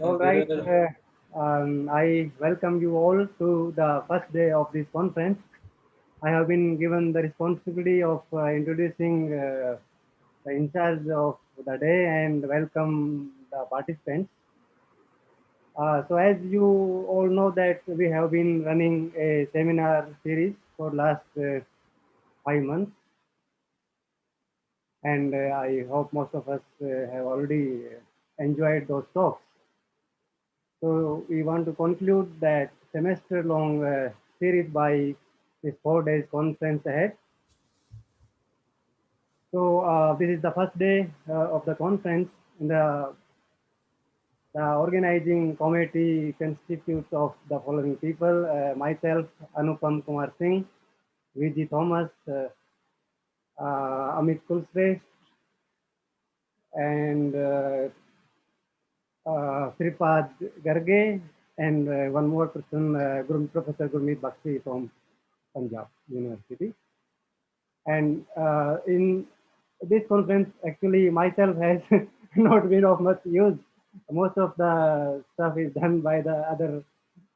All right. I welcome you all to the first day of this conference. I have been given the responsibility of introducing the in charge of the day and welcome the participants. So as you all know that we have been running a seminar series for last 5 months, and I hope most of us have already enjoyed those talks. So we want to conclude that semester-long series by this 4 days conference ahead. So this is the first day of the conference. The organizing committee constitutes of the following people: myself, Anupam Kumar Singh, V.G. Thomas, Amit Kulsre, and Sripad Garge, and one more person, Professor Gurmeet Bakshi from Punjab University. And in this conference, actually, myself has not been of much use. Most of the stuff is done by the other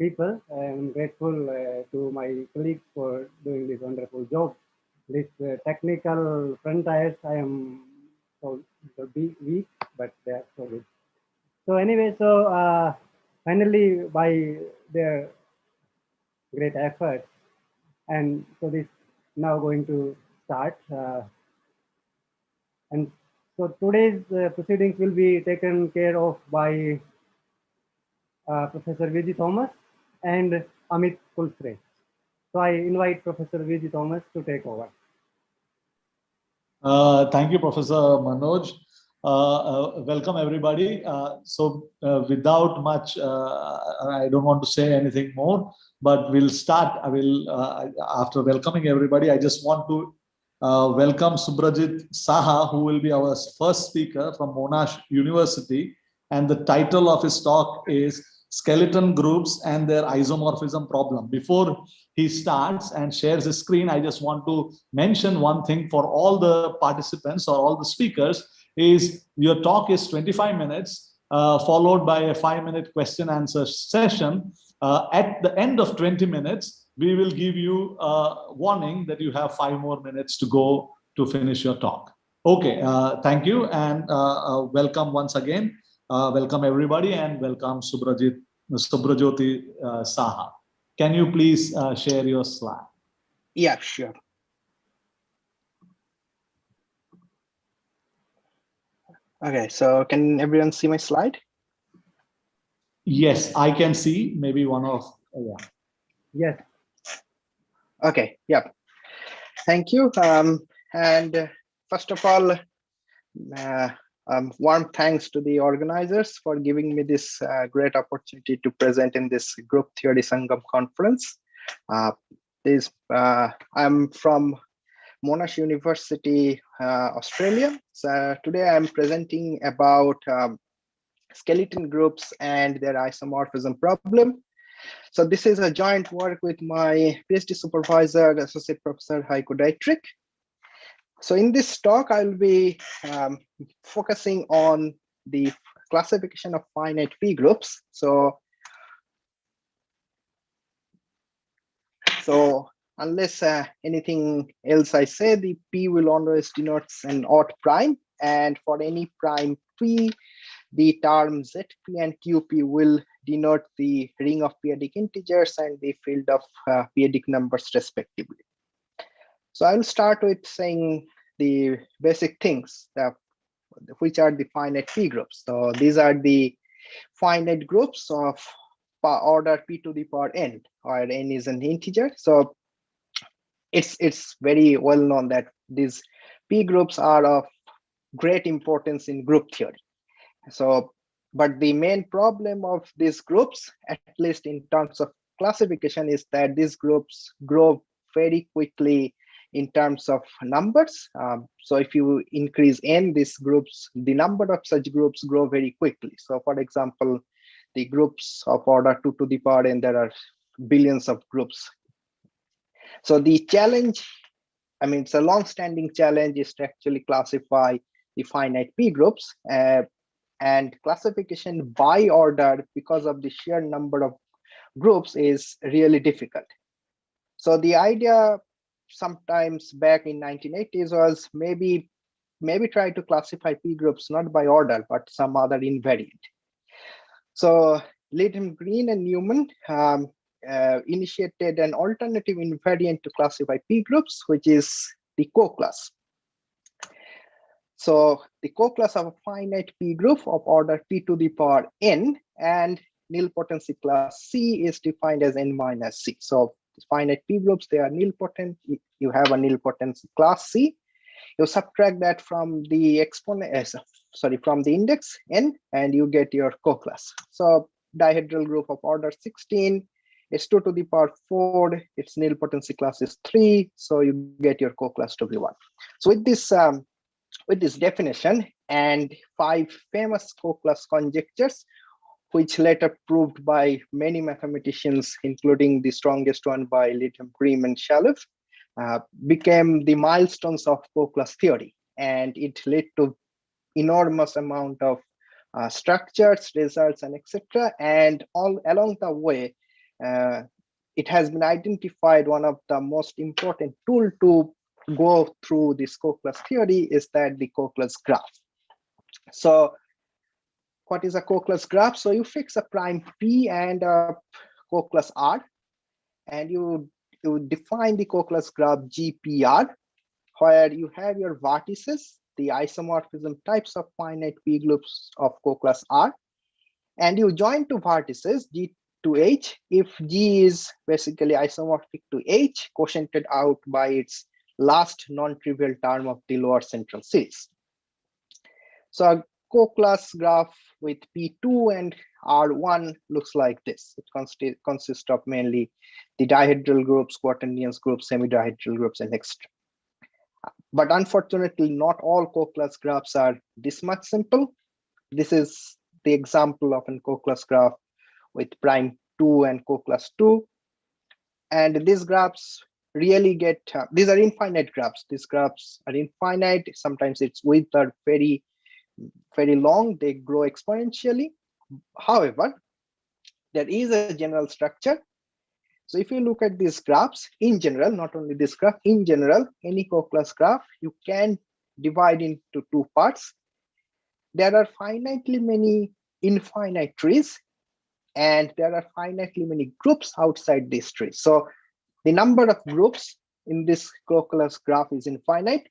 people. I'm grateful to my colleagues for doing this wonderful job. This technical frontiers, I am so weak, but they are so good. So anyway, finally, by their great efforts, and so this now going to start. And so today's proceedings will be taken care of by Professor V.G. Thomas and Amit Kulsre. So I invite Professor V.G. Thomas to take over. Thank you, Professor Manoj. Welcome, everybody. Without much, I don't want to say anything more, but we'll start. After welcoming everybody, I just want to welcome Subrajit Saha, who will be our first speaker from Monash University. And the title of his talk is Skeleton Groups and Their Isomorphism Problem. Before he starts and shares his screen, I just want to mention one thing for all the participants or all the speakers is your talk is 25 minutes, followed by a 5-minute question answer session. At the end of 20 minutes, we will give you a warning that you have 5 more minutes to go to finish your talk. Okay, thank you and welcome once again. Welcome everybody and welcome Subrajyoti Saha. Can you please share your slide? Yeah, sure. Okay, so can everyone see my slide? Yes, I can see. Maybe one of, yeah. Yes. Okay, yeah. Thank you. And first of all, warm thanks to the organizers for giving me this great opportunity to present in this group theory Sangam conference. I'm from Monash University, Australia. So today I'm presenting about skeleton groups and their isomorphism problem. So this is a joint work with my PhD supervisor, Associate Professor Heiko Dietrich. So in this talk, I'll be focusing on the classification of finite P groups. So unless anything else I say, the P will always denote an odd prime. And for any prime P, the term ZP and QP will denote the ring of periodic integers and the field of periodic numbers respectively. So I'll start with saying the basic things, which are the finite P groups. So these are the finite groups of order P to the power n, or n is an integer. So it's very well known that these P groups are of great importance in group theory. So, but the main problem of these groups, at least in terms of classification, is that these groups grow very quickly in terms of numbers. So if you increase n, these groups, the number of such groups grow very quickly. So for example, the groups of order 2 to the power n, there are billions of groups. So the challenge, I mean, it's a long-standing challenge, is to actually classify the finite P groups. and classification by order because of the sheer number of groups is really difficult. So the idea sometimes back in 1980s was maybe try to classify P groups not by order but some other invariant. So Lytham, Green, and Newman initiated an alternative invariant to classify P groups, which is the Coclass. So the Coclass of a finite P group of order P to the power n, and nilpotency class C is defined as n minus C. So finite P groups, they are nilpotent. You have a nilpotency class C. You subtract that from the exponent, from the index n, and you get your Coclass. So dihedral group of order 16, it's 2 to the power 4, its nilpotency class is 3, so you get your Coclass to be 1. So with this definition and 5 famous Coclass conjectures, which later proved by many mathematicians, including the strongest one by Lytham, Green, and Shalif, became the milestones of Coclass theory, and it led to enormous amount of structures, results, and etc. And all along the way, it has been identified one of the most important tool to go through this Coclass theory is that the Coclass graph. So what is a Coclass graph? So you fix a prime P and a Coclass R, and you define the Coclass graph GPR, where you have your vertices, the isomorphism types of finite P groups of Coclass R, and you join two vertices G to H if G is basically isomorphic to H, quotiented out by its last non-trivial term of the lower central series. So a Coclass graph with P2 and R1 looks like this. It consists of mainly the dihedral groups, quaternions groups, semidihedral groups, and etc. But unfortunately, not all Coclass graphs are this much simple. This is the example of a Coclass graph with prime 2 and Coclass 2. And these graphs really get, these are infinite graphs. These graphs are infinite. Sometimes its width are very, very long. They grow exponentially. However, there is a general structure. So if you look at these graphs in general, not only this graph, in general, any Coclass graph, you can divide into two parts. There are finitely many infinite trees, and there are finitely many groups outside these trees. So the number of groups in this Coclass graph is infinite,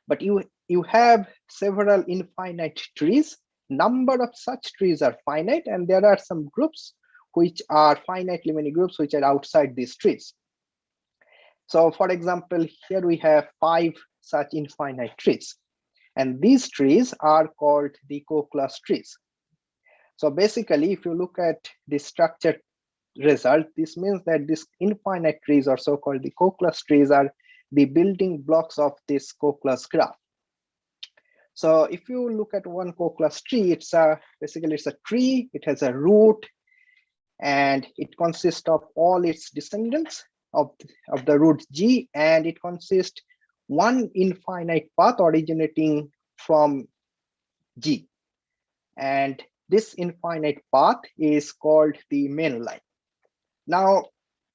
but you have several infinite trees. Number of such trees are finite, and there are some groups which are finitely many groups which are outside these trees. So for example, here we have 5 such infinite trees, and these trees are called the Coclass trees. So basically, if you look at the structured result, this means that these infinite trees, or so-called the Coclass trees, are the building blocks of this Coclass graph. So if you look at one Coclass tree, it's basically it's a tree, it has a root, and it consists of all its descendants of the root G, and it consists one infinite path originating from G. And this infinite path is called the main line. Now,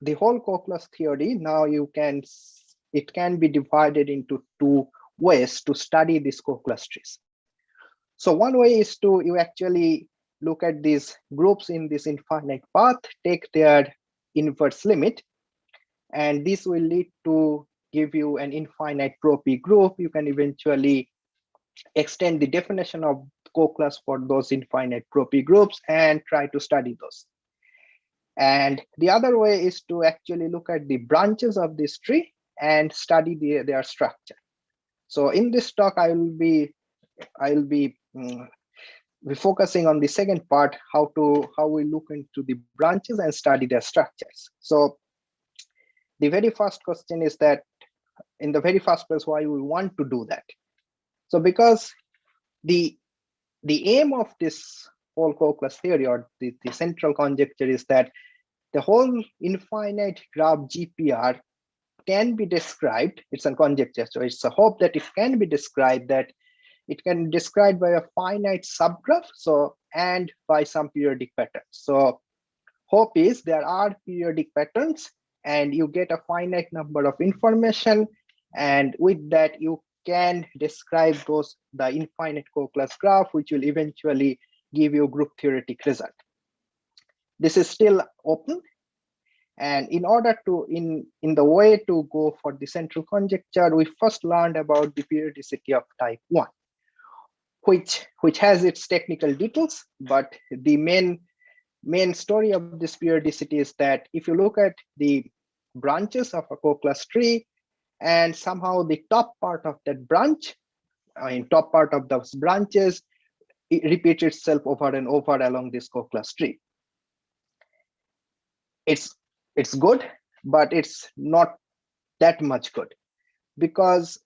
the whole Coclass theory, now it can be divided into two ways to study these Coclass trees. So one way is to you actually look at these groups in this infinite path, take their inverse limit, and this will lead to give you an infinite pro-P group. You can eventually extend the definition of Coclass for those infinite pro-P groups and try to study those. And the other way is to actually look at the branches of this tree and study their structure. So in this talk, I will be focusing on the second part, how we look into the branches and study their structures. So the very first question is that, in the very first place, why we want to do that? So because the aim of this whole Coclass theory, or the central conjecture, is that the whole infinite graph GPR can be described. It's a conjecture, so it's a hope that it can be described that it can be described by a finite subgraph, so and by some periodic patterns. So hope is there are periodic patterns and you get a finite number of information, and with that you can describe the infinite Coclass graph, which will eventually give you group theoretic result. This is still open, and in order to in the way to go for the central conjecture, we first learned about the periodicity of type 1, which has its technical details, but the main story of this periodicity is that if you look at the branches of a Coclass tree, and somehow the top part of that branch, top part of those branches, it repeats itself over and over along this Coclass tree. It's good, but it's not that much good, because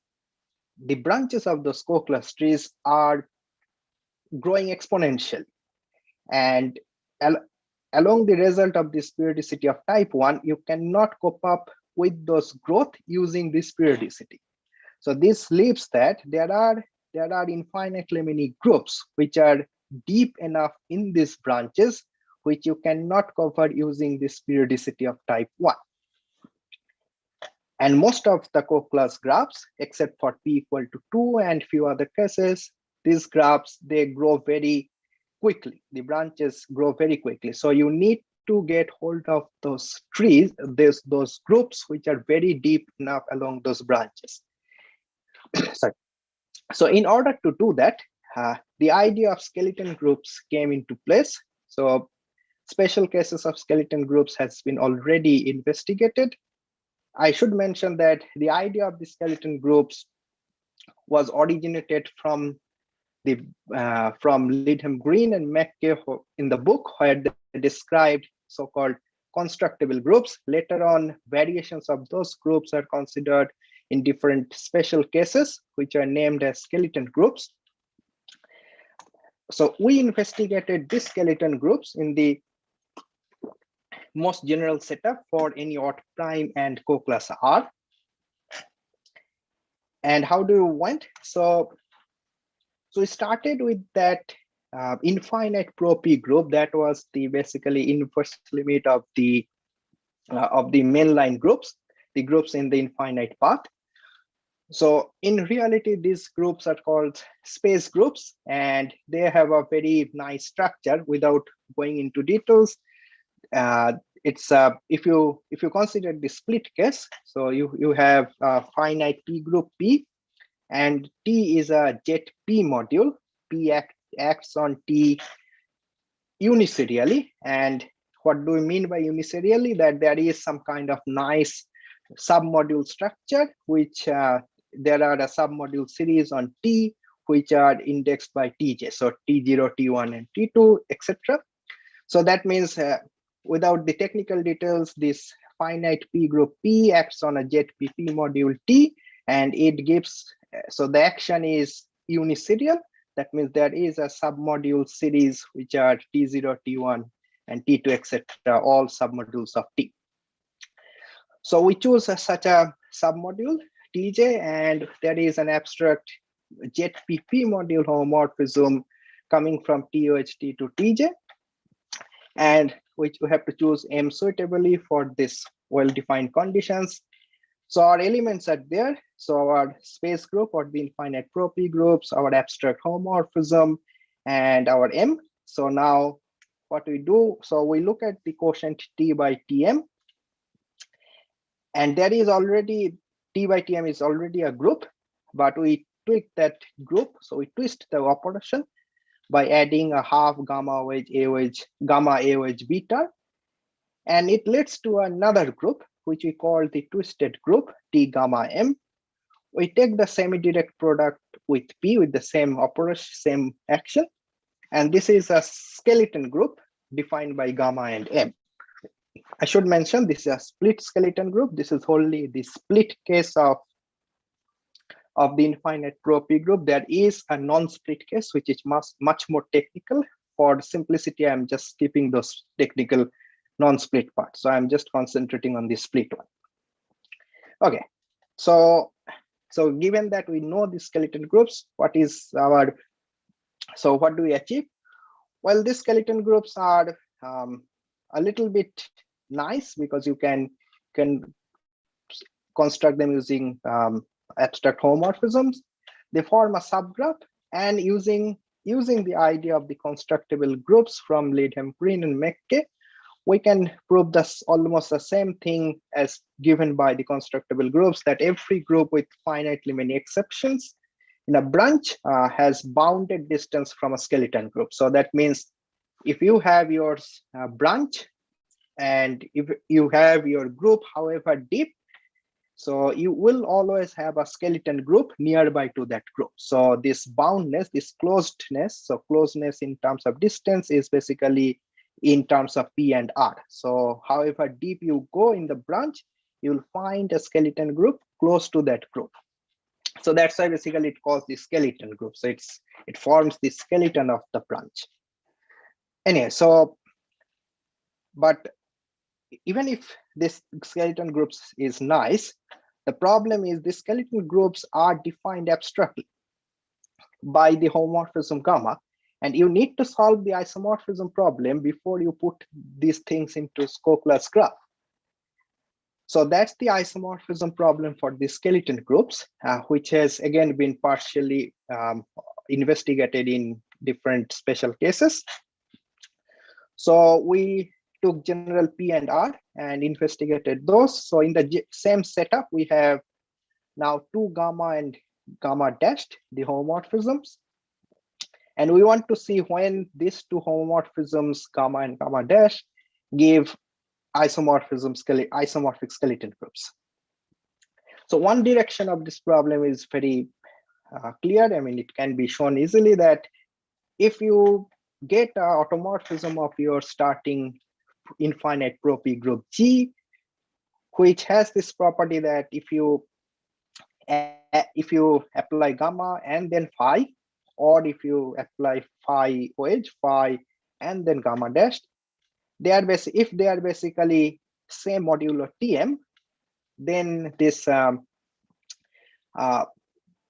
the branches of those Coclass trees are growing exponentially, and along the result of this periodicity of type 1, you cannot cope up with those growth using this periodicity. So this leaves that there are infinitely many groups which are deep enough in these branches which you cannot cover using this periodicity of type 1. And most of the Coclass graphs, except for p equal to 2 and few other cases, these graphs, they grow very quickly. The branches grow very quickly. So you need to get hold of those trees, those groups which are very deep enough along those branches. Sorry. So in order to do that, the idea of skeleton groups came into place. So special cases of skeleton groups has been already investigated. I should mention that the idea of the skeleton groups was originated from Lidham Green and McKay in the book, where they described so-called constructible groups. Later on, variations of those groups are considered in different special cases, which are named as skeleton groups. So we investigated these skeleton groups in the most general setup for any odd prime and Coclass R. And how do you went? So we started with that infinite pro-p group. That was the basically inverse limit of the mainline groups, the groups in the infinite path. So in reality, these groups are called space groups, and they have a very nice structure. Without going into details, it's if you consider the split case, so you have a finite p group P, and T is a jet P module. P acts on T uniserially. And what do we mean by uniserially? That there is some kind of nice submodule structure, which there are a submodule series on T, which are indexed by Tj. So T0, T1, and T2, etc. So that means without the technical details, this finite P group P acts on a jet PP module T, and it gives, so the action is uniserial. That means there is a submodule series which are T0, T1, and T2, etc., all submodules of T. So we choose such a submodule Tj, and there is an abstract jet PP module homomorphism coming from TOHT to Tj, and which we have to choose M suitably for this well-defined conditions. So our elements are there. So our space group or the infinite pro-p groups, our abstract homomorphism, and our M. So now what we do, so we look at the quotient T by Tm, and there is already, T by Tm is already a group, but we tweak that group. So we twist the operation by adding a half gamma wedge A wedge, gamma A wedge beta, and it leads to another group, which we call the twisted group, T gamma M. We take the semi-direct product with P with the same operation, same action, and this is a skeleton group defined by gamma and M. I should mention this is a split skeleton group. This is only the split case of the infinite pro-p group. There is a non-split case, which is much more technical. For simplicity, I'm just skipping those technical non-split parts. So I'm just concentrating on the split one. Okay, so So given that we know the skeleton groups, what do we achieve? Well, these skeleton groups are a little bit nice because you can construct them using abstract homomorphisms. They form a subgraph, and using the idea of the constructible groups from Lidham, Green, and Mecke, we can prove this almost the same thing as given by the constructible groups, that every group with finitely many exceptions in a branch has bounded distance from a skeleton group. So that means if you have your branch and if you have your group, however deep, so you will always have a skeleton group nearby to that group. So this boundness, this closedness, so closeness in terms of distance is basically in terms of P and R. So however deep you go in the branch, you'll find a skeleton group close to that group. So that's why basically it calls the skeleton group. So it forms the skeleton of the branch. Anyway, so, but even if this skeleton groups is nice, the problem is the skeleton groups are defined abstractly by the homomorphism gamma, and you need to solve the isomorphism problem before you put these things into Coclass graph. So that's the isomorphism problem for the skeleton groups, which has again been partially investigated in different special cases. So we took general P and R and investigated those. So in the same setup, we have now two gamma and gamma dashed, the homomorphisms. And we want to see when these two homomorphisms, gamma and gamma dash, give isomorphic skeleton groups. So one direction of this problem is very clear. I mean, it can be shown easily that if you get an automorphism of your starting infinite pro-P group G, which has this property that if you apply gamma and then phi, or if you apply phi OH, phi and then gamma dashed, if they are basically same modulo Tm, then this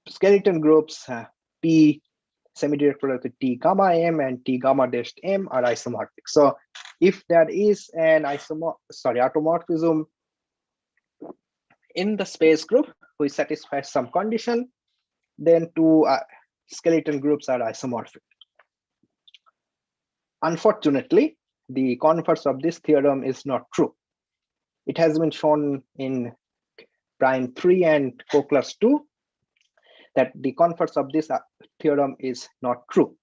skeleton groups P semi-direct product with T gamma M and T gamma dashed M are isomorphic. So if there is an automorphism in the space group which satisfies some condition, then two skeleton groups are isomorphic. Unfortunately, the converse of this theorem is not true. It has been shown in prime 3 and Coclass 2 that the converse of this theorem is not true.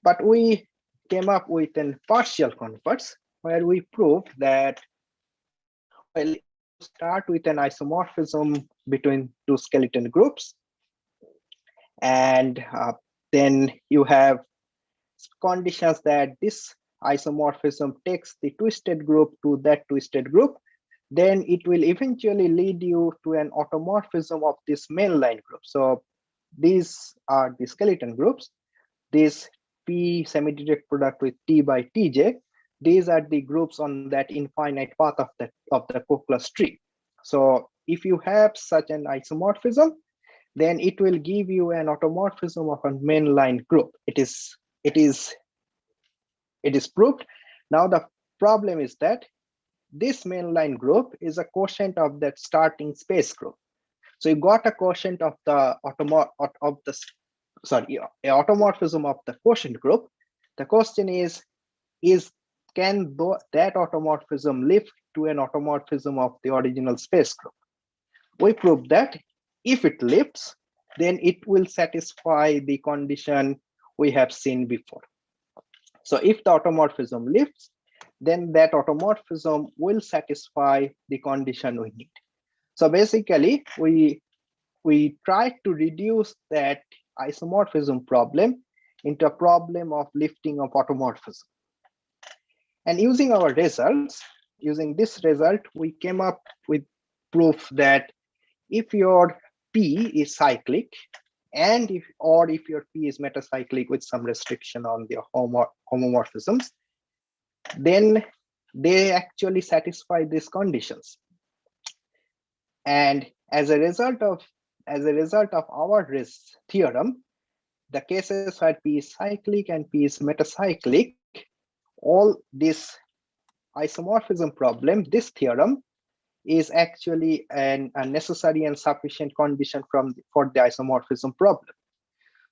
But we came up with a partial converse where we proved that, well, start with an isomorphism between two skeleton groups, and then you have conditions that this isomorphism takes the twisted group to that twisted group, then it will eventually lead you to an automorphism of this mainline group. So these are the skeleton groups. This P semi-direct product with T by Tj, these are the groups on that infinite path of the Coclass tree. So if you have such an isomorphism, then it will give you an automorphism of a mainline group. It is proved. Now the problem is that this mainline group is a quotient of that starting space group. So you got a quotient of the automorphism of the quotient group. The question is can that automorphism lift to an automorphism of the original space group? We proved that if it lifts, then it will satisfy the condition we have seen before. So if the automorphism lifts, then that automorphism will satisfy the condition we need. So basically, we tried to reduce that isomorphism problem into a problem of lifting of automorphism. And using our results, using this result, we came up with proof that if your P is cyclic, and if your P is metacyclic with some restriction on the homomorphisms, then they actually satisfy these conditions. And as a result of as a result of our theorem, the cases where P is cyclic and P is metacyclic, all this isomorphism problem, this theorem, is actually a necessary and sufficient condition for the isomorphism problem.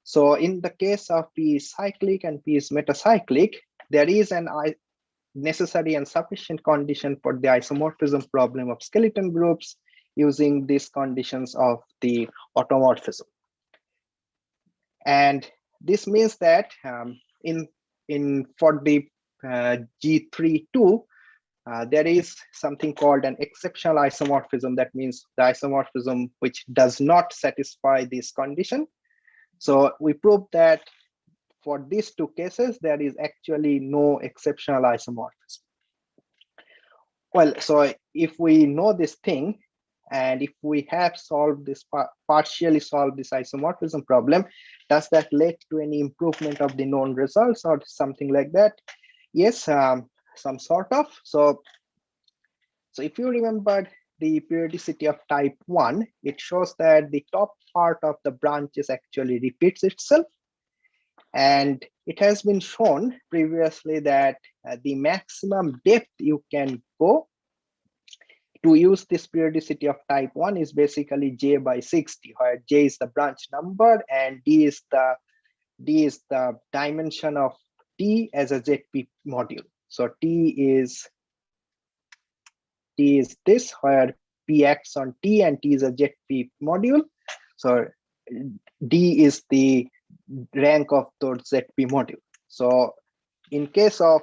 So in the case of P is cyclic and P is metacyclic, there is an necessary and sufficient condition for the isomorphism problem of skeleton groups using these conditions of the automorphism. And this means that for the G32, there is something called an exceptional isomorphism. That means the isomorphism which does not satisfy this condition. So we proved that for these two cases, there is actually no exceptional isomorphism. Well, so if we know this thing, and if we have solved this, partially solved this isomorphism problem, does that lead to any improvement of the known results or something like that? Yes, some sort of. So if you remember the periodicity of type 1, it shows that the top part of the branches actually repeats itself. And it has been shown previously that the maximum depth you can go to use this periodicity of type 1 is basically j by 60, where j is the branch number and d is the dimension of T as a ZP module. So T is this, where P acts on T and T is a ZP module. So D is the rank of those ZP module. So in case of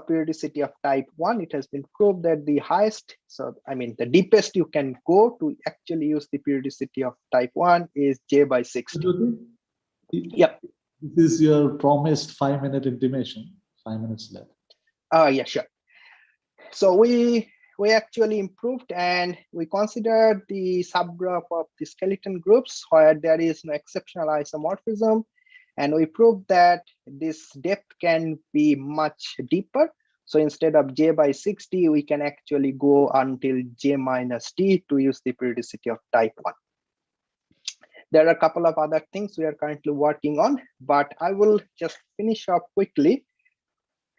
periodicity of type 1, it has been proved that the highest, the deepest you can go to actually use the periodicity of type 1 is j by 60. Yep. This is your promised 5-minute intimation. 5 minutes left. Yeah, sure. So we actually improved and we considered the subgroup of the skeleton groups where there is no exceptional isomorphism. And we proved that this depth can be much deeper. So instead of j by 60, we can actually go until j minus d to use the periodicity of type 1. There are a couple of other things we are currently working on, but I will just finish up quickly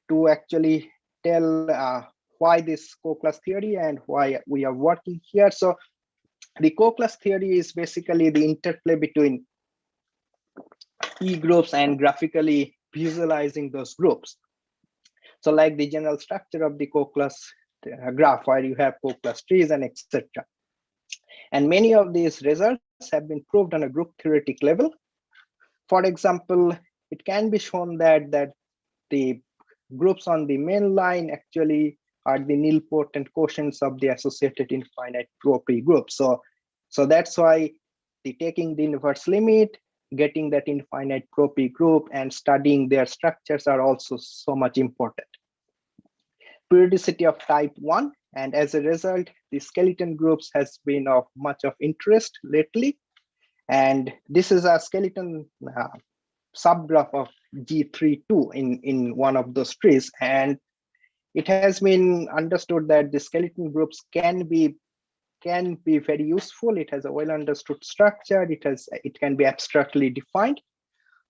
to actually tell why this Coclass theory and why we are working here. So the Coclass theory is basically the interplay between P groups and graphically visualizing those groups. So like the general structure of the Coclass graph, where you have Coclass trees and etc. And many of these results have been proved on a group theoretic level. For example, it can be shown that the groups on the main line actually are the nilpotent quotients of the associated infinite P groups. So that's why taking the inverse limit, getting that infinite P group and studying their structures are also so much important. Periodicity of type 1, and as a result, the skeleton groups has been of much of interest lately. And this is a skeleton subgraph of G32 in one of those trees. And it has been understood that the skeleton groups can be very useful. It has a well understood structure. It can be abstractly defined.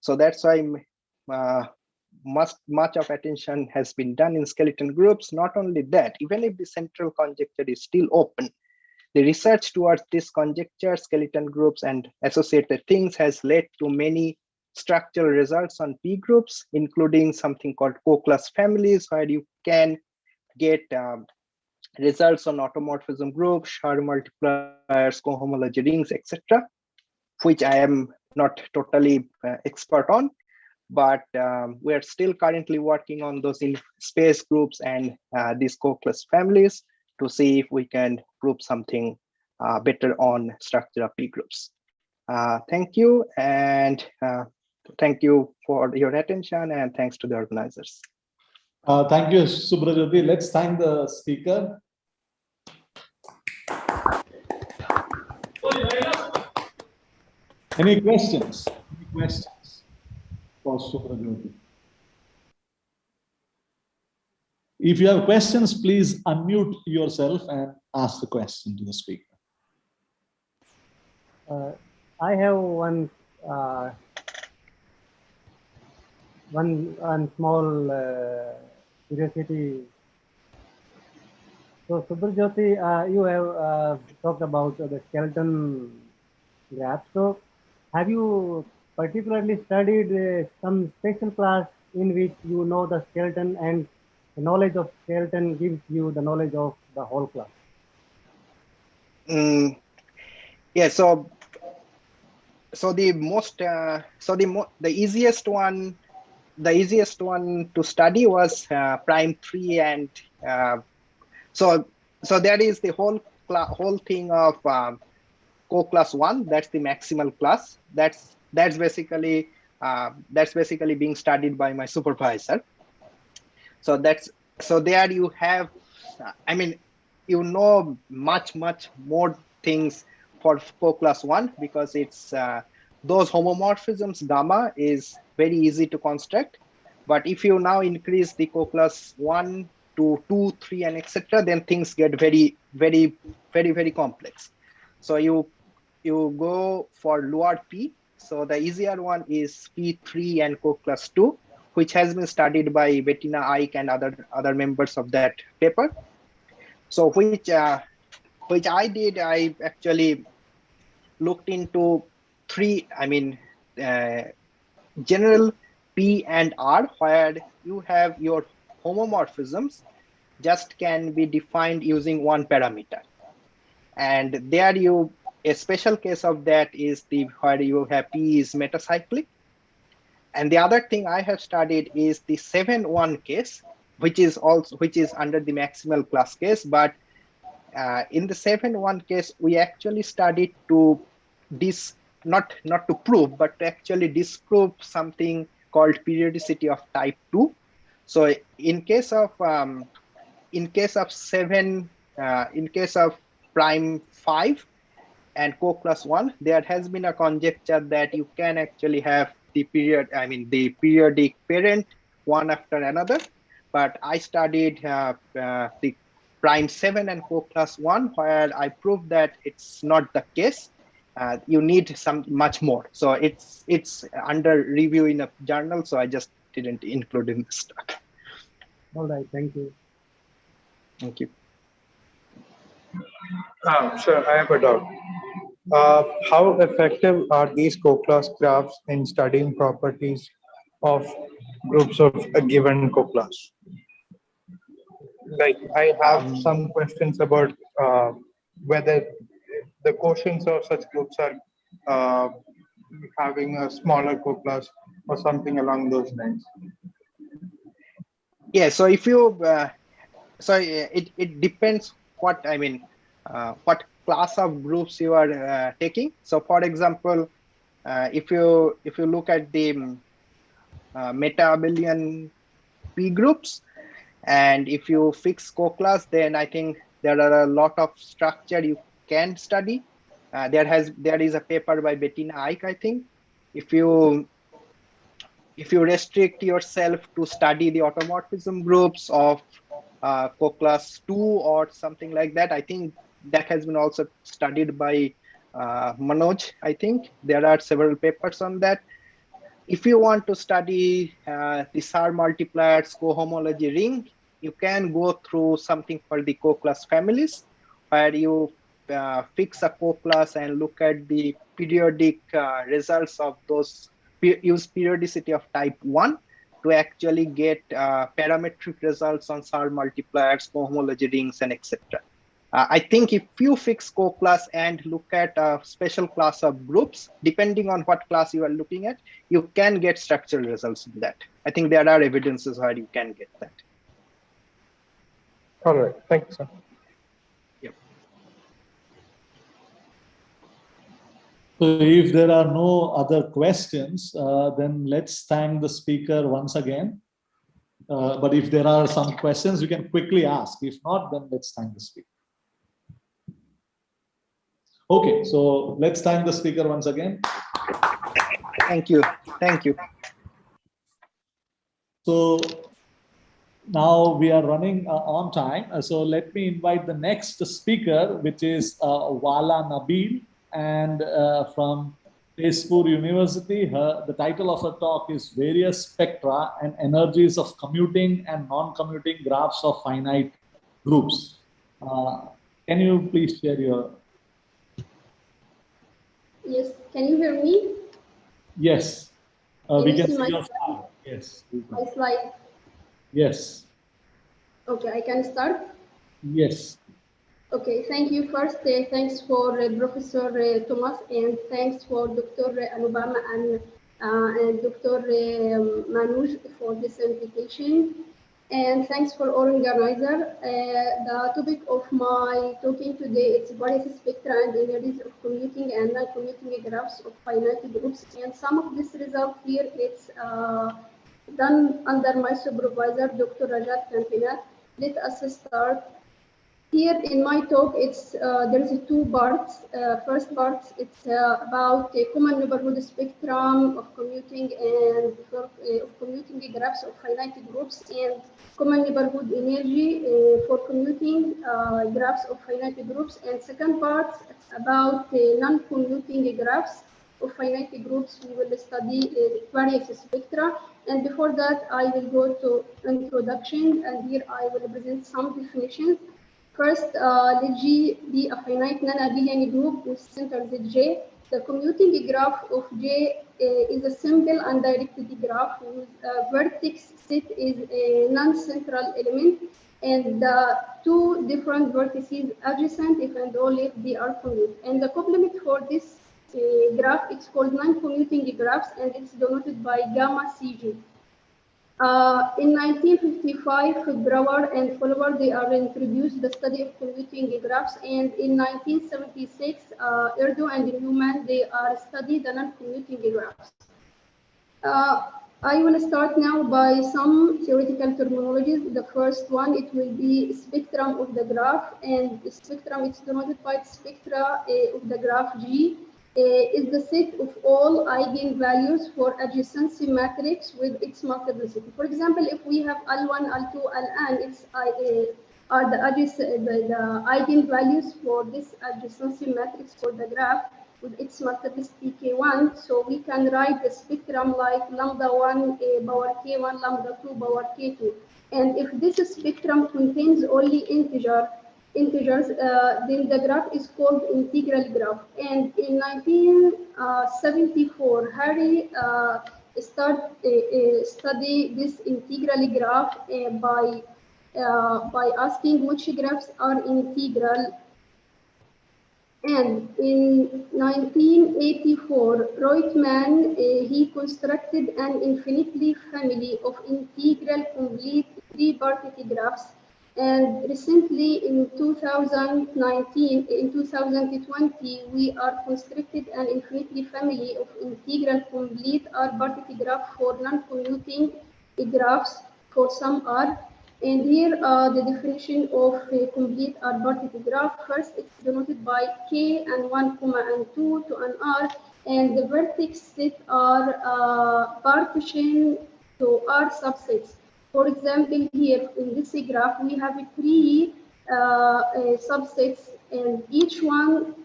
So that's why much of attention has been done in skeleton groups. Not only that, even if the central conjecture is still open, the research towards this conjecture, skeleton groups and associated things has led to many structural results on P groups, including something called Coclass families, where you can get results on automorphism groups, Schur multipliers, cohomology rings, etc., which I am not totally expert on, but we are still currently working on those in space groups and these Coclass families to see if we can prove something better on structure of P groups. Thank you, and thank you for your attention, and thanks to the organizers. Thank you, Subrajyoti. Let's thank the speaker. Any questions? Any questions for Subrajyoti? If you have questions, please unmute yourself and ask the question to the speaker. I have uh, one small curiosity. So, Subrajyoti, you have talked about the skeleton graph. So, have you particularly studied some special class in which you know the skeleton, and the knowledge of skeleton gives you the knowledge of the whole class? Yeah. So the easiest one to study was prime 3, and so that is the whole thing of Coclass 1. That's the maximal class. That's basically being studied by my supervisor. So there you have, I mean, you know, much more things for Coclass 1, because it's those homomorphisms gamma is very easy to construct. But if you now increase the Coclass 1 to 2, 3, and etc., then things get very complex. So you go for lower P. So the easier one is P3 and Coclass 2, which has been studied by Bettina Ike and other members of that paper. So which I did, I actually looked into three, general P and R, where you have your homomorphisms just can be defined using one parameter. And there a special case of that is where you have P is metacyclic. And the other thing I have studied is the 7-1 case, which is under the maximal class case. But in the 7-1 case, we actually studied to not to prove, but to actually disprove something called periodicity of type 2. So in case of prime 5 and Coclass 1, there has been a conjecture that you can actually have the periodic parent one after another. But I studied the prime 7 and Coclass 1, where I proved that it's not the case. You need much more. So it's under review in a journal, so I just didn't include in this talk. All right, thank you. Thank you. Sure, I have a doubt. How effective are these Coclass graphs in studying properties of groups of a given Coclass? Like, I have some questions about whether the quotients of such groups are having a smaller Coclass or something along those lines. Yeah, so if you it depends what class of groups you are taking. So for example, if you look at the meta-abelian P groups, and if you fix Coclass, then I think there are a lot of structure you can study. There is a paper by Bettina Ike, I think. If you restrict yourself to study the automorphism groups of Coclass 2 or something like that, I think that has been also studied by Manoj. I think there are several papers on that. If you want to study the SAR multipliers cohomology ring, you can go through something for the Coclass families, where you fix a Coclass and look at the periodic results of those, use periodicity of type 1 to actually get parametric results on SAR multipliers, cohomology rings, and etc. I think if you fix Coclass and look at a special class of groups, depending on what class you are looking at, you can get structural results in that. I think there are evidences where you can get that. All right, thank you, sir. Yep. So if there are no other questions, then let's thank the speaker once again. But if there are some questions, you can quickly ask. If not, then let's thank the speaker. Okay, so let's thank the speaker once again. Thank you. Thank you. So now we are running on time. So let me invite the next speaker, which is Wala Nabil. and from Tezpur University. The title of her talk is Various Spectra and Energies of Commuting and Non-commuting Graphs of Finite Groups. Can you please share your... Yes, can you hear me? Yes, we can see your slide. Yes, my slide. Yes. Okay, I can start. Yes. Okay, thank you. First, thanks for Professor Thomas, and thanks for Dr. Anubama and Dr. Manoj for this invitation. And thanks for all organizers. The topic of my talking today is various spectra and energies of commuting and non-commuting graphs of finite groups. And some of this result here is done under my supervisor, Dr. Rajat Kantina. Let us start. Here in my talk, it's there's two parts. First part, it's about a common neighborhood spectrum of commuting and of commuting graphs of finite groups and common neighborhood energy for commuting graphs of finite groups. And second part, it's about non-commuting graphs of finite groups. We will study various spectra. And before that, I will go to introduction, and here I will present some definitions. First, let G be a finite non-abelian group with center J. The commuting graph of J is a simple undirected graph whose vertex set is a non-central element, and the two different vertices adjacent if and only if they are commute. And the complement for this graph is called non-commuting graphs, and it's denoted by gamma CG. In 1955, Brouwer and Follower, they are introduced the study of commuting graphs, and in 1976, Erdo and Newman, they are studied the non-commuting graphs. I will start now by some theoretical terminologies. The first one, it will be spectrum of the graph, and the spectrum is denoted by spectra of the graph G. Is the set of all eigenvalues for adjacency matrix with its multiplicity. For example, if we have L1, L2, Ln, it's are the eigenvalues for this adjacency matrix for the graph with its multiplicity k1. So we can write the spectrum like lambda 1 power k1, lambda 2 power k2. And if this spectrum contains only integers, then the graph is called integral graph. And in 1974, Harry study this integral graph by asking which graphs are integral. And in 1984, Reutemann, he constructed an infinitely family of integral complete three-particle graphs. And recently in 2019, in 2020, we are constructed an infinitely family of integral complete R-particle graph for non-commuting graphs for some R. And here the definition of a complete R-particle graph. First, it's denoted by K and 1, and 2 to an R, and the vertex set are partition to R subsets. For example, here in this graph, we have three subsets, and each one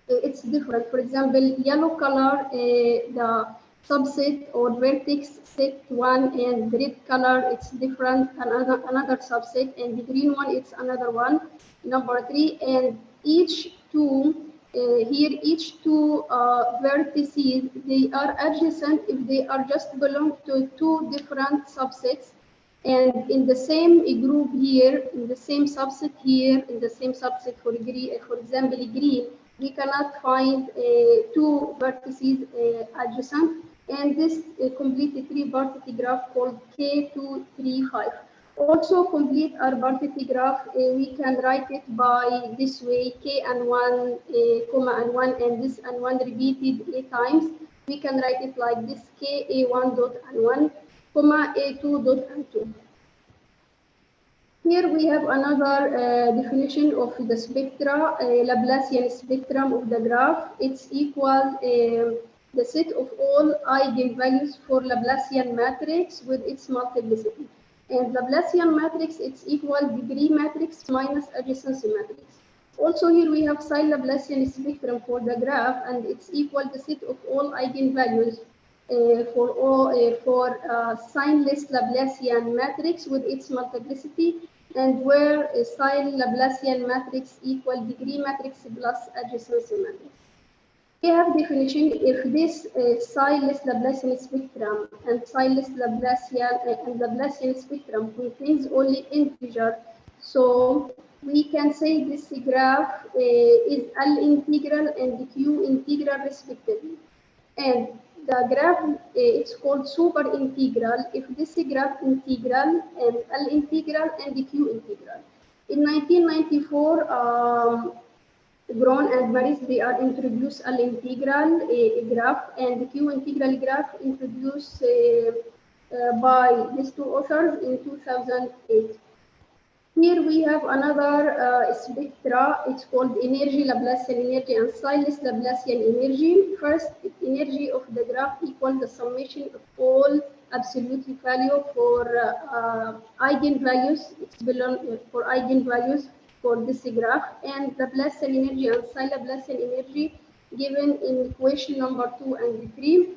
it's different. For example, yellow color, the subset or vertex set 1, and the red color, it's different, another subset, and the green one, it's another one, number 3. And each two, each two vertices, they are adjacent if they are just belong to two different subsets. And in the same group here, in the same subset here, in the same subset for green, for example, green, we cannot find two vertices adjacent, and this complete three-particle graph called K235. Also complete our particle graph, we can write it by this way, K and 1, comma and 1, and this and 1 repeated 8 times. We can write it like this, K A1 dot and 1, comma A2 dot and 2. Here we have another definition of the spectra, Laplacian spectrum of the graph. It's equal the set of all eigenvalues for Laplacian matrix with its multiplicity. And Laplacian matrix, it's equal degree matrix minus adjacency matrix. Also here we have psi Laplacian spectrum for the graph, and it's equal the set of all eigenvalues for signless Laplacian matrix with its multiplicity, and where a sign Laplacian matrix equal degree matrix plus adjacency matrix. We have definition if this psi-less Laplacian spectrum and psi-less Laplacian spectrum contains only integer, so we can say this graph is L integral and Q integral respectively. And the graph it's called super integral if this graph integral and L integral and Q integral. In 1994, Gron and Maris, they are introduced L integral graph and the Q integral graph introduced by these two authors in 2008. Here we have another spectra. It's called energy, Laplacian energy, and signless Laplacian energy. First, energy of the graph equals the summation of all absolute value for eigenvalues. It's belong for eigenvalues for this graph, and Laplacian energy and psi Laplacian energy given in equation number 2 and 3.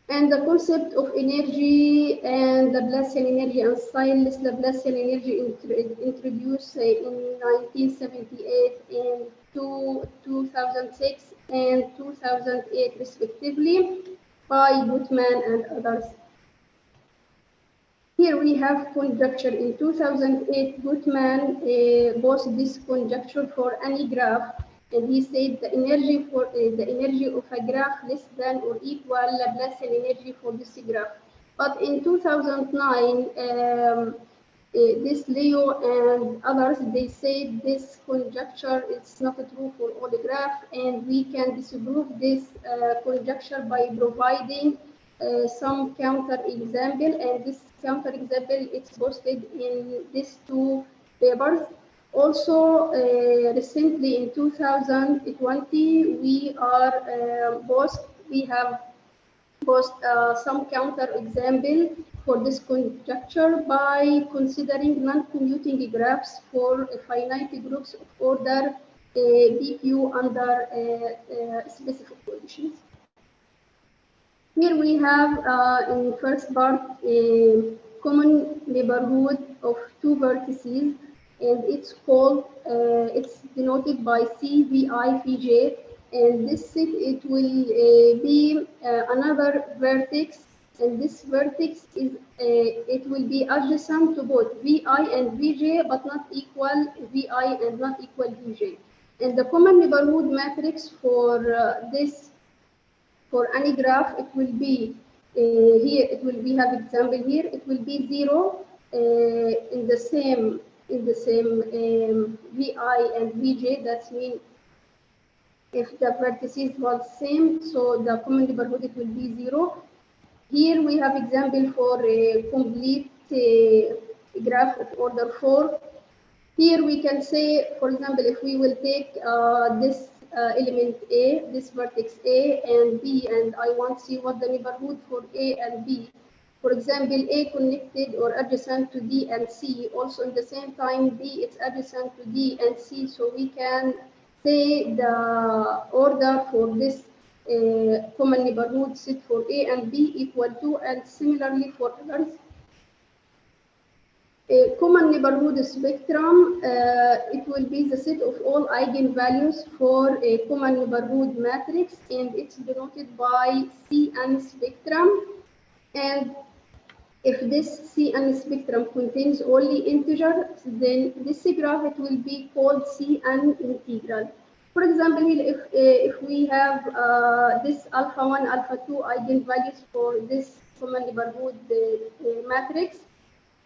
And the concept of energy and Laplacian energy and signless Laplacian energy introduced in 1978 and 2006 and 2008 respectively by Gutmann and others. Here we have conjecture. In 2008, Gutmann posed this conjecture for any graph, and he said the energy of a graph less than or equal Laplacian energy for this graph. But in 2009, this Leo and others, they said this conjecture is not true for all the graph, and we can disprove this conjecture by providing some counter example, and this counter example is posted in these two papers. Also, recently in 2020, we have post some counter example for this conjecture by considering non-commuting graphs for finite groups of order BQ under specific conditions. Here we have in first part a common neighborhood of two vertices, and it's called it's denoted by CVI Vj, and this set it will be another vertex, and this vertex is it will be adjacent to both Vi and Vj, but not equal Vi and not equal Vj. And the common neighborhood matrix for this. For any graph, it will be here. It will we have example here. It will be 0 in the same Vi and Vj. That means if the vertices was same, so the common neighborhood it will be 0. Here we have example for a complete graph of order 4. Here we can say, for example, if we will take this element A, this vertex A and B, and I want to see what the neighborhood for A and B. For example, A connected or adjacent to D and C. Also, in the same time, B is adjacent to D and C. So we can say the order for this common neighborhood set for A and B equal to, and similarly for others. A common neighborhood spectrum, it will be the set of all eigenvalues for a common neighborhood matrix, and it's denoted by Cn spectrum. And if this Cn spectrum contains only integers, then this graph it will be called Cn integral. For example, if we have this alpha 1, alpha 2 eigenvalues for this common neighborhood matrix,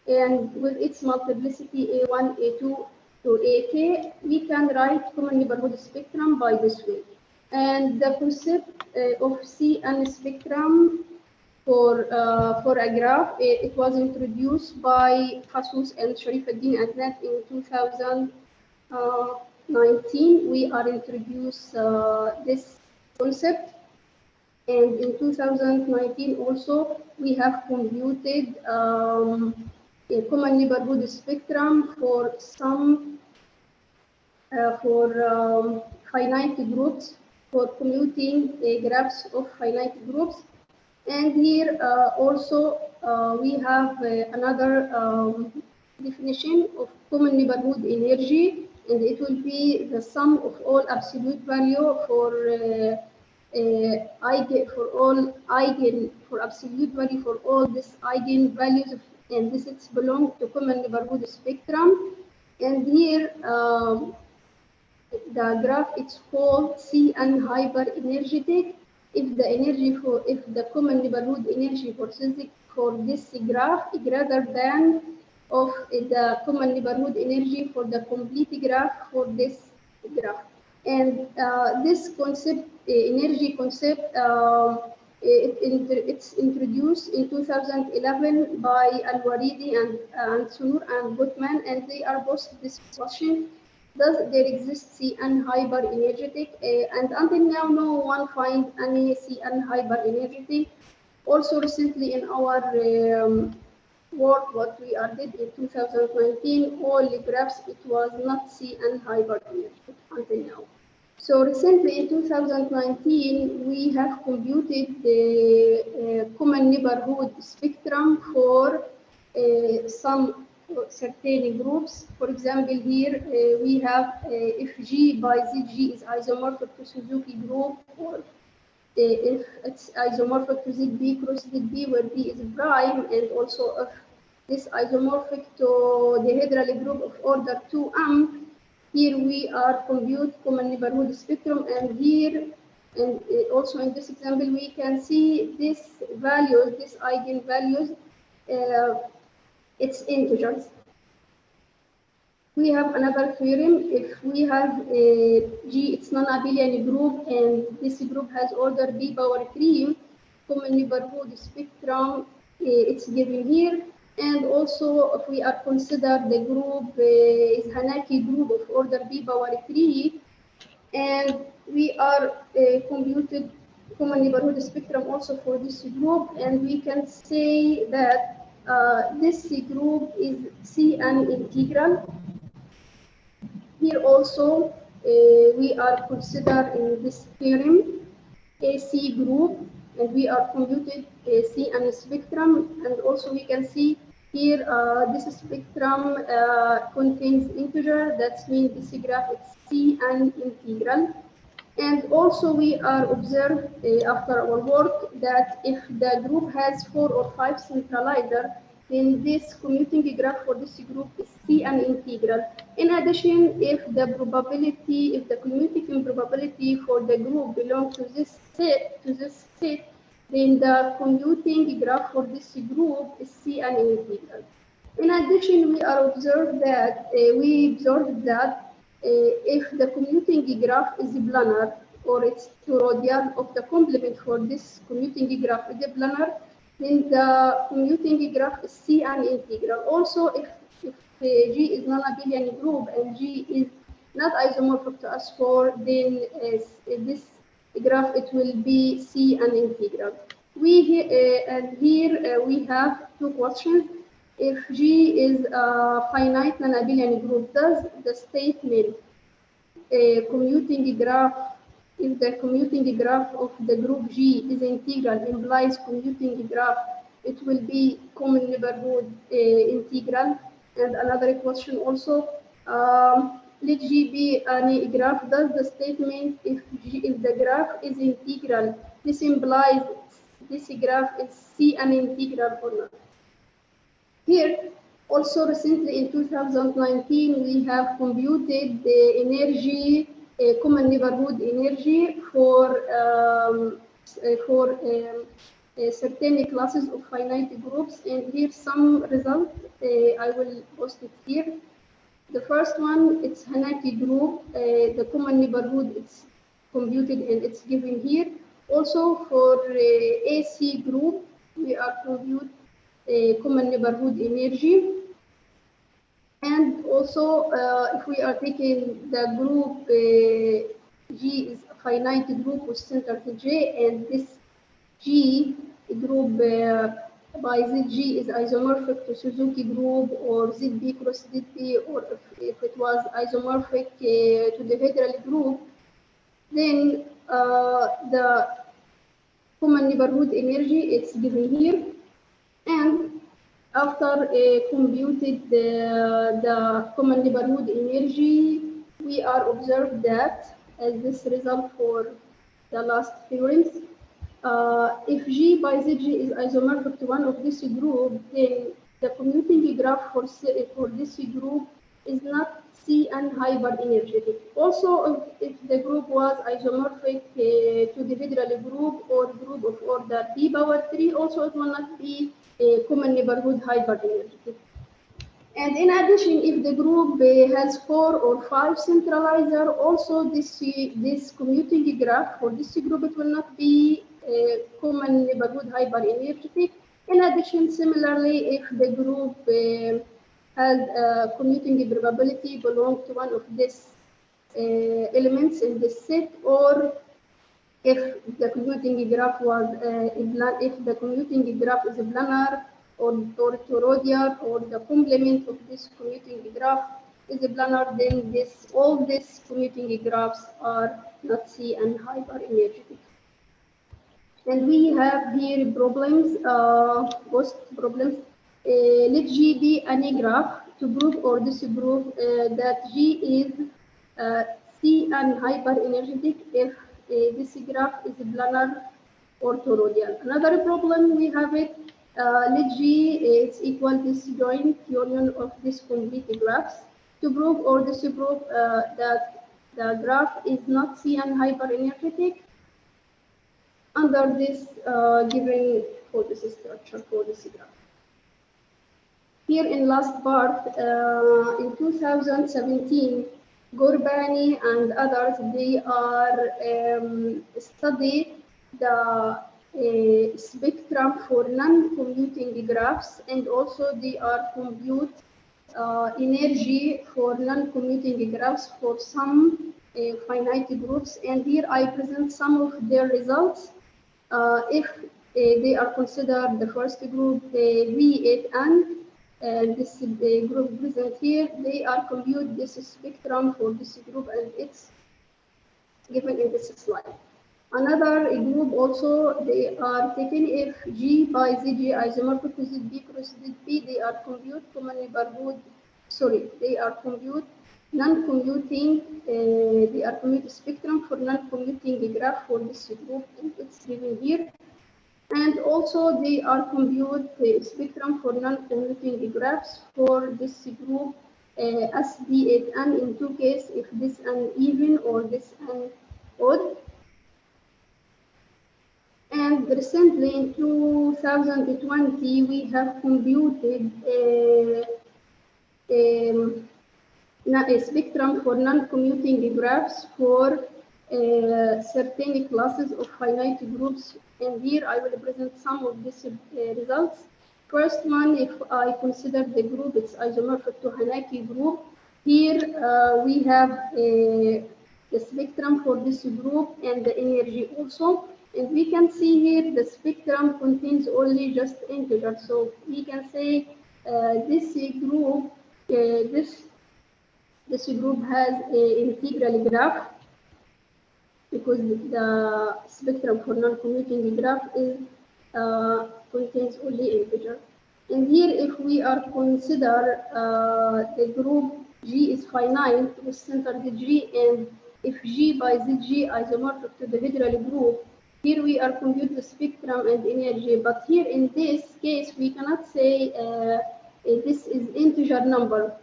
and with its multiplicity A1, A2 to AK, we can write common neighborhood spectrum by this way. And the concept of Cn spectrum for a graph, it was introduced by Jesus and Sharifuddin Adnan in 2019. We are introduced this concept. And in 2019 also, we have computed a common neighborhood spectrum for some for finite groups, for commuting graphs of finite groups. And here also we have another definition of common neighborhood energy, and it will be the sum of all absolute value for absolute value for all these eigen values, and this is belong to common neighborhood spectrum. And here the graph is called CN hyper-energetic. If the common neighborhood energy for this graph is greater than of the common neighborhood energy for the complete graph for this graph. And this concept, energy concept, it's introduced in 2011 by Al-Waridi and Sunur and Gutman, and they are both discussing does there exist CN hyper-energetic, and until now no one find any CN hyper-energetic. Also recently in our work what we are did in 2019, all the graphs it was not CN hyper-energetic until now. So recently in 2019 we have computed the common neighborhood spectrum for some certain groups. For example, here we have if G by ZG is isomorphic to Suzuki group, or if it's isomorphic to ZB cross ZB where B is prime, and also if this isomorphic to the hedral group of order 2m. Here we are compute common neighborhood spectrum, and here and also in this example we can see these values, these eigenvalues, it's integers. We have another theorem. If we have a G, it's non-abelian group, and this group has order B power 3, common neighborhood spectrum, it's given here. And also, if we are consider the group is Hanaki group of order B power 3, and we are computed common neighborhood spectrum also for this group, and we can say that this group is CN integral. Here also we are considered in this theorem AC group, and we are computed CN spectrum, and also we can see here this spectrum contains integer. That means this graph is CN integral. And also we are observed after our work that if the group has 4 or 5 centralizer, then this commuting graph for this group is CN integral. In addition, if the commuting probability for the group belongs to this set, then the commuting graph for this group is CN integral. In addition, we observed that if the commuting graph is planar, or it's toroidal of the complement for this commuting graph is planar, then the commuting graph is CN integral. Also, if G is non-abelian group and G is not isomorphic to S4, then this graph it will be CN integral. And here we have two questions. If G is a finite non-abelian group, does the statement commuting graph, if the commuting graph of the group G is integral, implies commuting graph, it will be common neighborhood integral? And another question also, let G be any graph, does the statement if the graph is integral, this implies this graph is CN integral or not? Here, also recently in 2019, we have computed the energy, common neighborhood energy for certain classes of finite groups, and here some result. I will post it here. The first one, it's Hanaki group. The common neighborhood it's computed and it's given here. Also for AC group, we are compute common neighborhood energy. And also, if we are taking the group G is a finite group with center to J, and this G group by ZG is isomorphic to Suzuki group or ZB cross ZB, or if it was isomorphic to the Hydral group, then the common neighborhood energy it's given here. And after computed the common neighborhood energy, we are observed that as this result for the last theorems, if G by ZG is isomorphic to one of this group, then the commuting graph for this group is not C and hyperenergetic. Also, if the group was isomorphic to the Hydral group or group of order P power 3, also it will not be a common neighborhood hyperenergetic. And in addition, if the group has 4 or 5 centralizer, also this commuting graph for this group, it will not be a common neighborhood hyperenergetic. In addition, similarly, if the group has a commuting probability belong to one of these elements in this set, or if the commuting graph was if the commuting graph is a planar or toroidal, or the complement of this commuting graph is a planar, then all these commuting graphs are not C and hyperenergetic. And we have here problems, post problems. Let G be any graph to prove or disprove that G is C and hyperenergetic if this graph is planar or toroidal. Another problem we have it, let G is equal to disjoint union of these complete graphs to prove or disprove that the graph is not C and hyperenergetic under this given for this structure for this graph. Here in last part, in 2017, Gorbani and others, they are study the spectrum for non-commuting graphs, and also they are compute energy for non-commuting graphs for some finite groups. And here I present some of their results. If they are considered the first group V8N, this group present here, they are compute this spectrum for this group, and it's given in this slide. Another group also, they are taken if G by ZG isomorphic to ZB cross ZB, they are compute common neighborhood, sorry, they are compute non-commuting, they are compute spectrum for non-commuting graph for this group, and it's given here. And also they are compute the spectrum for non-commuting graphs for this group SD8N in two cases, if this an even or this an odd. And recently in 2020, we have computed a spectrum for non-commuting graphs for certain classes of finite groups. And here I will present some of these results. First one, if I consider the group, it's isomorphic to Hanaki group. Here we have the spectrum for this group and the energy also. And we can see here the spectrum contains only just integers. So we can say this group, this group has an integral graph, because the spectrum for non-commuting graph is contains only integer. And here, if we are consider the group G is finite with center G, and if G by ZG isomorphic to the Hydral group, here we are compute the spectrum and energy. But here in this case, we cannot say this is integer number.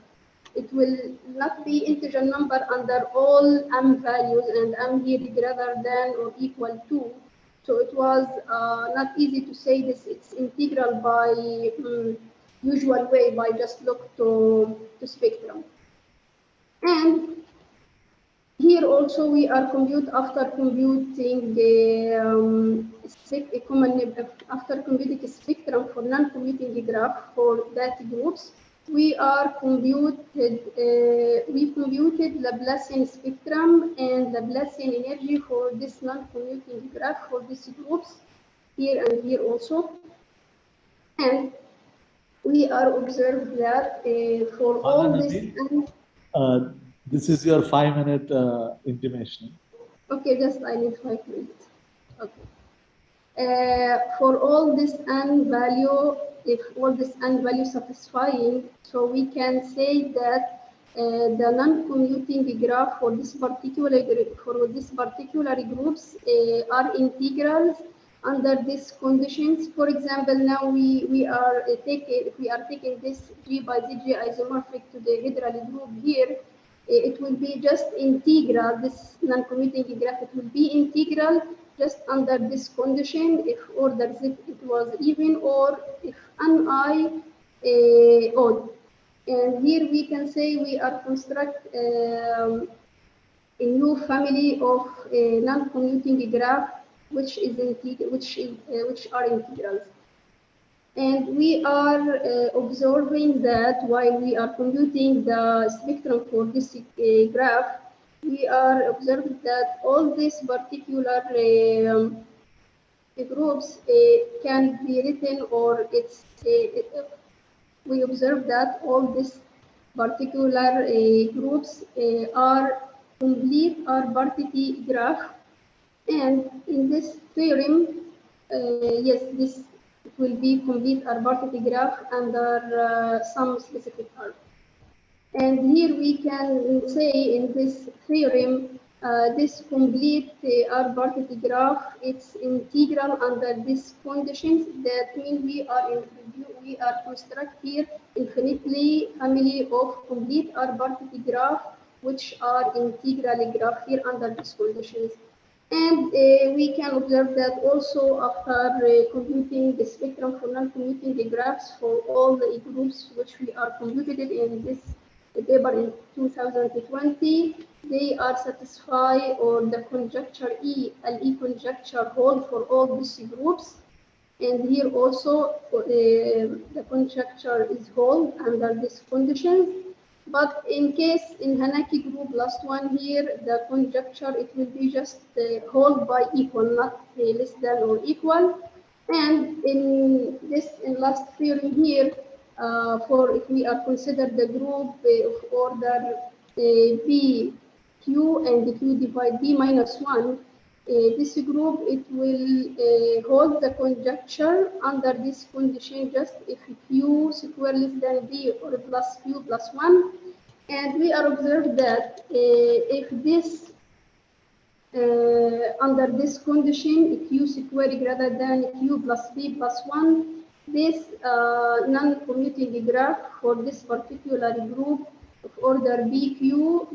It will not be integer number under all m values, and m here greater than or equal to. So it was not easy to say this. It's integral by usual way, by just look to spectrum. And here also we are compute after computing the after computing a spectrum for non-commuting graph for that groups. We are computed Laplacian spectrum and Laplacian energy for this non-commuting graph for these groups here and here also. And we are observed that for all this this is your 5-minute intimation. okay, just I need 5 minutes. Okay. For all this n value, if all this n value satisfying, so we can say that the non-commuting graph for this particular groups are integrals under these conditions. For example, now we are taking this G by ZG isomorphic to the hydral group here. It will be just integral. This non-commuting graph, it will be integral just under this condition if order Z it was even or if Ni odd. And here we can say we are construct a new family of non-commuting graph which are integrals. And we are observing that while we are computing the spectrum for this graph, we are observing that all these particular groups can be written, or we observe that all these particular groups are complete R-Bartiti graph. And in this theorem, yes, this will be complete R-Bartiti graph under some specific R. And here we can say in this theorem, this complete R-Bartiti graph, it's integral under these conditions. That means we are construct here infinitely family of complete R-Bartiti graph, which are integral graph here under these conditions. And we can observe that also after computing the spectrum for non-commuting graphs for all the groups which we are computed in this paper in 2020, they are satisfied, or the conjecture LE conjecture hold for all these groups. And here also the conjecture is hold under these conditions. But in case in Hanaki group last one here, the conjecture it will be just hold by equal, not less than or equal. And in last theorem here, for if we are considered the group of order B Q and Q divide B minus 1, this group it will hold the conjecture under this condition just if Q square less than B or plus Q plus 1. And we are observed that if this under this condition, Q square greater than Q plus B plus 1, this non-commuting graph for this particular group of order BQ,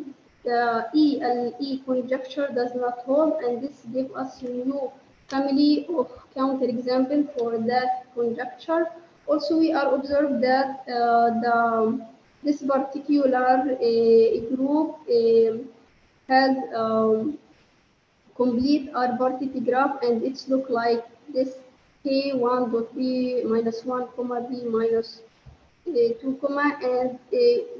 the ELE conjecture does not hold, and this gives us a new family of counterexample for that conjecture. Also, we are observed that this particular group has complete R-Bartiti graph, and it's look like this K1 dot B minus 1 comma B minus 2 comma, and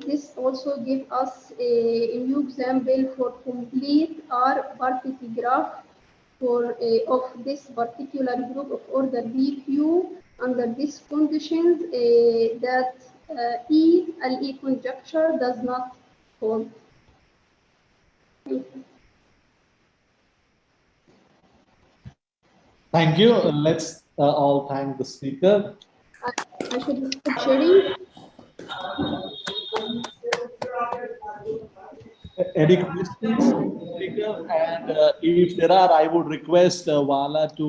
this also gives us a new example for complete R-Bartiti graph for of this particular group of order BQ under these conditions that LE conjecture does not hold. Thank you. Thank you. Let's all thank the speaker. I should stop sharing. Any questions, speaker? And if there are, I would request Vala to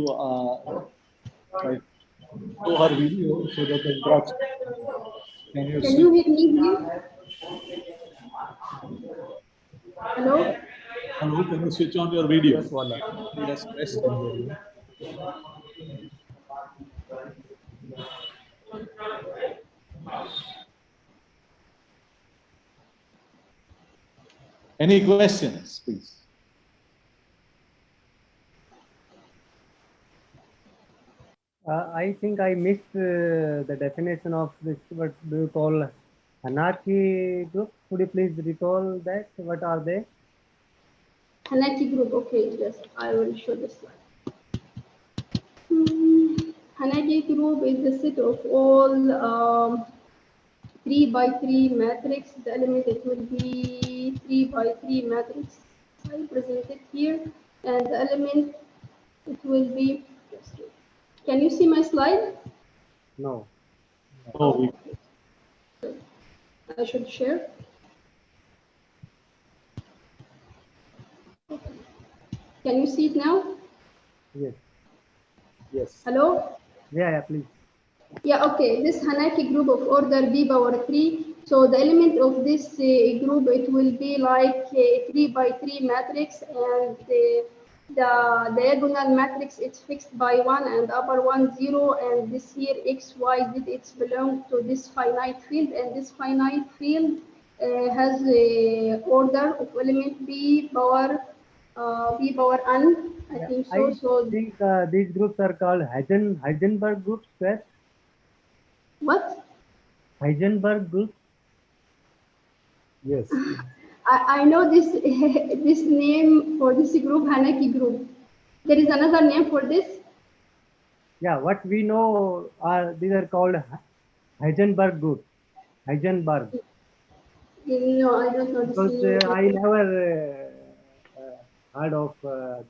show her video so that the interaction. Can you hear me here? Hello? Hello, can you switch on your video? Yes, Vala. Yes, press. Any questions, please? I think I missed the definition of this. What do you call Hanaki group? Could you please recall that? What are they? Hanaki group. Okay, yes, I will show the slide. Hanagi group is the set of all 3 by 3 matrix. The element it will be 3 by 3 matrix. I present it here, and the element it will be. Can you see my slide? No. Oh, I should share. Can you see it now? Yes. yes. Hello? Yeah, please. Yeah, okay. This Hanaki group of order b power 3. So the element of this group, it will be like a 3 by 3 matrix, and the diagonal matrix is fixed by 1 and upper 1 0, and this here x y z it's belong to this finite field, and this finite field has a order of element b power n, I Yeah, think so. I So think these groups are called Heisenberg groups, right? what? Heisenberg groups. Yes. I know this this name for this group, Hanaki group. There is another name for this. Yeah, what we know are these are called Heisenberg groups. Heisenberg. No, I don't know this Because name. I never heard of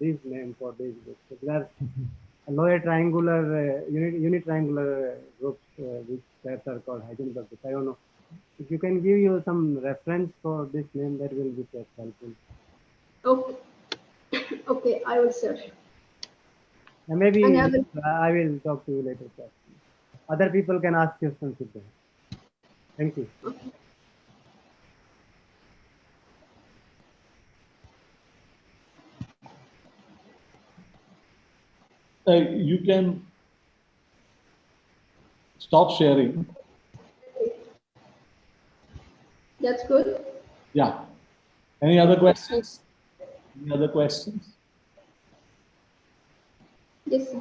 this name for these groups. So they are lower triangular, unitriangular groups, which that are called Heisenberg groups. I don't know. If you can give you some reference for this name, that will be quite helpful. Okay, okay, I will search. And maybe Another. I will talk to you later. Sir. Other people can ask questions if they have. Thank you. Okay. You can stop sharing. That's good. Yeah. Any other questions? Any other questions? Yes.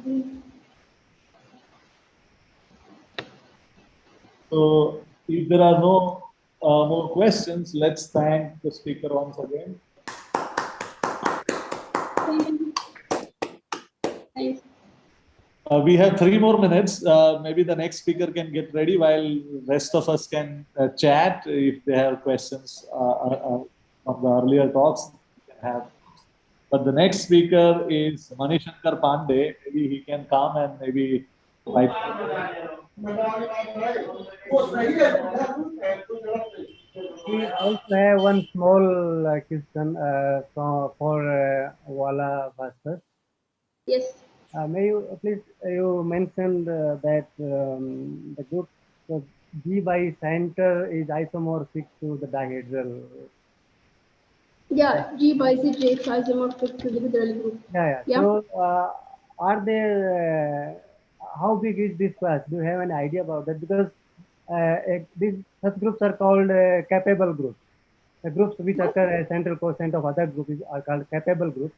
So if there are no more questions, let's thank the speaker once again. Thanks. We have 3 more minutes. Maybe the next speaker can get ready while rest of us can chat if they have questions from the earlier talks. We can have. But the next speaker is Manishankar Pandey. Maybe he can come and maybe. We also have one small question for Wala Bhaskar. Yes. May you please you mentioned that the group G by center is isomorphic to the dihedral. Yeah, G by Z J is isomorphic to the literal group. Yeah. Yeah. So are there how big is this class? Do you have an idea about that? Because these such groups are called capable groups. The groups which occur as central quotient of other groups are called capable groups.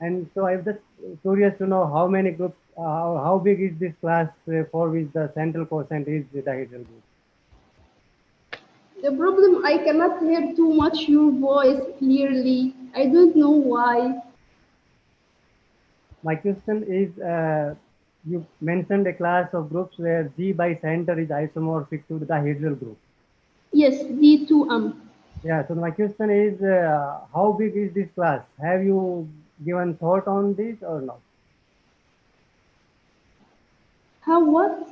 And so I'm just curious to know how many groups, how big is this class for which the central quotient is the dihedral group? The problem, I cannot hear too much your voice clearly. I don't know why. My question is, you mentioned a class of groups where G by center is isomorphic to the dihedral group. Yes, D2M. Yeah, so my question is, how big is this class? Have you given thought on this or not? How what?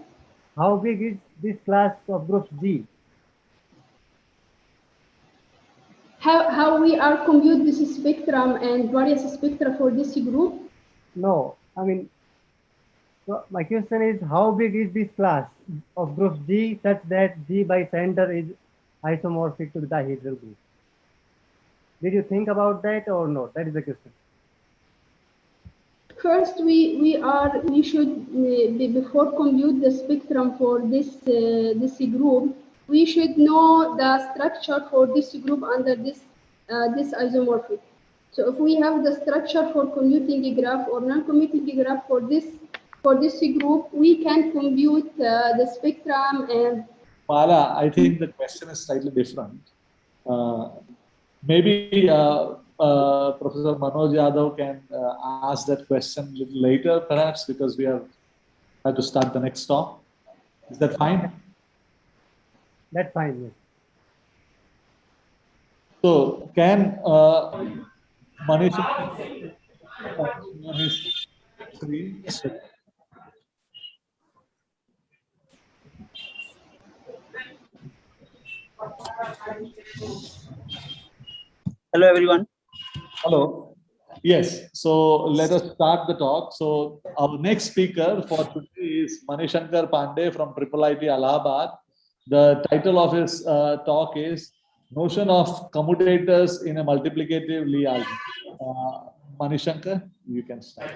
How big is this class of groups G? How we are compute this spectrum and various spectra for this group? No, I mean, so my question is, how big is this class of groups G such that G by center is isomorphic to the dihedral group? Did you think about that or not? That is the question. First, we should before compute the spectrum for this group, we should know the structure for this group under this isomorphic. So if we have the structure for commuting a graph or non-commuting a graph for this group, we can compute the spectrum and. Pala, I think the question is slightly different. Maybe Professor Manoj Yadav can ask that question a little later, perhaps, because we are I have to start the next talk. Is that fine? That's fine. Yes. So can Manish on his screen? Yes, sir. Hello, everyone. Hello. Yes. So let us start the talk. So our next speaker for today is Manishankar Pandey from IIIT Allahabad. The title of his talk is Notion of Commutators in a Multiplicative Lie algebra. Manishankar, you can start.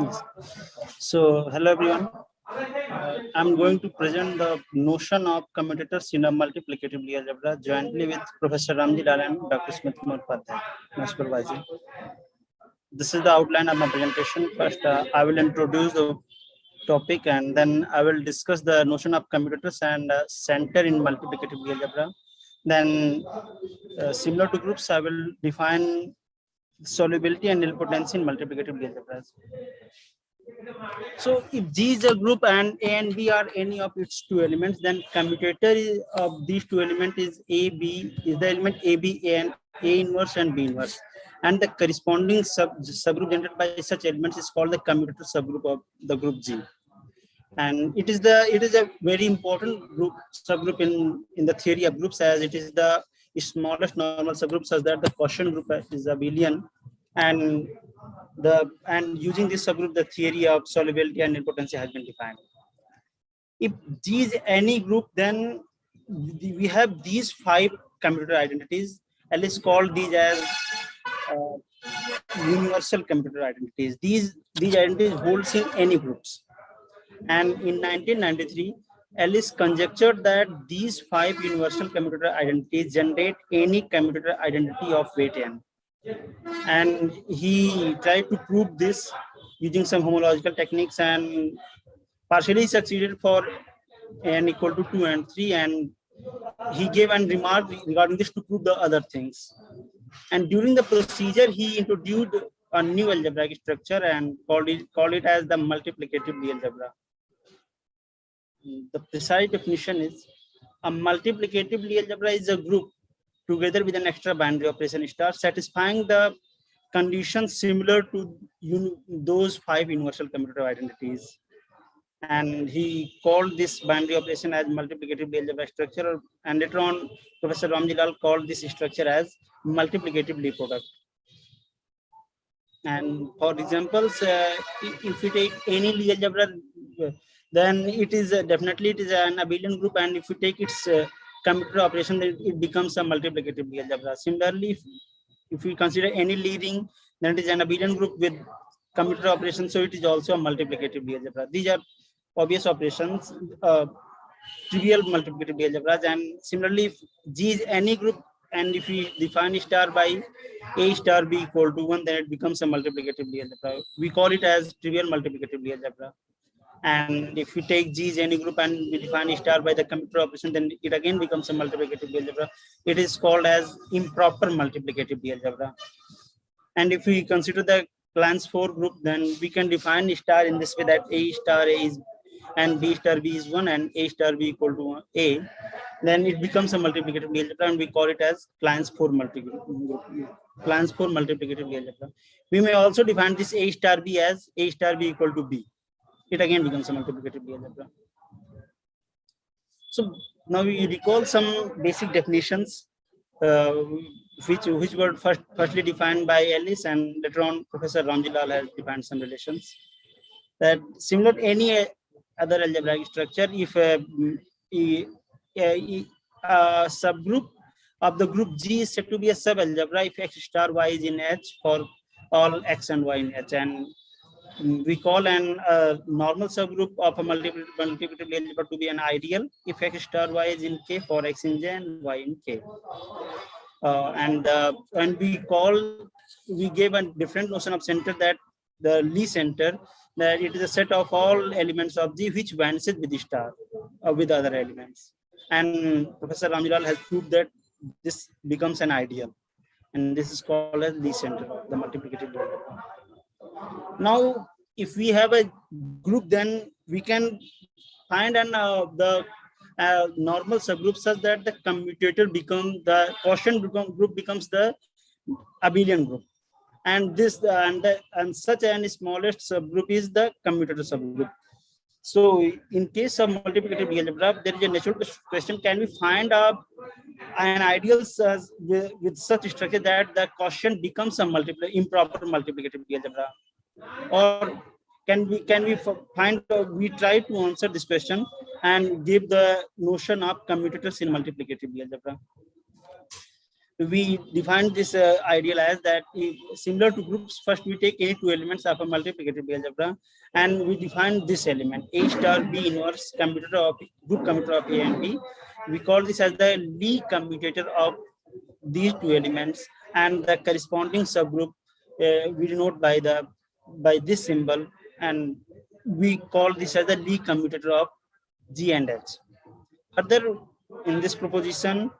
Yes. So, hello, everyone. I'm going to present the notion of commutators in a multiplicative Lie algebra jointly with Professor Ramji Lal and Dr. Smith Padhyay, my supervisor. This is the outline of my presentation. First, I will introduce the topic, and then I will discuss the notion of commutators and center in multiplicative Lie algebra. Then, similar to groups, I will define solubility and nilpotency in multiplicative Lie algebras. So if G is a group and A and B are any of its two elements, then commutator of these two elements is A, B, is the element A, B, and A inverse and B inverse. And the corresponding subgroup generated by such elements is called the commutator subgroup of the group G. And it is a very important group subgroup in the theory of groups, as it is the smallest normal subgroup, such that the quotient group is abelian, and using this subgroup the theory of solubility and nilpotency has been defined. If G is any group, then we have these 5 commutator identities. Let's call these as universal commutator identities. These identities holds in any groups. And in 1993, Ellis conjectured that these 5 universal commutator identities generate any commutator identity of weight n. And he tried to prove this using some homological techniques, and partially succeeded for n equal to 2 and 3, and he gave an remark regarding this to prove the other things. And during the procedure, he introduced a new algebraic structure and called it as the multiplicative Lie algebra. The precise definition is a multiplicative Lie algebra is a group together with an extra binary operation star satisfying the conditions similar to those 5 universal commutator identities. And he called this binary operation as multiplicative Lie algebra structure, and later on Professor Ramji Lal called this structure as multiplicative Lie product. And for examples, if we take any Lie algebra, then it is definitely it is an abelian group, and if you take its commutator operation, then it becomes a multiplicative Lie algebra. Similarly, if we consider any Lie ring, then it is an abelian group with commutator operation, so it is also a multiplicative Lie algebra. These are obvious operations, trivial multiplicative Lie algebras. And similarly, if G is any group, and if we define star by A star B equal to 1, then it becomes a multiplicative Lie algebra. We call it as trivial multiplicative Lie algebra. And if we take G is any group and we define star by the commutator operation, then it again becomes a multiplicative Lie algebra. It is called as improper multiplicative Lie algebra. And if we consider the clans 4 group, then we can define star in this way, that A star A is and B star B is 1 and A star B equal to A. Then it becomes a multiplicative Lie algebra, and we call it as clans 4 multiplicative Lie algebra. We may also define this A star B as A star B equal to B. It again becomes a multiplicative Lie algebra. So now we recall some basic definitions, which were firstly defined by Ellis, and later on Professor Ramji Lal has defined some relations. That similar to any other algebraic structure, if a subgroup of the group G is said to be a sub-algebra if X star Y is in H for all X and Y in H, and we call an normal subgroup of a multiplicative Lie algebra to be an ideal if X star Y is in K for X in J and Y in K. And we gave a different notion of center, that the Lie center, that it is a set of all elements of G which vanishes with the star with other elements. And Professor Ramji Lal has proved that this becomes an ideal, and this is called as Lie center, the multiplicative Lie algebra. Now if we have a group, then we can find the normal subgroup such that the commutator the quotient group becomes the abelian group, and this and such an smallest subgroup is the commutator subgroup. So in case of multiplicative algebra, there is a natural question: can we find an ideal with such structure that the quotient becomes a improper multiplicative algebra? Or can we find we try to answer this question and give the notion of commutators in multiplicative algebra? We define this ideal as that similar to groups. First, we take any two elements of a multiplicative algebra, and we define this element A star B inverse group commutator of A and B. We call this as the Lie commutator of these two elements, and the corresponding subgroup we denote by this symbol, and we call this as the Lie commutator of G and H. Further, in this proposition,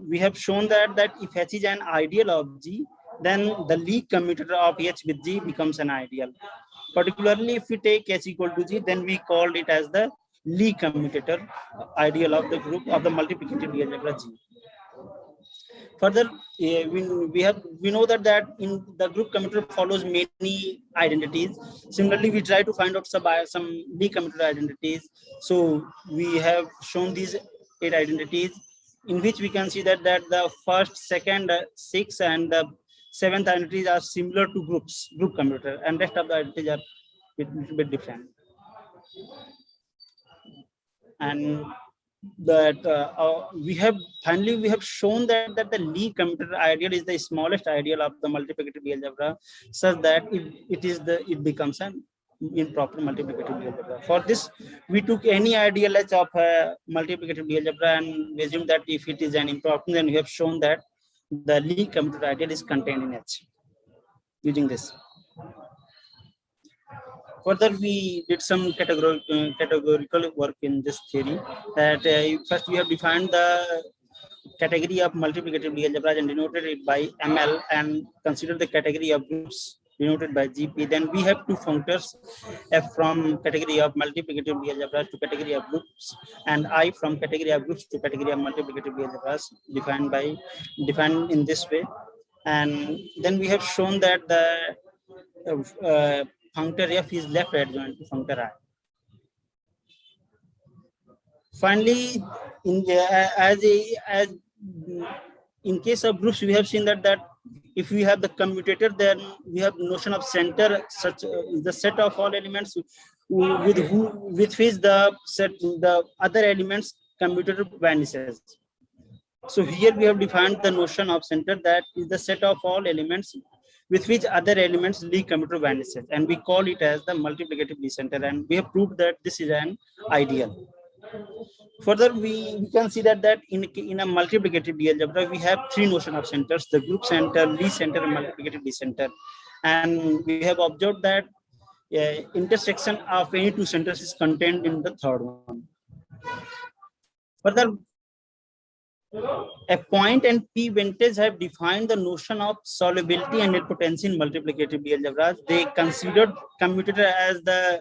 we have shown that if H is an ideal of G, then the Lie commutator of H with G becomes an ideal. Particularly, if we take H equal to G, then we call it as the Lie commutator ideal of the group of the multiplicative algebra G. Further, we know that in the group commutator follows many identities. Similarly, we try to find out some Lie commutator identities. So we have shown these 8 identities, in which we can see that the first, second, 6th, and the 7th identities are similar to group commutator, and rest of the identities are a little bit different. And that we have shown that the Lie commutator ideal is the smallest ideal of the multiplicative algebra, such that it becomes an improper multiplicative algebra. For this, we took any ideal H of multiplicative algebra and we assume that if it is an improper, then we have shown that the Lie commutator ideal is contained in H using this. Further, we did some categorical work in this theory. That first we have defined the category of multiplicative algebra and denoted it by ML, and consider the category of groups denoted by GP. Then we have two functors, F from category of multiplicative algebra to category of groups, and I from category of groups to category of multiplicative algebras, defined in this way. And then we have shown that the functor F is left adjoint to functor I. Finally, in case of groups, we have seen that if we have the commutator, then we have notion of center, such the set of all elements with which the other elements commutator vanishes. So here we have defined the notion of center, that is the set of all elements with which other elements Lie commutator vanishes, and we call it as the multiplicative Lie center, and we have proved that this is an ideal. Further, we can see that in a multiplicative algebra, we have 3 notions of centers: the group center, Lie center, and multiplicative Lie center. And we have observed that intersection of any 2 centers is contained in the third one. Further, a point and P vintage have defined the notion of solubility and nilpotency in multiplicative algebras. They considered commutator as they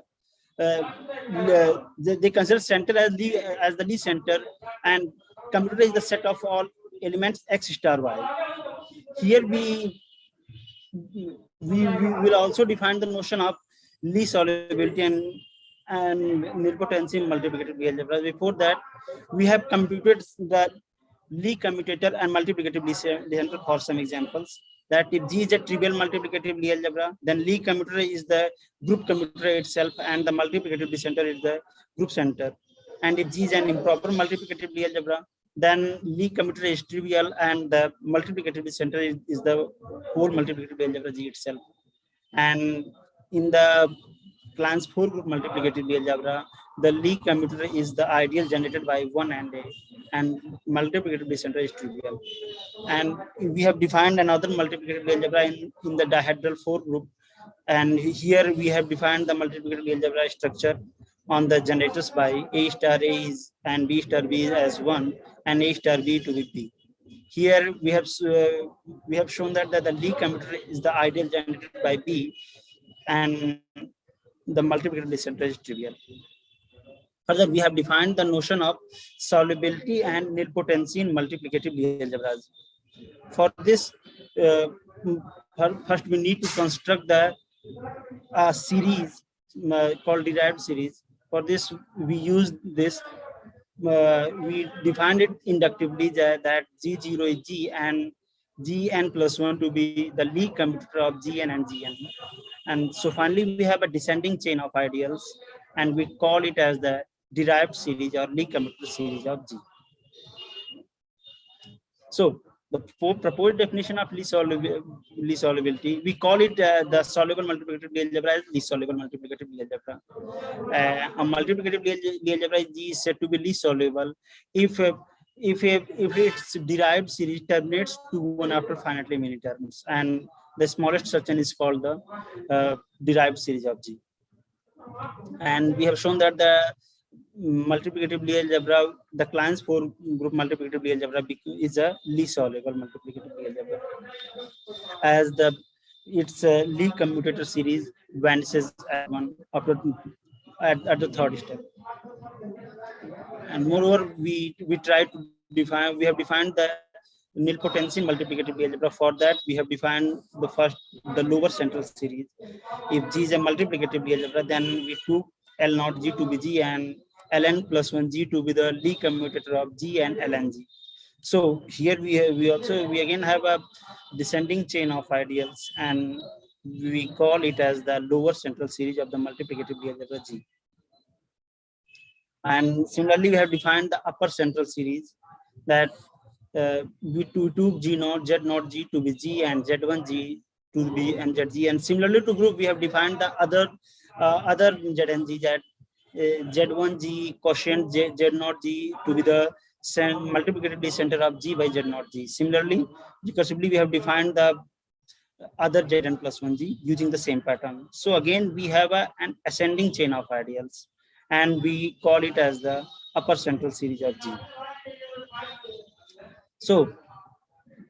consider center as the Lie center, and commutator is the set of all elements X star Y. Here we will also define the notion of Lie solubility and nilpotency in multiplicative algebras. Before that, we have computed the Lie commutator and multiplicative Lie center for some examples. That if G is a trivial multiplicative Lie algebra, then Lie commutator is the group commutator itself, and the multiplicative Lie center is the group center. And if G is an improper multiplicative Lie algebra, then Lie commutator is trivial, and the multiplicative Lie center is the whole multiplicative algebra G itself. And in the Clan's 4 group multiplicative algebra, the Lie commutator is the ideal generated by 1 and A, and multiplicative Lie center is trivial. And we have defined another multiplicative algebra in the dihedral 4 group, and here we have defined the multiplicative algebra structure on the generators by A star A is and B star B as 1, and A star B to be B. Here we have shown that the Lie commutator is the ideal generated by B, and the multiplicative center is trivial. Further, we have defined the notion of solubility and nilpotency in multiplicative Lie algebras. For this, first we need to construct the series called derived series. For this, we use this. We defined it inductively that G0 is G and Gn plus 1 to be the Lie commutator of Gn and Gn. And so finally, we have a descending chain of ideals, and we call it as the derived series or Lie commutator series of G. So the proposed definition of Lie solubility, we call it the soluble multiplicative Lie algebra as Lie soluble multiplicative Lie algebra. A multiplicative Lie algebra G is said to be Lie soluble if its derived series terminates to 1 after finitely many terms, and the smallest such one is called the derived series of G. And we have shown that the multiplicative Lie algebra, the Kleins 4 group multiplicative Lie algebra is a Lie soluble multiplicative Lie algebra, as its Lie commutator series vanishes at the third step. And moreover, we have defined the nilpotency in multiplicative Lie algebra. For that, we have defined the lower central series. If G is a multiplicative Lie algebra, then we took L naught G to be G and Ln plus 1 G to be the Lie commutator of G and Ln G. So here we again have a descending chain of ideals, and we call it as the lower central series of the multiplicative Lie algebra G. And similarly, we have defined the upper central series that we took G naught Z naught G to be G and Z1 G to be and ZG. And similarly to group, we have defined the other Zn G, that Z1 G quotient Z naught G to be the multiplicative center of G by Z naught G. Similarly, recursively, we have defined the other Zn plus 1 G using the same pattern. So again, we have an ascending chain of ideals, and we call it as the upper central series of G. So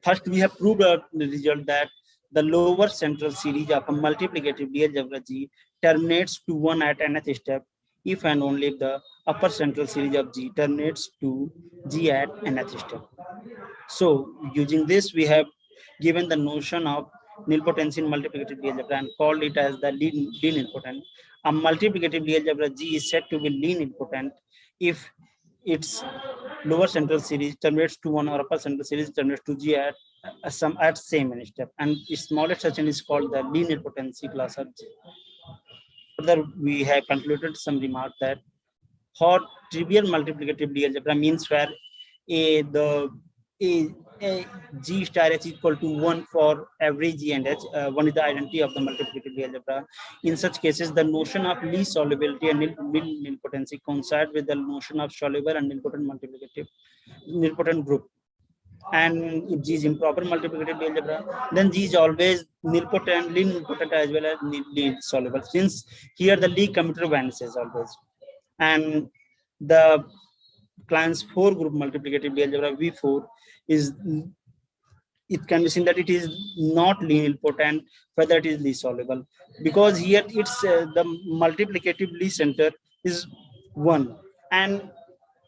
first, we have proved the result that the lower central series of a multiplicative Lie algebra G terminates to 1 at nth step if and only if the upper central series of G terminates to G at nth step. So using this, we have given the notion of nilpotency in multiplicative Lie algebra and called it as the Lie nilpotent. A multiplicative Lie algebra G is said to be Lie nilpotent if its lower central series terminates to 1 or upper central series terminates to G at same step, and its smallest section is called the Lie nilpotency class of G. Further, we have concluded some remark that for trivial multiplicative Lie algebra means where a G star H equal to 1 for every G and H. 1 is the identity of the multiplicative Lie algebra. In such cases, the notion of Lie solubility and nilpotency coincide with the notion of soluble and nilpotent group. And if G is improper multiplicative Lie algebra, then G is always nilpotent as well as Lie soluble, since here the Lie commutator vanishes always. And the Kleins 4 group multiplicative Lie algebra V4 it can be seen that it is not Lie nilpotent, whether it is Lie soluble, because here it's the multiplicative Lie center is 1. And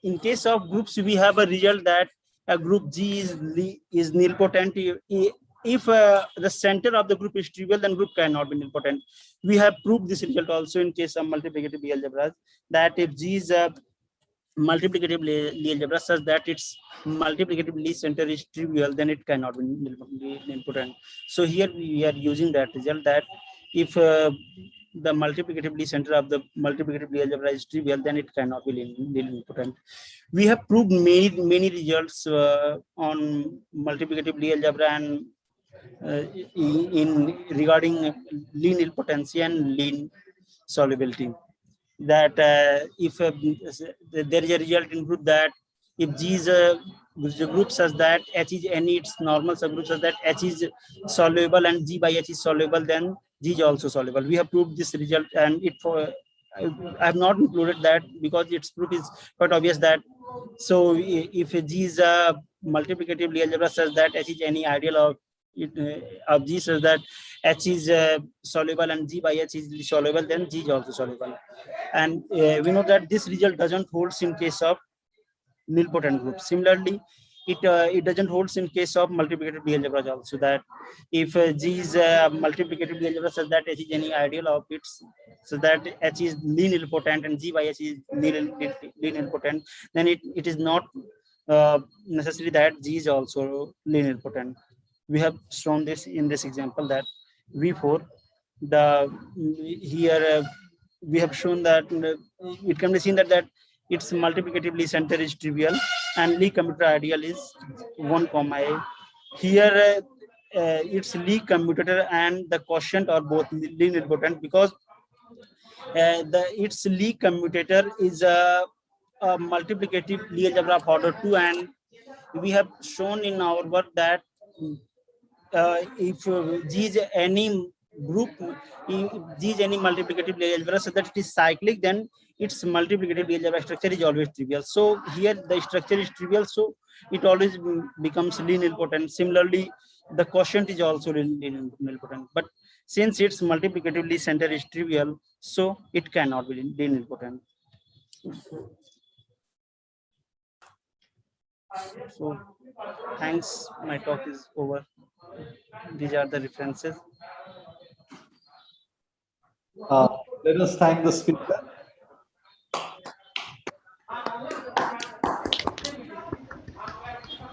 in case of groups, we have a result that a group G is nilpotent. If the center of the group is trivial, then group cannot be nilpotent. We have proved this result also in case of multiplicative Lie algebras, that if G is a multiplicative Lie algebra such that its multiplicative Lie center is trivial, then it cannot be nilpotent. So here we are using that result that if the multiplicative Lie center of the multiplicative Lie algebra is trivial, then it cannot be nilpotent. We have proved many results on multiplicative Lie algebra and in regarding Lie nilpotency and Lie solubility. That if there is a result in group that if G is a group such that H is any its normal subgroup such that H is soluble and G by H is soluble, then G is also soluble. We have proved this result, and I have not included that because its proof is quite obvious that. So if G is a multiplicative Lie algebra such that H is any ideal of of G says that H is soluble and G by H is soluble, then G is also soluble. And we know that this result doesn't hold in case of nilpotent groups. Similarly, it doesn't hold in case of multiplicative D algebra also, that if G is multiplicative D algebra such that H is any ideal of its, so that H is nilpotent and G by H is nilpotent, then it is not necessary that G is also nilpotent. We have shown this in this example that V4, here we have shown that it can be seen that its multiplicatively center is trivial and Lie commutator ideal is 1, A. Here its Lie commutator and the quotient are both nilpotent because its Lie commutator is a multiplicative Lie algebra of order 2, and we have shown in our work that if G is any group, if G is any multiplicative Lie algebra so that it is cyclic, then its multiplicative Lie algebra structure is always trivial. So here the structure is trivial, so it always becomes nilpotent. Similarly, the quotient is also nilpotent. But since its multiplicatively center is trivial, so it cannot be nilpotent. So thanks, my talk is over. These are the references. Let us thank the speaker.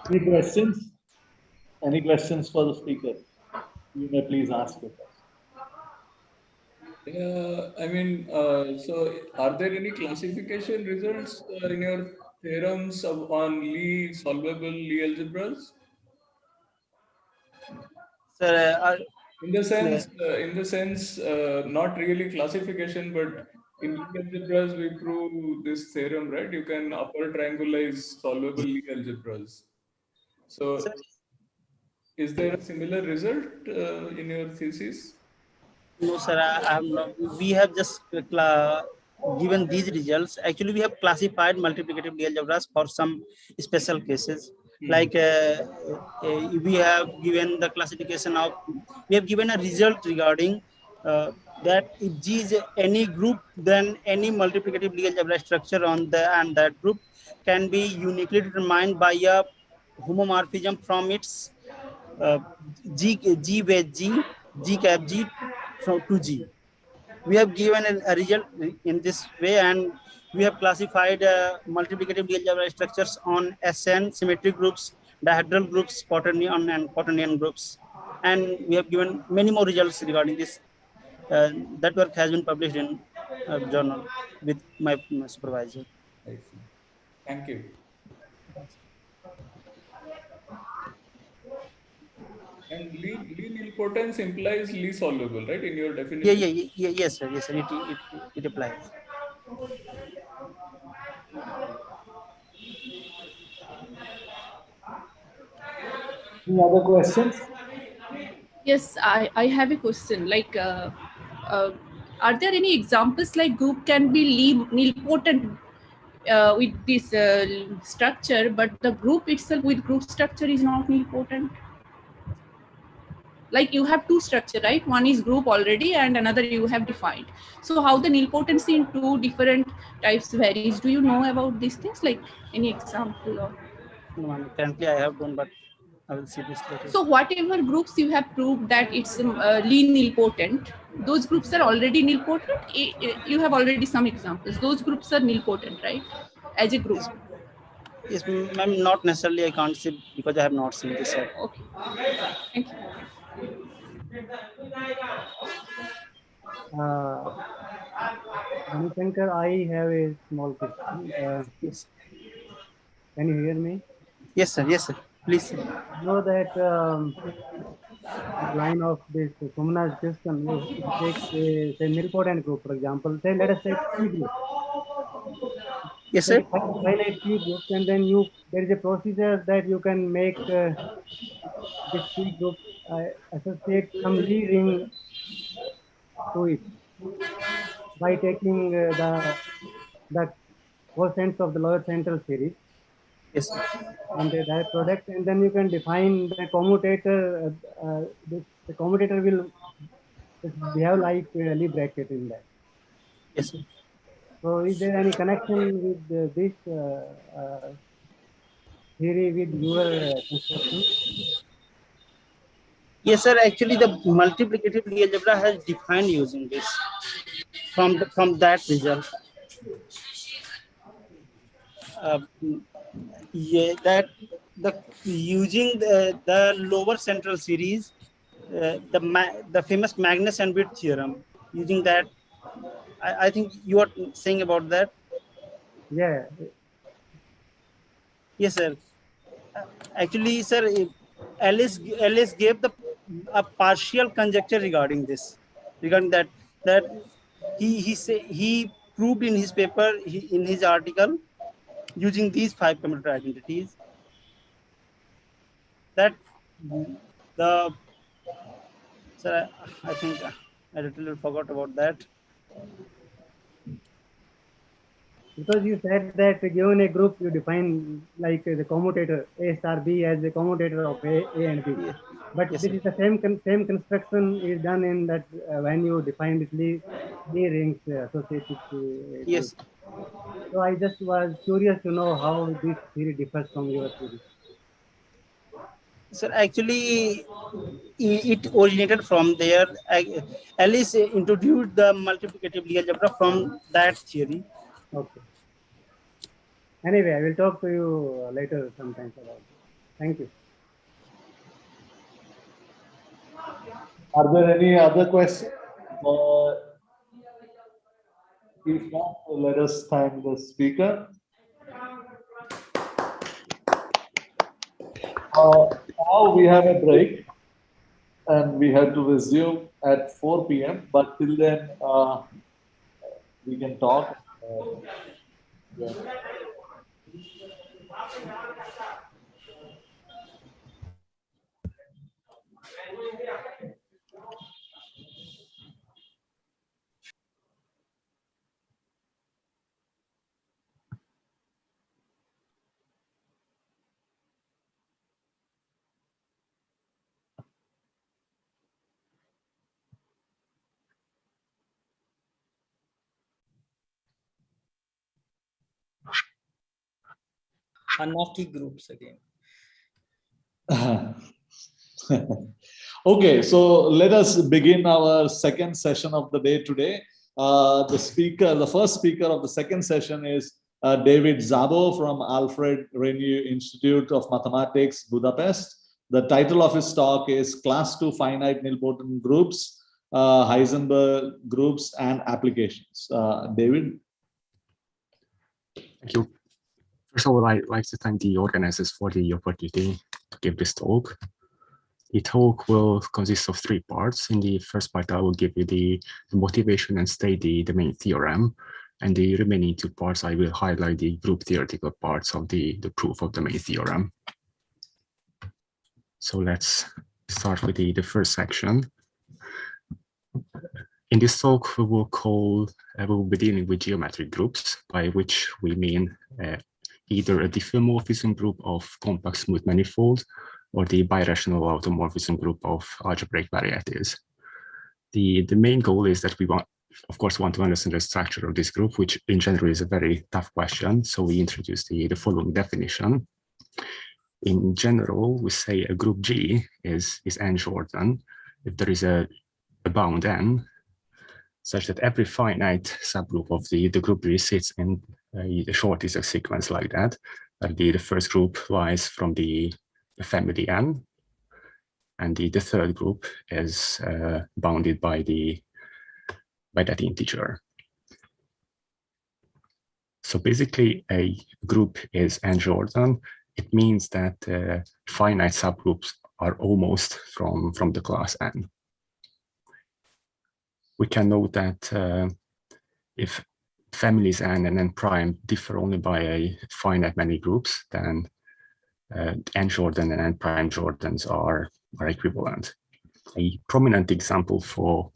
Any questions? Any questions for the speaker? You may please ask it. I mean, so are there any classification results in your theorems on Lie solvable Lie algebras? Sir, in the sense, not really classification, but in Lie algebras we prove this theorem, right? You can upper triangulize solvable Lie algebras. So, sir, is there a similar result in your thesis? no, sir, I have not. We have just given these results. Actually, we have classified multiplicative Lie algebras for some special cases. Like we have given the classification of, we have given a result regarding that if G is any group, then any multiplicative Lie algebra structure on that group can be uniquely determined by a homomorphism from its G with G cap G from to G. We have given a result in this way, and we have classified multiplicative Lie algebra structures on SN, symmetric groups, dihedral groups, quaternion and quaternion groups, and we have given many more results regarding this. That work has been published in a journal with my supervisor. I see. Thank you. And Lie nilpotence implies Lie soluble, right? In your definition. Yes, sir. Yes, sir. It applies. Any other questions? Yes, I have a question. Like, are there any examples like group can be nilpotent with this structure, but the group itself with group structure is not nilpotent? Like you have two structure, right? One is group already and another you have defined. So how the nilpotency in two different types varies? Do you know about these things? Like any example? Or? No, currently I have done, but I will see this later. So whatever groups you have proved that it's nilpotent, those groups are already nilpotent. You have already some examples. Those groups are nilpotent, right? As a group. Yes, ma'am, not necessarily. I can't see because I have not seen this yet. Okay. Thank you. Manishankar, I have a small question. Yes. Can you hear me? Yes, sir. Yes, sir. Please. You know that line of this Sumna's question, you take say nilpotent group, for example. Say let us take P group. Yes, sir. Finite P groups, and then there is a procedure that you can make this P group associate some Lie ring to it by taking the quotients of the lower central series. Yes, sir. and the direct product, and then you can define the commutator. The commutator will behave like a Lie bracket in that. Yes, sir. So, is there any connection with this theory with your construction? Yes, sir. Actually, the multiplicative Lie algebra has defined using this from that result. Uh, yeah, that the using the lower central series, the famous Magnus and Witt theorem. Using that, I think you are saying about that. Yeah. Yes, sir. Actually, sir, Alice gave a partial conjecture regarding this, regarding that he proved in his paper, in his article, using these 5 commutator identities, that the sir, I think I literally forgot about that. Because you said that given a group, you define like the commutator A star B as the commutator of A and B. Yeah. But Yes, this sir. is the same construction is done in that when you define this Lie rings associated to a group. Yes, So I just was curious to know how this theory differs from your theory. sir. Actually, it originated from there. Alice introduced the multiplicative Lie algebra from that theory. Okay. Anyway, I will talk to you later sometimes about this. Thank you. Are there any other questions? If not, let us thank the speaker. Now we have a break and we have to resume at 4 p.m. But till then, we can talk. Yeah. Unlucky groups again. Okay, so let us begin our second session of the day today. The first speaker of the second session is David Szabo from Alfred Renu Institute of Mathematics, Budapest. The title of his talk is Class 2 Finite Nilpotent Groups, Heisenberg Groups and Applications. David? Thank you. First of all, I'd like to thank the organizers for the opportunity to give this talk. The talk will consist of 3 parts. In the first part, I will give you the motivation and state the main theorem. And the remaining 2 parts, I will highlight the group theoretical parts of the proof of the main theorem. So let's start with the first section. In this talk, we will be dealing with geometric groups, by which we mean either a diffeomorphism group of compact smooth manifold or the birational automorphism group of algebraic varieties. The main goal is that we of course, want to understand the structure of this group, which in general is a very tough question. So we introduce the following definition. In general, we say a group G is n-Jordan if there is a bound n, such that every finite subgroup of the group G sits in the shortest of sequence like that. The first group lies from the family n, and the third group is bounded by that integer. So basically, a group is n-Jordan. It means that finite subgroups are almost from the class n. We can note that if families n and n prime differ only by a finite many groups, then n-Jordan and n prime Jordans are equivalent. A prominent example for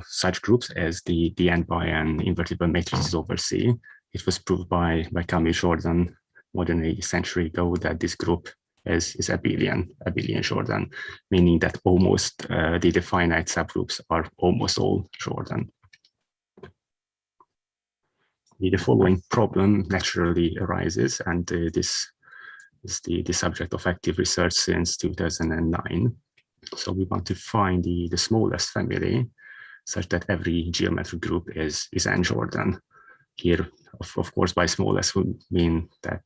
such groups is the n by n invertible matrices over C. It was proved by Camille Jordan more than a century ago that this group is a billion Jordan, meaning that almost the finite subgroups are almost all Jordan. The following problem naturally arises, and this is the subject of active research since 2009. So we want to find the smallest family such that every geometric group is n-Jordan. Here, of course, by smallest would mean that,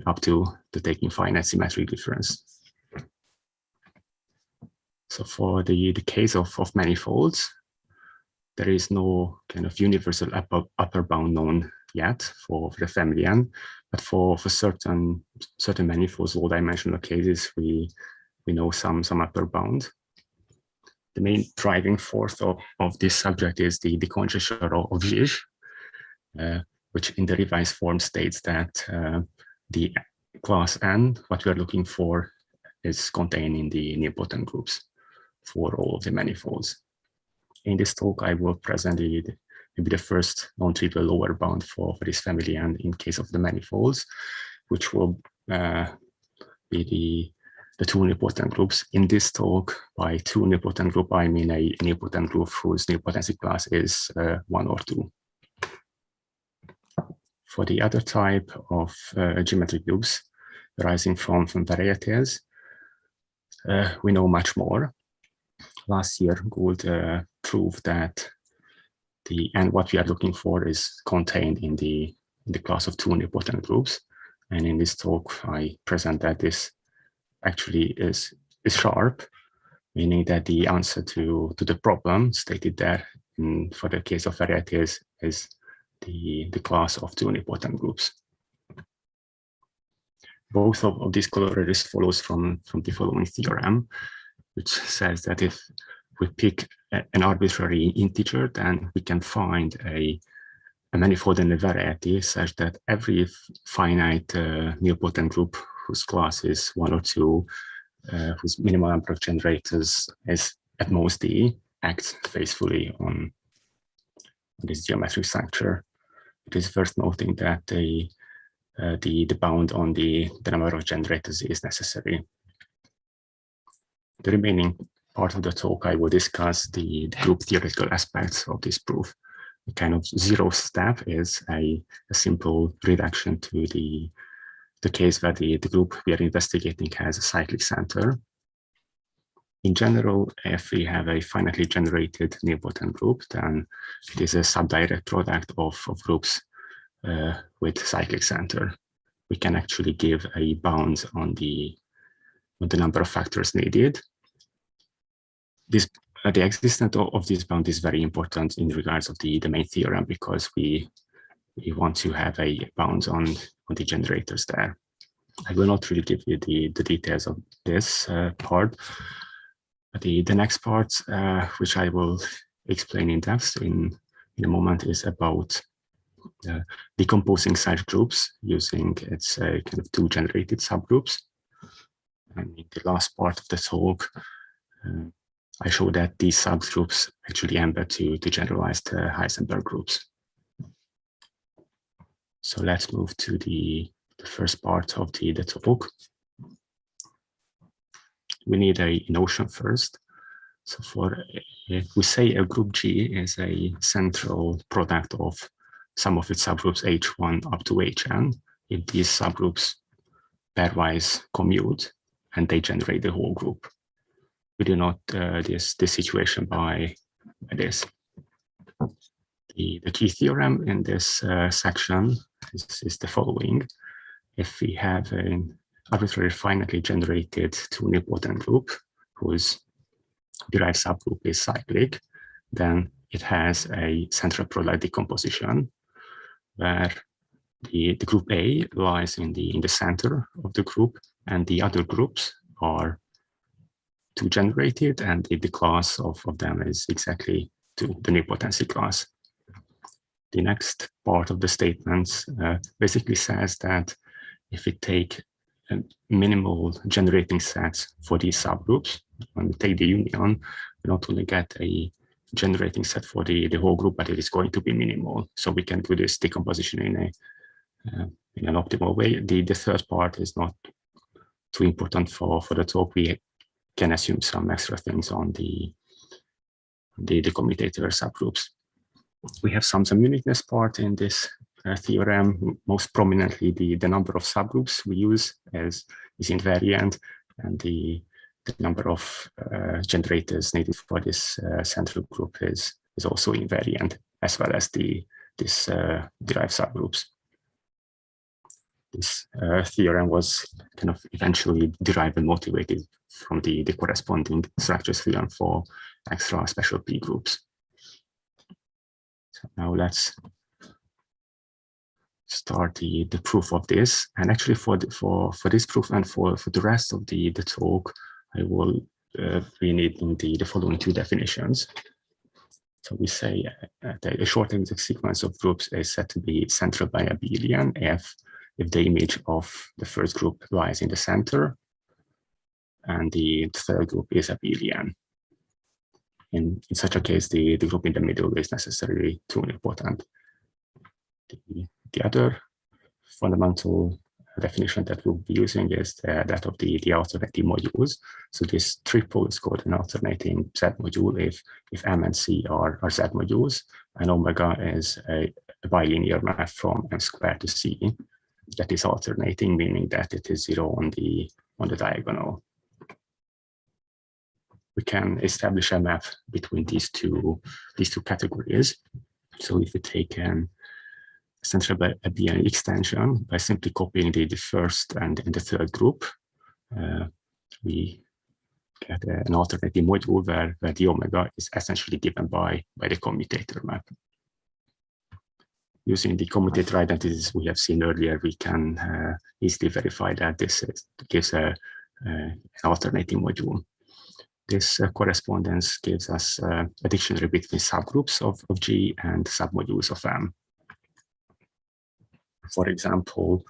up to taking finite symmetric difference. So for the case of manifolds, there is no kind of universal upper bound known yet for the family n, but for certain manifolds, low dimensional cases, we know some upper bound. The main driving force of this subject is the conjecture of Zsich, which in the revised form states that the class n, what we are looking for, is contained in the nilpotent groups for all of the manifolds. In this talk, I will present maybe the first non-trivial lower bound for this family n in case of the manifolds, which will be the two nilpotent groups. In this talk, by two nilpotent group, I mean a nilpotent group whose nilpotency class is 1 or 2. For the other type of geometric groups arising from varieties, we know much more. Last year, Gould proved that the n what we are looking for is contained in the class of two nilpotent groups. And in this talk, I present that this actually is sharp, meaning that the answer to the problem stated there for the case of varieties is the class of two nilpotent groups. Both of these corollaries follows from the following theorem, which says that if we pick an arbitrary integer, then we can find a manifold in a variety such that every finite nilpotent group whose class is 1 or 2, whose minimal number of generators is at most d, acts faithfully on this geometric structure. It is worth noting that the bound on the number of generators is necessary. The remaining part of the talk, I will discuss the group theoretical aspects of this proof. The kind of zero step is a simple reduction to the case where the group we are investigating has a cyclic center. In general, if we have a finitely generated nilpotent group, then it is a subdirect product of groups with cyclic center. We can actually give a bound on the number of factors needed. The existence of this bound is very important in regards of the main theorem, because we want to have a bound on the generators there. I will not really give you the details of this part. The next part, which I will explain in depth in a moment, is about decomposing such groups using its kind of two generated subgroups. And in the last part of the talk, I show that these subgroups actually embed to generalized Heisenberg groups. So let's move to the first part of the talk. We need a notion first. So if we say a group G is a central product of some of its subgroups H1 up to Hn, if these subgroups pairwise commute and they generate the whole group. We denote this situation by this. The key theorem in this section is the following. If we have an arbitrary finitely generated two nilpotent group whose derived subgroup is cyclic, then it has a central product decomposition where the group A lies in the center of the group, and the other groups are two generated, and the class of them is exactly to the nilpotency class. The next part of the statement basically says that if we take minimal generating sets for these subgroups, when we take the union, we not only get a generating set for the whole group, but it is going to be minimal. So we can do this decomposition in an optimal way. The third part is not too important for the talk. We can assume some extra things on the commutator subgroups. We have some uniqueness part in this theorem. Most prominently, the number of subgroups we use is invariant, and the number of generators needed for this central group is also invariant, as well as this derived subgroups. This theorem was kind of eventually derived and motivated from the corresponding structures theorem for extra special P groups. So now let's start the proof of this. And actually for this proof and for the rest of the talk, I will be needing the following two definitions. So we say that a short-index sequence of groups is said to be central by abelian if the image of the first group lies in the center and the third group is abelian. In such a case, the group in the middle is necessarily too nilpotent. The other fundamental definition that we'll be using is that of the alternating modules. So this triple is called an alternating Z module if M and C are Z modules, and omega is a bilinear map from M squared to C that is alternating, meaning that it is 0 on the diagonal. We can establish a map between these two categories. So if we take an central abelian extension by simply copying the first and the third group, we get an alternating module where the omega is essentially given by the commutator map. Using the commutator identities we have seen earlier, we can easily verify that this gives an alternating module. This correspondence gives us a dictionary between subgroups of G and submodules of M. For example,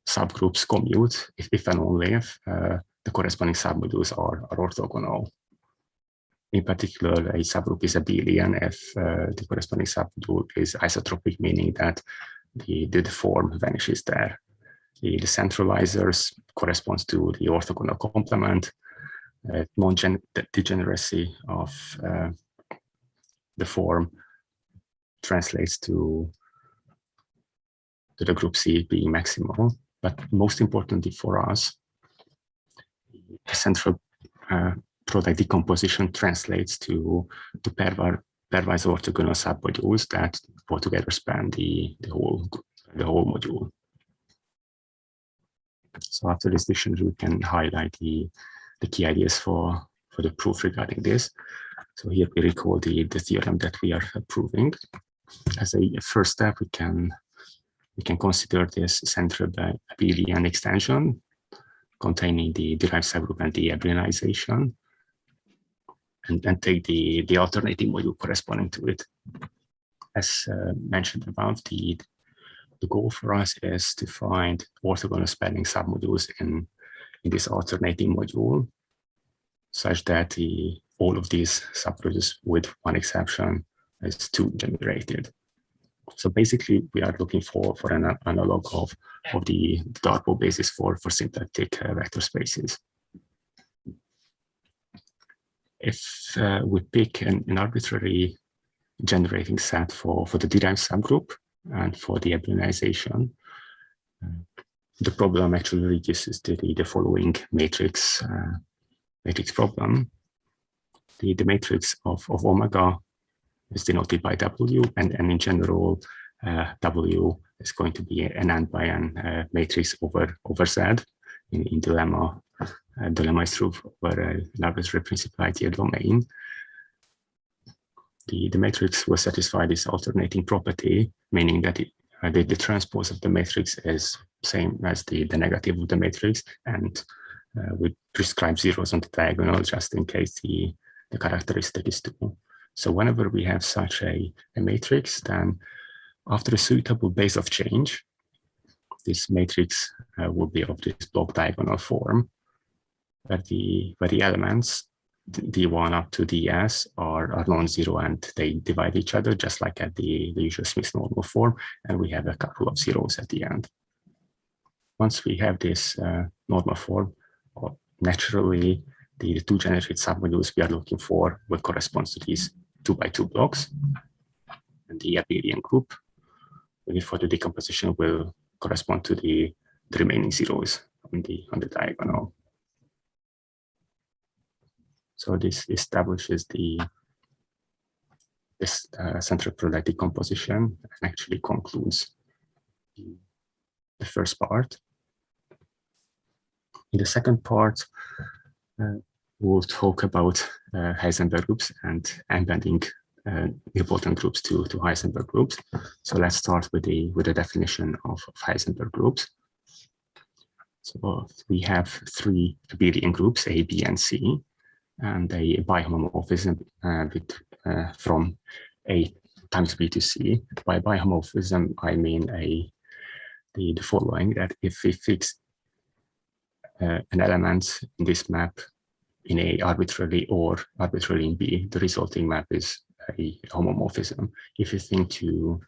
subgroups commute if and only if the corresponding submodules are orthogonal. In particular, a subgroup is abelian if the corresponding submodule is isotropic, meaning that the form vanishes there. The centralizers corresponds to the orthogonal complement. Non-degeneracy of the form translates to the group C being maximal, but most importantly for us, the central product decomposition translates to pairwise orthogonal submodules that altogether span the whole module. So after this dictionary, we can highlight the key ideas for the proof regarding this. So here we recall the theorem that we are proving. As a first step, we can consider this central abelian extension containing the derived subgroup and the abelianization, and take the alternating module corresponding to it. As mentioned above, the goal for us is to find orthogonal spanning submodules in this alternating module, such that all of these subgroups, with one exception, is 2 generated. So basically, we are looking for an analog of the Darboux basis for symplectic vector spaces. If we pick an arbitrary generating set for the derived subgroup and for the abelianization, the problem actually reduces to the following matrix problem. The matrix of omega is denoted by W, and in general, W is going to be an n by n matrix over Z. In dilemma, dilemma is true for an arbitrary principal ideal domain. The matrix will satisfy this alternating property, meaning that the transpose of the matrix is same as the negative of the matrix, and we prescribe zeros on the diagonal just in case the characteristic is 2. So whenever we have such a matrix, then after a suitable base of change, this matrix will be of this block diagonal form, where the elements D1 up to DS are non-zero and they divide each other, just like at the usual Smith normal form, and we have a couple of zeros at the end. once we have this normal form, naturally the two generated submodules we are looking for will correspond to these 2x2 blocks, and the abelian group for the decomposition will correspond to the remaining zeros on the diagonal. So this establishes this central product decomposition and actually concludes the first part. In the second part, we'll talk about Heisenberg groups and embedding nilpotent groups to Heisenberg groups. So let's start with the definition of Heisenberg groups. So we have three abelian groups, A, B, and C, and a bihomomorphism from A times B to C. By bihomorphism, I mean the following: that if we fix an element in this map in A arbitrarily or arbitrarily in B, the resulting map is a homomorphism. If you think to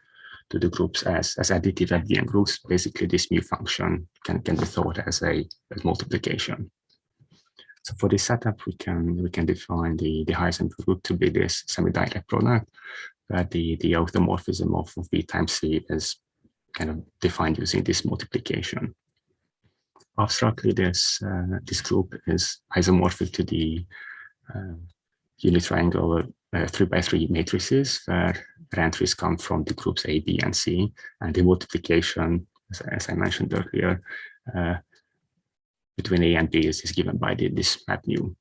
the groups as additive abelian groups, basically this mu function can be thought as multiplication. So for this setup, we can define the Heisenberg group to be this semi-direct product, where the automorphism of B times C is kind of defined using this multiplication. Abstractly, this group is isomorphic to the unitriangle 3x3 matrices, where entries come from the groups A, B, and C, and the multiplication, as I mentioned earlier, between A and B is given by this map mu.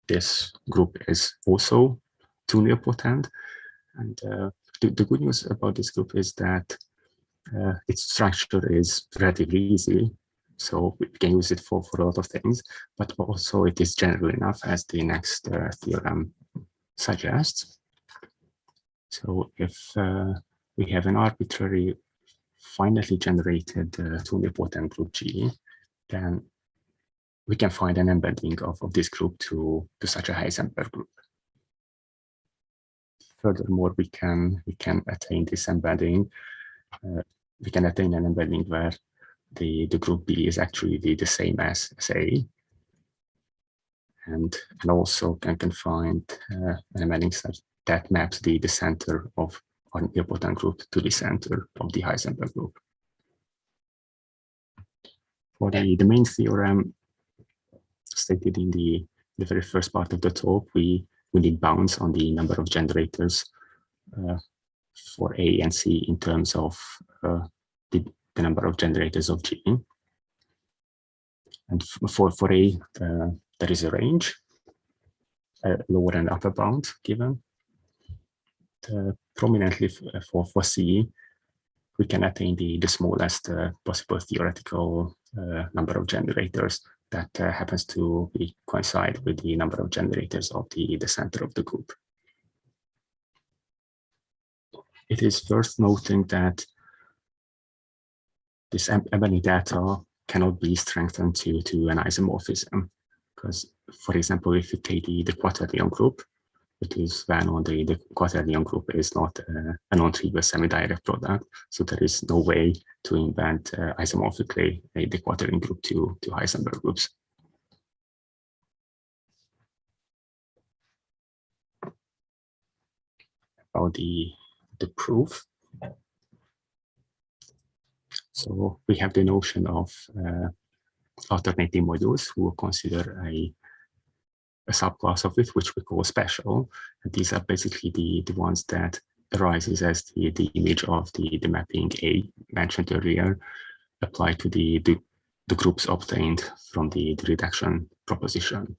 This group is also 2 nilpotent, and the good news about this group is that its structure is relatively easy, so we can use it for a lot of things, but also it is general enough, as the next theorem suggests. So if we have an arbitrary finitely generated 2 nilpotent group G, then we can find an embedding of this group to such a Heisenberg group. Furthermore, we can attain this embedding. We can attain an embedding where the group B is actually the same as A, and also can find an embedding such that maps the center of our nilpotent group to the center of the Heisenberg group. For the main theorem stated in the very first part of the talk, we need bounds on the number of generators for A and C in terms of the number of generators of G. And for A, there is a range, a lower and upper bound given. Prominently for C, we can attain the smallest possible theoretical number of generators that happens to coincide with the number of generators of the center of the group. It is worth noting that this embedding data cannot be strengthened to an isomorphism, because, for example, if you take the quaternion group, it is when on the quaternion group is not a non-trivial semi-direct product, so there is no way to invent isomorphically the quaternion group to Heisenberg groups. About the proof. So we have the notion of alternating modules who will consider a subclass of it, which we call special. And these are basically the ones that arises as the image of the mapping A mentioned earlier, applied to the groups obtained from the reduction proposition.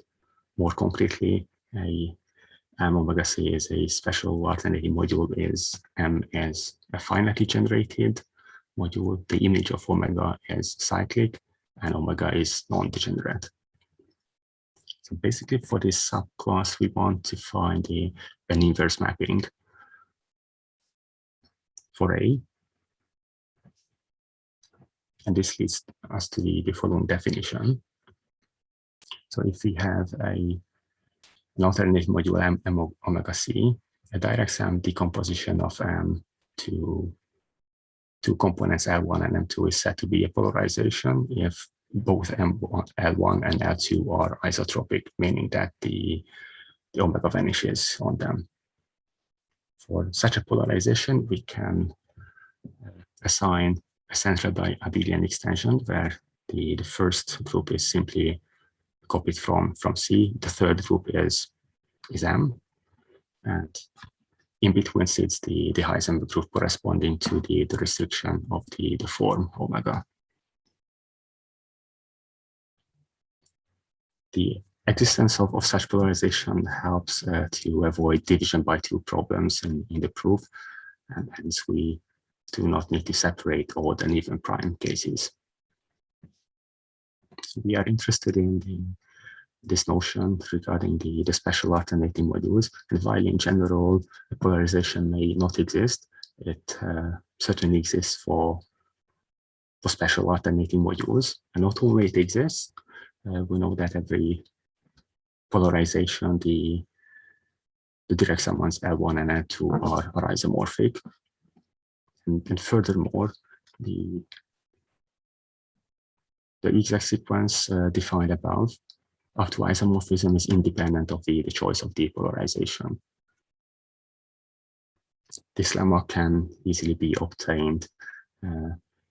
More concretely, M omega C is a special alternating module, is M as a finitely generated module, the image of omega is cyclic, and omega is non-degenerate. So basically for this subclass, we want to find an inverse mapping for A. And this leads us to the following definition. So if we have an alternate module M omega C, a direct sum decomposition of M to two components L1 and M2 is said to be a polarization if both L1 and L2 are isotropic, meaning that the omega vanishes on them. For such a polarization, we can assign a central abelian extension where the first group is simply copied from C, the third group is M, and in between sits the Heisenberg group corresponding to the restriction of the form omega. The existence of such polarization helps to avoid division by two problems in the proof, and hence we do not need to separate odd and even prime cases. So we are interested in this notion regarding the special alternating modules, and while in general the polarization may not exist, it certainly exists for special alternating modules. And not only it exists, we know that every polarization, the direct summands L1 and L2 are isomorphic. And furthermore, the exact sequence defined above up to isomorphism is independent of the choice of the polarization. This lemma can easily be obtained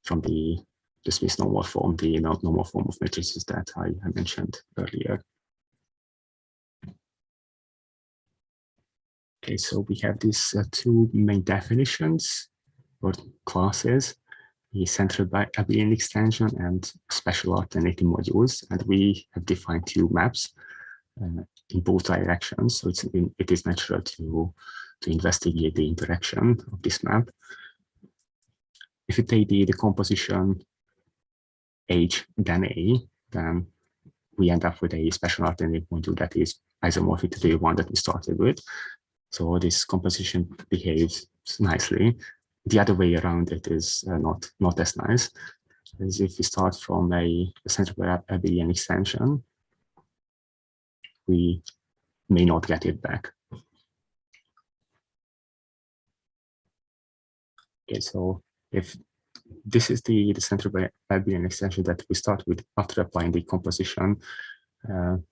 from the Smith normal form, the normal form of matrices that I mentioned earlier. Okay, so we have these two main definitions or classes, the central abelian extension and special alternating modules, and we have defined two maps in both directions. So it is natural to investigate the interaction of this map. If you take the decomposition H then A, then we end up with a special alternating module that is isomorphic to the one that we started with. So this composition behaves nicely. The other way around it is not as nice, as if we start from a central abelian extension, we may not get it back. Okay, so if this is the central abelian extension that we start with after applying the composition, the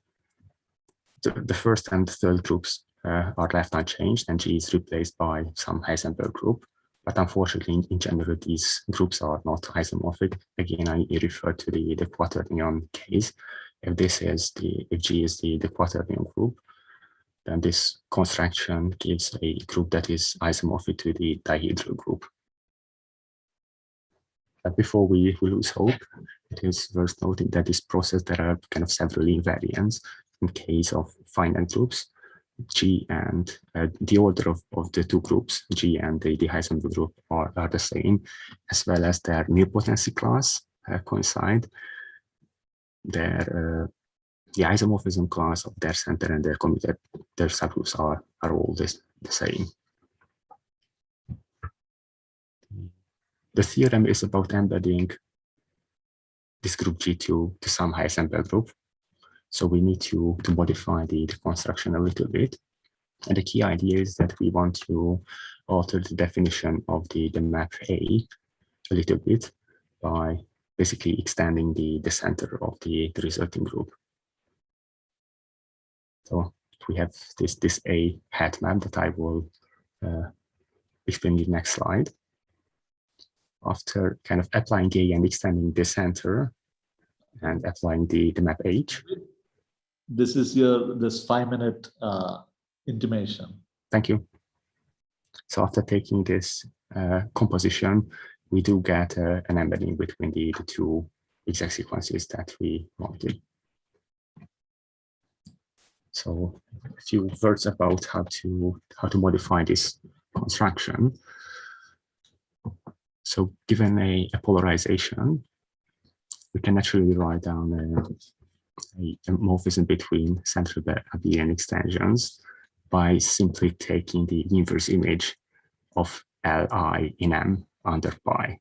first and third groups are left unchanged, and G is replaced by some Heisenberg group. But unfortunately, in general, these groups are not isomorphic. Again, I refer to the quaternion case. If G is the quaternion group, then this construction gives a group that is isomorphic to the dihedral group. But before we lose hope, it is worth noting that this process, there are kind of several invariants in case of finite groups. G and the order of the two groups, G and the Heisenberg group, are the same, as well as their nilpotency class coincide. The isomorphism class of their center and their commuter, their subgroups are all the same. The theorem is about embedding this group G to some Heisenberg group. So we need to modify the construction a little bit. And the key idea is that we want to alter the definition of the map A a little bit by basically extending the center of the resulting group. So we have this A hat map that I will explain in the next slide. After kind of applying A and extending the center and applying the map H. This is this 5-minute intimation. Thank you. So after taking this composition, we do get an embedding between the two exact sequences that we wanted. So a few words about how to modify this construction. So given a polarization, we can naturally write down a morphism between central abelian extensions by simply taking the inverse image of Li in M under pi.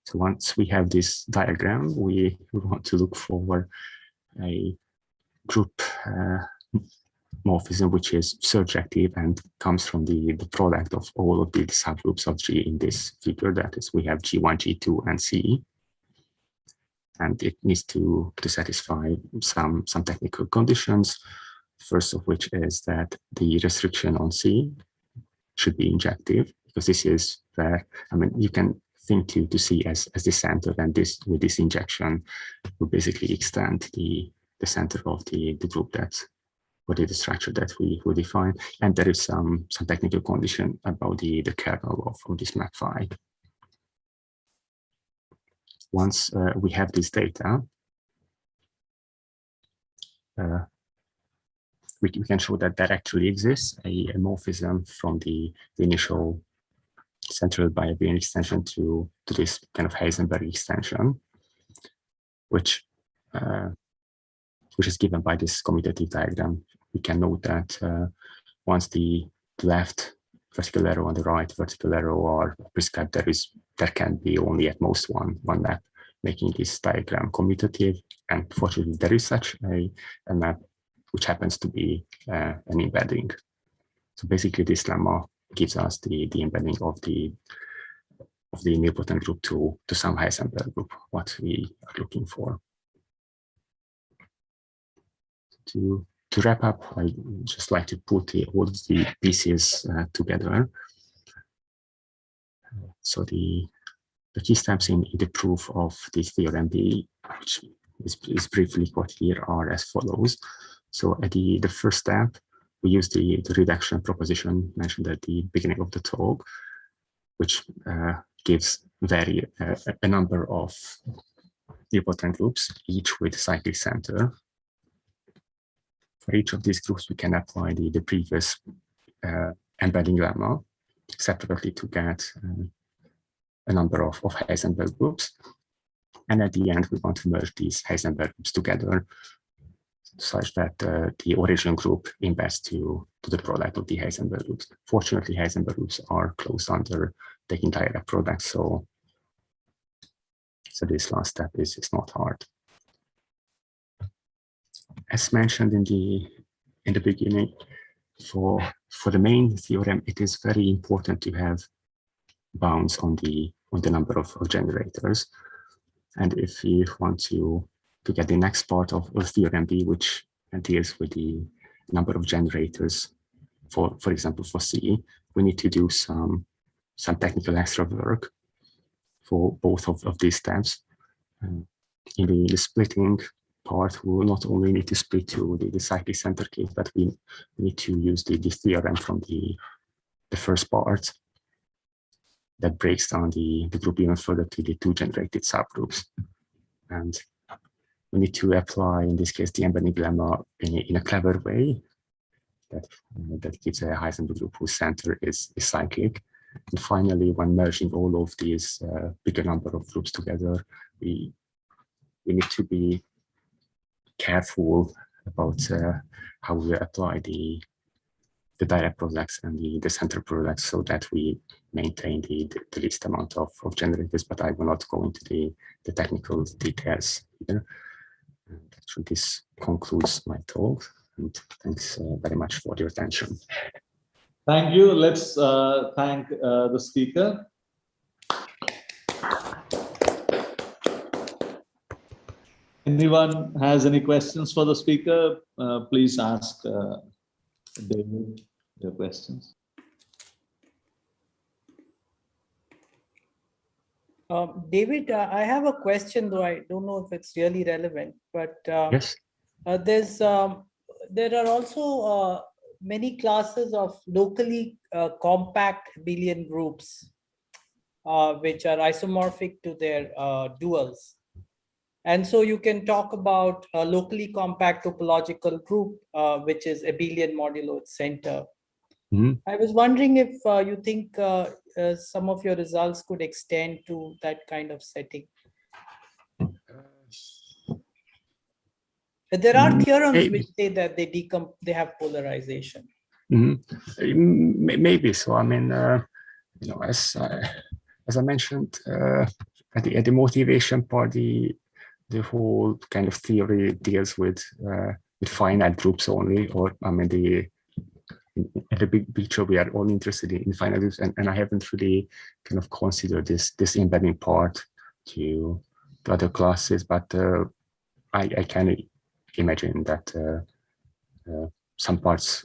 So once we have this diagram, we want to look for a group morphism, which is surjective and comes from the product of all of the subgroups of G in this figure. That is, we have G1, G2, and C. And it needs to satisfy some technical conditions. First of which is that the restriction on C should be injective, because this is where, I mean, you can think to C as the center, and this, with this injection, will basically extend the center of the group that's the structure that we define. And there is some technical condition about the kernel of this map phi. Once we have this data, we can show that there actually exists a morphism from the initial central biabelian extension to this kind of Heisenberg extension, which is given by this commutative diagram. We can note that once the left vertical arrow and the right vertical arrow are prescribed, there can be only at most one map, making this diagram commutative. And fortunately, there is such a map, which happens to be an embedding. So basically, this lemma gives us the embedding of the nilpotent group to some Heisenberg group, what we are looking for. To wrap up, I just like to put all the pieces together. So the key steps in the proof of the theorem B, which is briefly put here, are as follows. So at the first step, we use the reduction proposition mentioned at the beginning of the talk, which gives a number of nilpotent groups, each with cyclic center. For each of these groups, we can apply the previous embedding lemma separately to get a number of Heisenberg groups. And at the end, we want to merge these Heisenberg groups together such that the origin group embeds to the product of the Heisenberg groups. Fortunately, Heisenberg groups are closed under taking direct products, so this last step is not hard. As mentioned in the beginning, for the main theorem, it is very important to have bounds on the number of generators. And if you want to get the next part of theorem B, which deals with the number of generators, for example, for C, we need to do some technical extra work for both of these steps. In the splitting part, we will not only need to split to the cyclic center case, but we need to use the theorem from the first part that breaks down the group even further to the two generated subgroups. And we need to apply, in this case, the embedding lemma in a clever way that gives a Heisenberg group whose center is cyclic. And finally, when merging all of these bigger number of groups together, we need to be careful about how we apply the direct products and the center products so that we maintain the least amount of generators, but I will not go into the technical details here. So this concludes my talk, and thanks very much for your attention. Thank you. Let's thank the speaker. Anyone has any questions for the speaker? Please ask David your questions. David, I have a question, though I don't know if it's really relevant, but Yes. There are also many classes of locally compact abelian groups, which are isomorphic to their duals. And so you can talk about a locally compact topological group, which is abelian modulo its center. Mm-hmm. I was wondering if you think some of your results could extend to that kind of setting. There are theorems which say that they have polarization. Mm-hmm. Maybe so. I mean, you know, as I mentioned at the motivation part, the whole kind of theory deals with finite groups only, or I mean in the big picture we are all interested in finite groups, and I haven't really kind of considered this embedding part to other classes, but I can imagine that some parts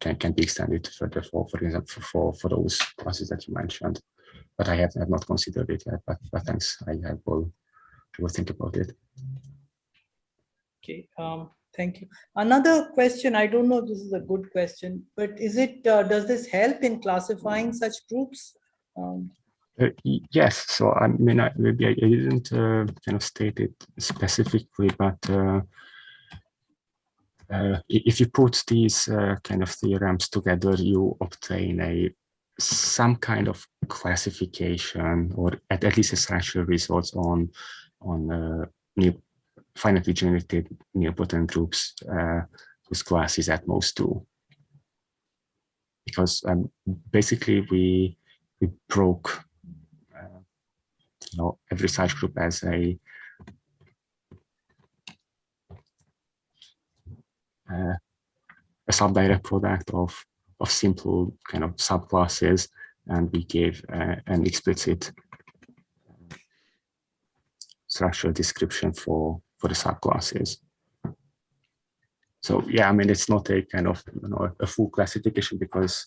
can be extended further for example for those classes that you mentioned, but I have not considered it yet. But thanks, I will think about it. Okay, thank you. Another question, I don't know if this is a good question, but is it, does this help in classifying such groups? Yes, so I mean, maybe I didn't kind of state it specifically, but if you put these kind of theorems together, you obtain some kind of classification, or at least essential results on finitely generated nilpotent groups whose class is at most 2. Because basically we broke every such group as a subdirect product of simple kind of subclasses, and we gave an explicit structural description for the subclasses. So yeah, I mean, it's not a kind of a full classification, because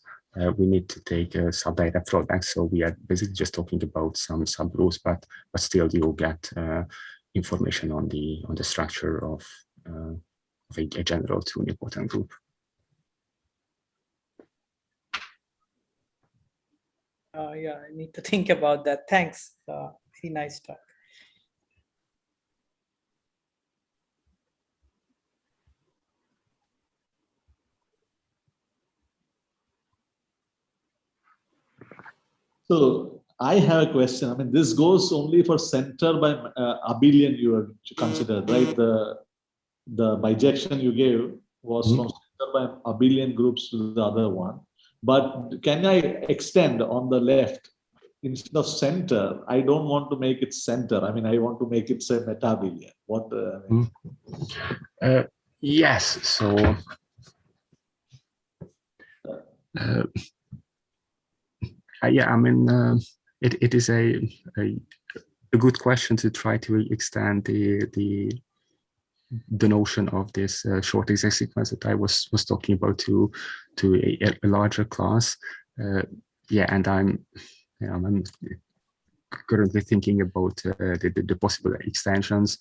we need to take a subdirect product. So we are basically just talking about some subgroups, but still you'll get information on the structure of a general 2 nilpotent group. Yeah, I need to think about that. Thanks. Very nice talk. So I have a question. I mean, this goes only for center by abelian you are considered, right? The bijection you gave was from center by abelian groups to the other one. But can I extend on the left? Instead of center, I don't want to make it center. I mean, I want to make it, say, meta-abelian. What? Yes. So yeah, I mean, it is a good question to try to extend the notion of this short exact sequence that I was talking about to a larger class. Yeah, and I'm currently thinking about the possible extensions.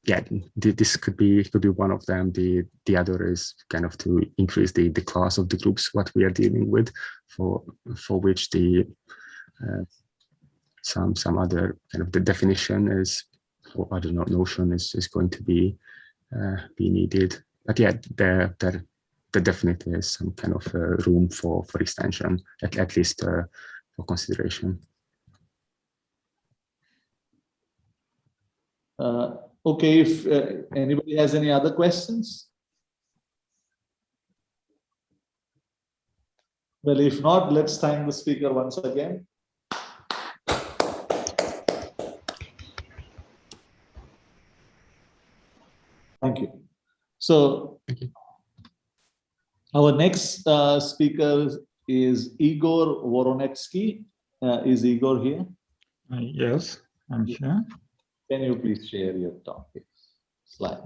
Yeah, this could be one of them. The other is kind of to increase the class of the groups what we are dealing with, for which the some other kind of the definition is, or other notion is going to be needed. But yeah, there definitely is some kind of room for extension, at least for consideration. Okay, if anybody has any other questions? Well, if not, let's thank the speaker once again. Thank you. So our next speaker is Igor Voronetsky. Is Igor here? Yes, I'm here. Can you please share your topic slide?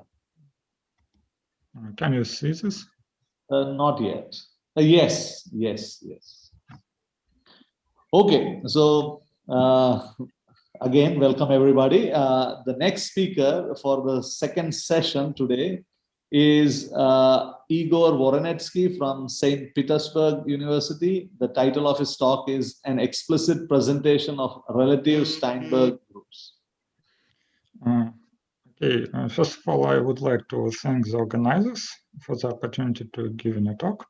Can you see this? Not yet. Yes. Okay, so again, welcome everybody. The next speaker for the second session today is Igor Voronetsky from St. Petersburg University. The title of his talk is An Explicit Presentation of Relative Steinberg Groups. Okay, first of all, I would like to thank the organizers for the opportunity to give a talk.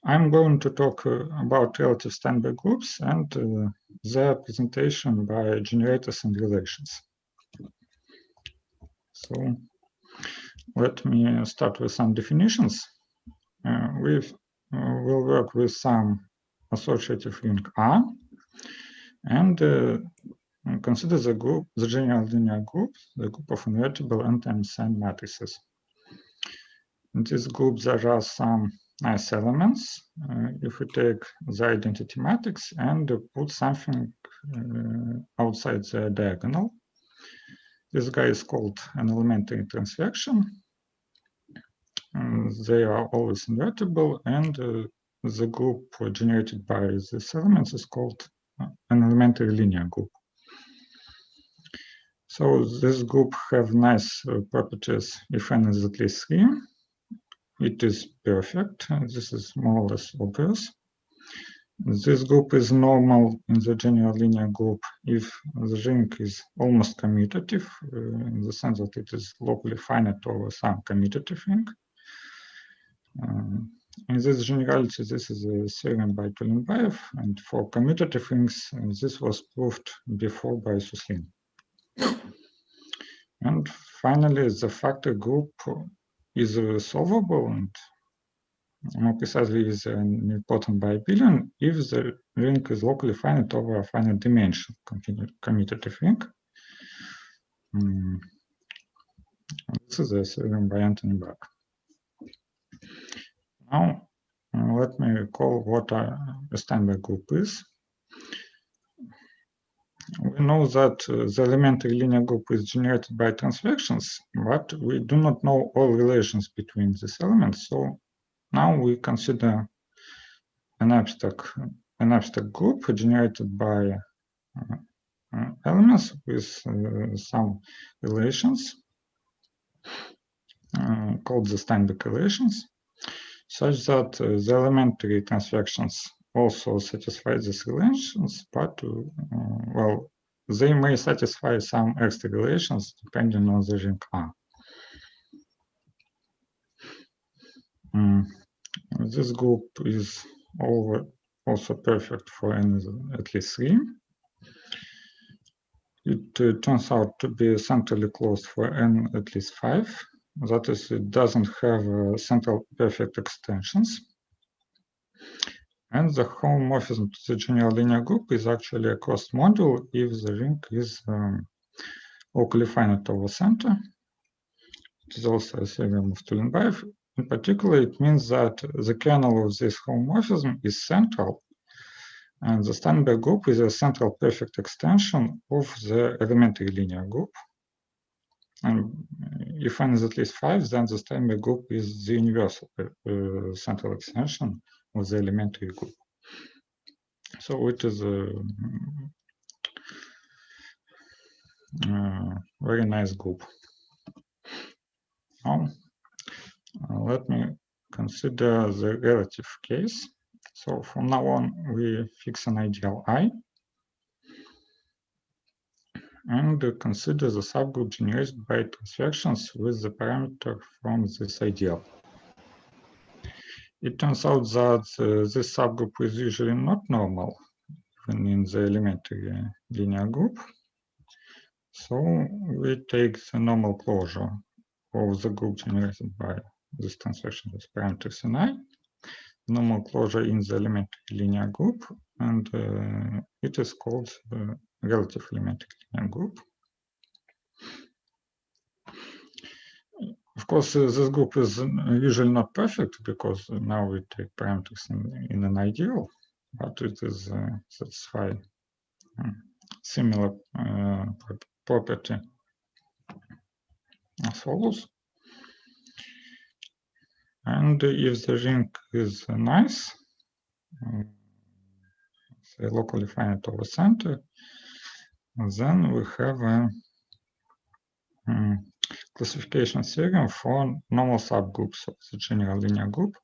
I'm going to talk about relative Steinberg groups and their presentation by generators and relations. So let me start with some definitions. We will work with some associative link R and consider the group, the general linear group, the group of invertible and unsigned matrices. In this group, there are some nice elements. If we take the identity matrix and put something outside the diagonal, this guy is called an elementary transaction. They are always invertible, and the group generated by these elements is called an elementary linear group. So this group have nice properties if n is at least 3. It is perfect. This is more or less obvious. This group is normal in the general linear group if the ring is almost commutative, in the sense that it is locally finite over some commutative ring. In this generality, this is a theorem by Tulenbaev, and for commutative rings, this was proved before by Suslin. And finally, the factor group is solvable, and more precisely is nilpotent by billion if the ring is locally finite over a finite dimension commutative ring. This is a theorem by Anthony Bach. Now, let me recall what a Steinberg group is. We know that the elementary linear group is generated by transactions, but we do not know all relations between these elements. So now we consider an abstract group generated by elements with some relations called the Steinberg relations, such that the elementary transactions also satisfy these relations, but well, they may satisfy some extra relations depending on the ring R. This group is also perfect for n at least 3. It turns out to be centrally closed for n at least 5. That is, it doesn't have central perfect extensions. And the homomorphism to the general linear group is actually a closed module if the ring is locally finite over center. It is also a theorem of Tulenbaev. In particular, it means that the kernel of this homomorphism is central, and the Steinberg group is a central perfect extension of the elementary linear group. And if n is at least 5, then the Steinberg group is the universal central extension of the elementary group. So it is a very nice group. Now, let me consider the relative case. So from now on, we fix an ideal I and consider the subgroup generated by transactions with the parameter from this ideal. It turns out that this subgroup is usually not normal, even in the elementary linear group. So we take the normal closure of the group generated by this transaction with parameters in I, normal closure in the elementary linear group, and it is called the relative elementary linear group. Of course, this group is usually not perfect because now we take parameters in an ideal, but it is satisfy similar property as follows. And if the ring is nice, say locally finite over center, then we have a classification theorem for normal subgroups of the general linear group.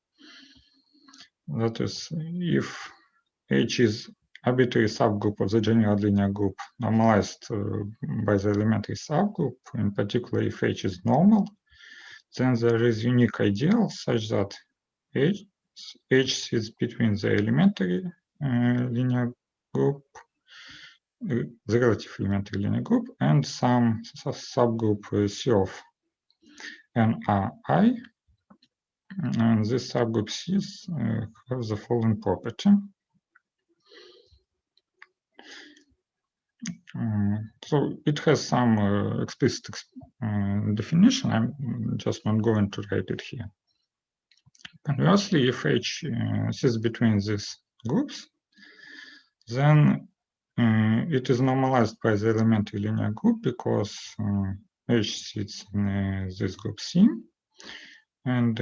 That is, if H is arbitrary subgroup of the general linear group normalized by the elementary subgroup, in particular if H is normal, then there is unique ideal such that H sits between the elementary linear group, the relative elementary linear group, and some subgroup C of NRI. And this subgroup C has the following property. So it has some explicit definition. I'm just not going to write it here. Conversely, if H sits between these groups, then it is normalized by the elementary linear group because H sits in this group C, and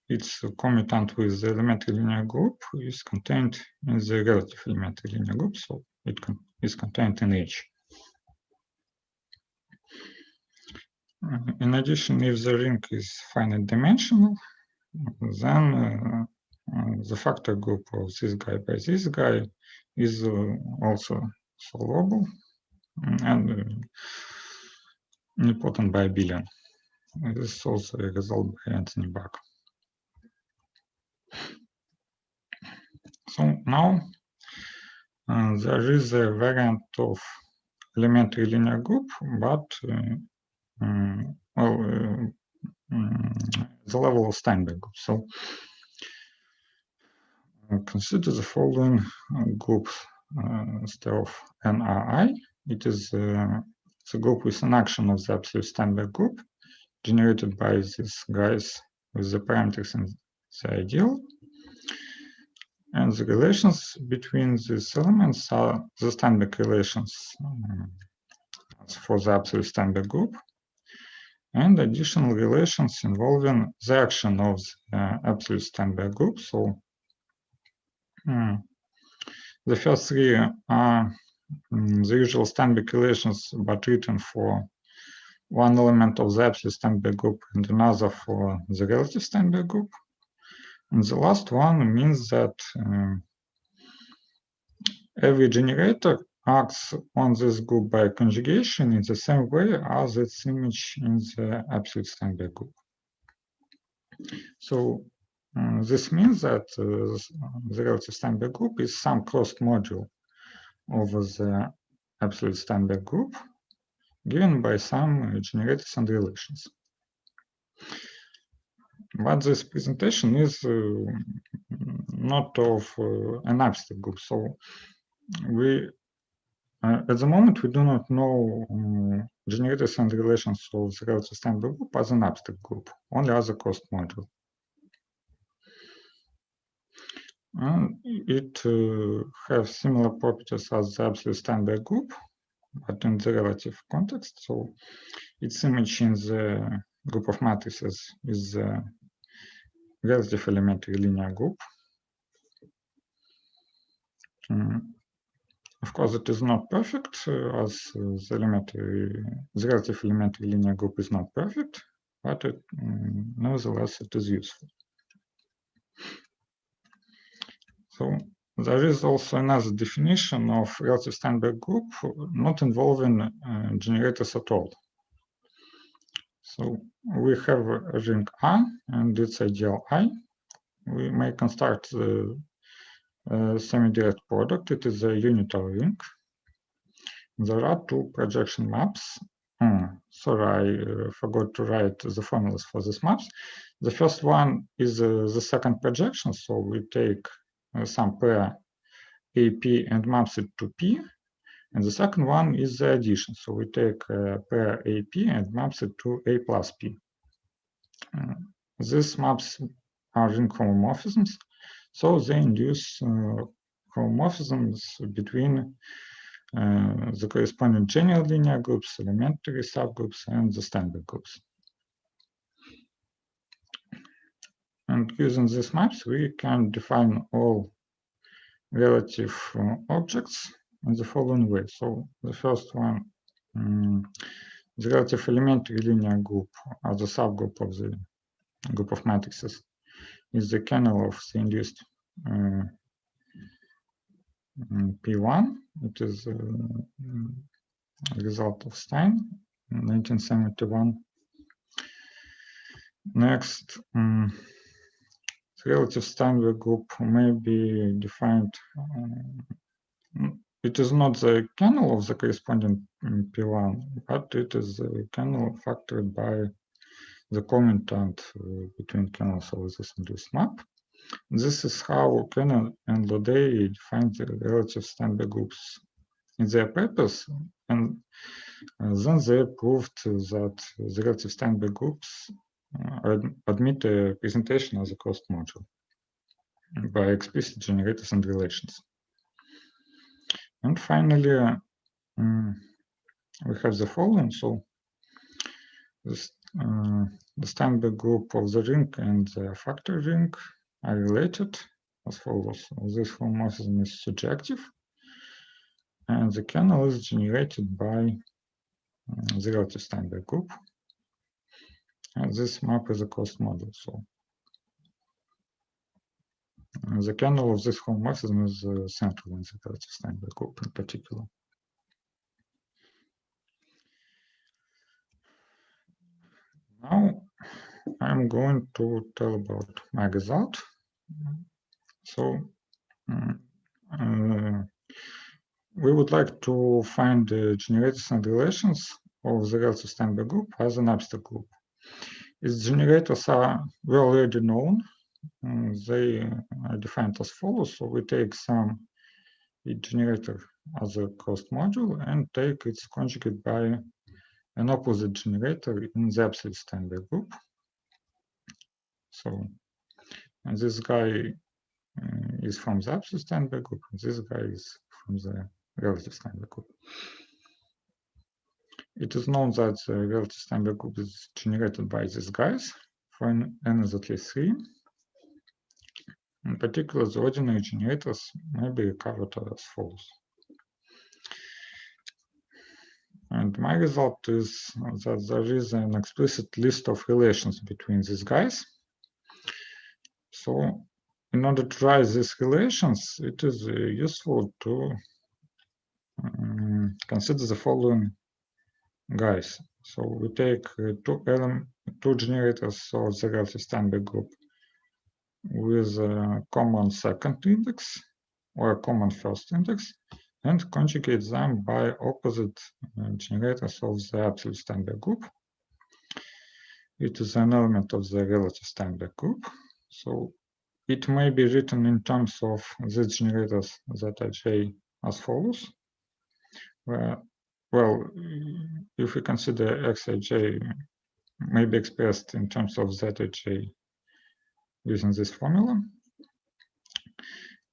its commutant with the elementary linear group is contained in the relative elementary linear group, so it is contained in H. In addition, if the ring is finite dimensional, then the factor group of this guy by this guy is also solvable and nilpotent by a billion. This is also a result by Anthony Buck. So now there is a variant of elementary linear group, but the level of Steinberg group. So consider the following group instead of NRI. It is the group with an action of the absolute Steinberg group generated by these guys with the parameters in the ideal. And the relations between these elements are the Steinberg relations for the absolute Steinberg group, and additional relations involving the action of the absolute Steinberg group. So the first three are the usual Steinberg relations, but written for one element of the absolute Steinberg group and another for the relative Steinberg group. And the last one means that every generator acts on this group by conjugation in the same way as its image in the absolute Steinberg group. So this means that the relative Steinberg group is some closed module over the absolute Steinberg group given by some generators and relations. But this presentation is not of an abstract group. So we, at the moment, we do not know generators and relations of the relative Steinberg group as an abstract group, only as a closed module. It has similar properties as the absolute Steinberg group, but in the relative context. So its image in the group of matrices is the relative elementary linear group. Of course, it is not perfect, as the relative elementary linear group is not perfect, but nevertheless it is useful. So there is also another definition of relative Steinberg group not involving generators at all. So we have a ring I and its ideal I. We may construct the semi-direct product. It is a unitary ring. There are two projection maps. Sorry, I forgot to write the formulas for these maps. The first one is the second projection. So we take some pair AP and maps it to P. And the second one is the addition. So we take pair AP and maps it to A plus P. These maps are ring homomorphisms. So they induce homomorphisms between the corresponding general linear groups, elementary subgroups, and the Steinberg groups. And using these maps, we can define all relative objects in the following way. So the first one, the relative elementary linear group as a subgroup of the group of matrices is the kernel of the induced P1. It is a result of Stein in 1971. Next, the relative Steinberg group may be defined. It is not the kernel of the corresponding P1, but it is a kernel factored by the commutant between kernels of this induced map. This is how Kernel and Lodey defined the relative Steinberg groups in their papers, and then they proved that the relative Steinberg groups admit a presentation as a closed module by explicit generators and relations. And finally, we have the following. So this, the Steinberg group of the ring and the factor ring are related as follows. This homomorphism is surjective, and the kernel is generated by the relative Steinberg group. And this map is a closed module. So the kernel of this homomorphism is central in the relative Steinberg group in particular. Now I'm going to tell about my result. So we would like to find the generators and relations of the relative Steinberg group as an abstract group. Its generators are already known. They are defined as follows. So we take some generator as a closed module and take its conjugate by an opposite generator in the absolute Steinberg group. So and this guy is from the absolute Steinberg group, and this guy is from the relative Steinberg group. It is known that the relative Steinberg group is generated by these guys for n is at least 3. In particular, the ordinary generators may be recovered as follows. And my result is that there is an explicit list of relations between these guys. So in order to write these relations, it is useful to consider the following guys. So we take two generators of the relative Steinberg group with a common second index or a common first index and conjugate them by opposite generators of the absolute Steinberg group. It is an element of the relative Steinberg group. So it may be written in terms of the generators Zij as follows. Well, if we consider Xij may be expressed in terms of Zij using this formula.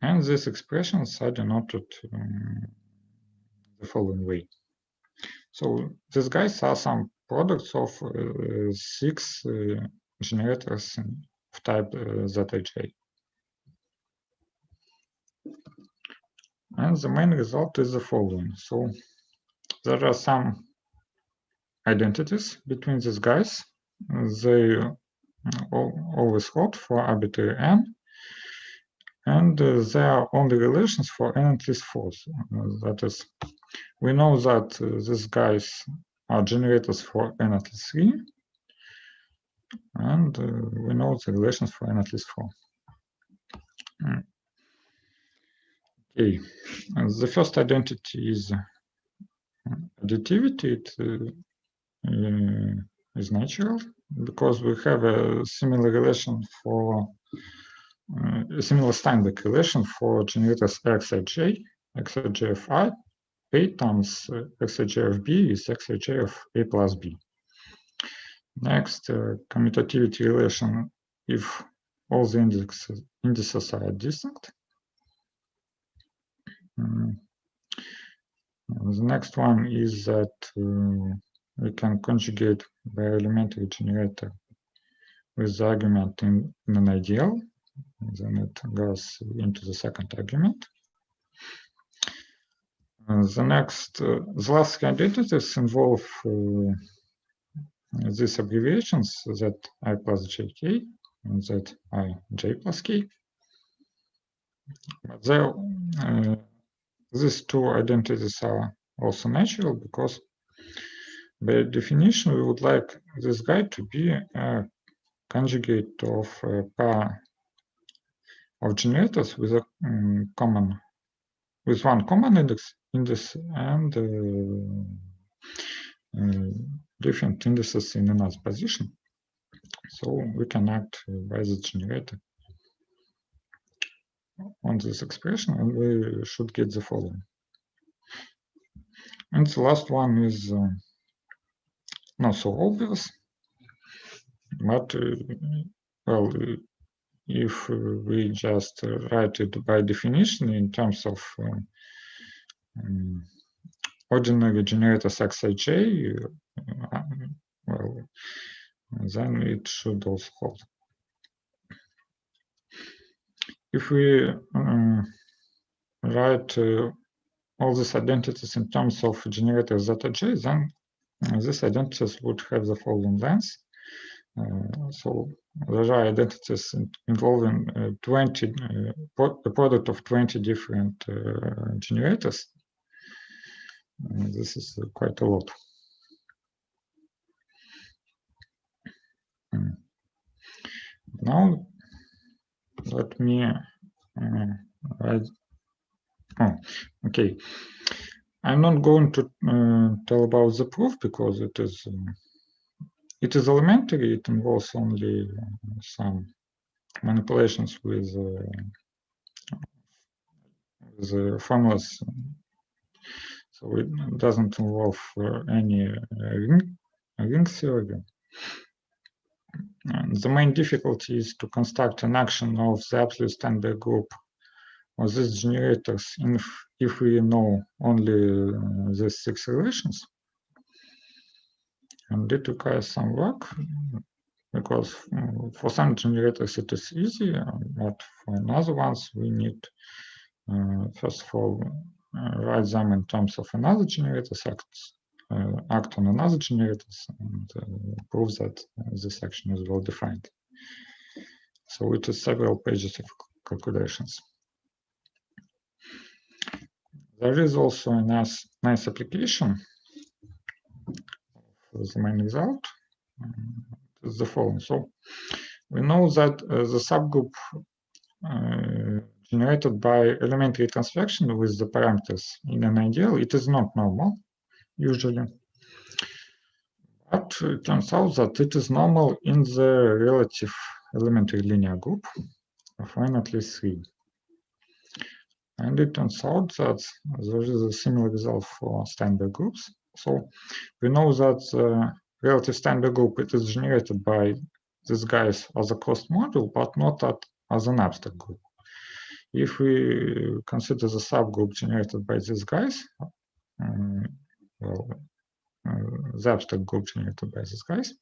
And these expressions are denoted the following way. So these guys are some products of 6 generators of type Zij. And the main result is the following. So there are some identities between these guys. They always hold for arbitrary n. And there are only relations for n at least 4. That is, we know that these guys are generators for n at least 3. And we know the relations for n at least 4. Okay, and the first identity is additivity. It is natural because we have a similar relation for a similar Steinberg relation for generators Xij. Xij of A times Xij of B is Xij of A plus B. Next, commutativity relation if all the indices are distinct. The next one is that we can conjugate by elementary generator with the argument in an ideal. Then it goes into the second argument. The last identities involve these abbreviations that I plus jk and that I j plus k. But these two identities are also natural because by definition we would like this guy to be a conjugate of a pair of generators with a one common index and different indices in another position. So we can act by the generator on this expression, and we should get the following. And the last one is not so obvious. But well, if we just write it by definition in terms of ordinary generators Xij, well, then it should also hold. If we write all these identities in terms of generator Zj, then these identities would have the following lengths. So there are identities involving 20, a product of 20 different generators. This is quite a lot. Now, let me write. Oh, okay. I'm not going to tell about the proof because it is elementary. It involves only some manipulations with the formulas, so it doesn't involve any ring theory. And the main difficulty is to construct an action of the absolute Steinberg group of these generators if we know only these 6 relations. And it requires some work because for some generators it is easy, but for other ones we need first of all write them in terms of another generator's act on another generators and prove that this action is well defined. So it is several pages of calculations. There is also a nice application for the main result. Is the following. So we know that the subgroup generated by elementary transvection with the parameters in an ideal, it is not normal usually, but it turns out that it is normal in the relative elementary linear group of n at least 3. And it turns out that there is a similar result for Steinberg groups. So we know that the relative Steinberg group, it is generated by these guys as a closed module, but not as an abstract group. If we consider the subgroup generated by these guys, well, the abstract group generated by these guys,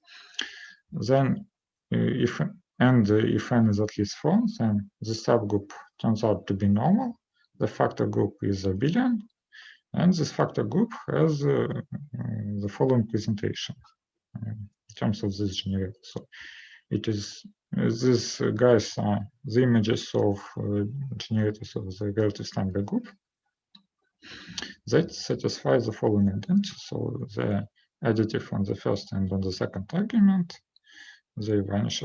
then if n is at least 4, then the subgroup turns out to be normal. The factor group is abelian, and this factor group has the following presentation in terms of this generator. So it is these guys are the images of generators of the relative Steinberg group that satisfy the following identity. So the additive on the first and on the second argument, they vanish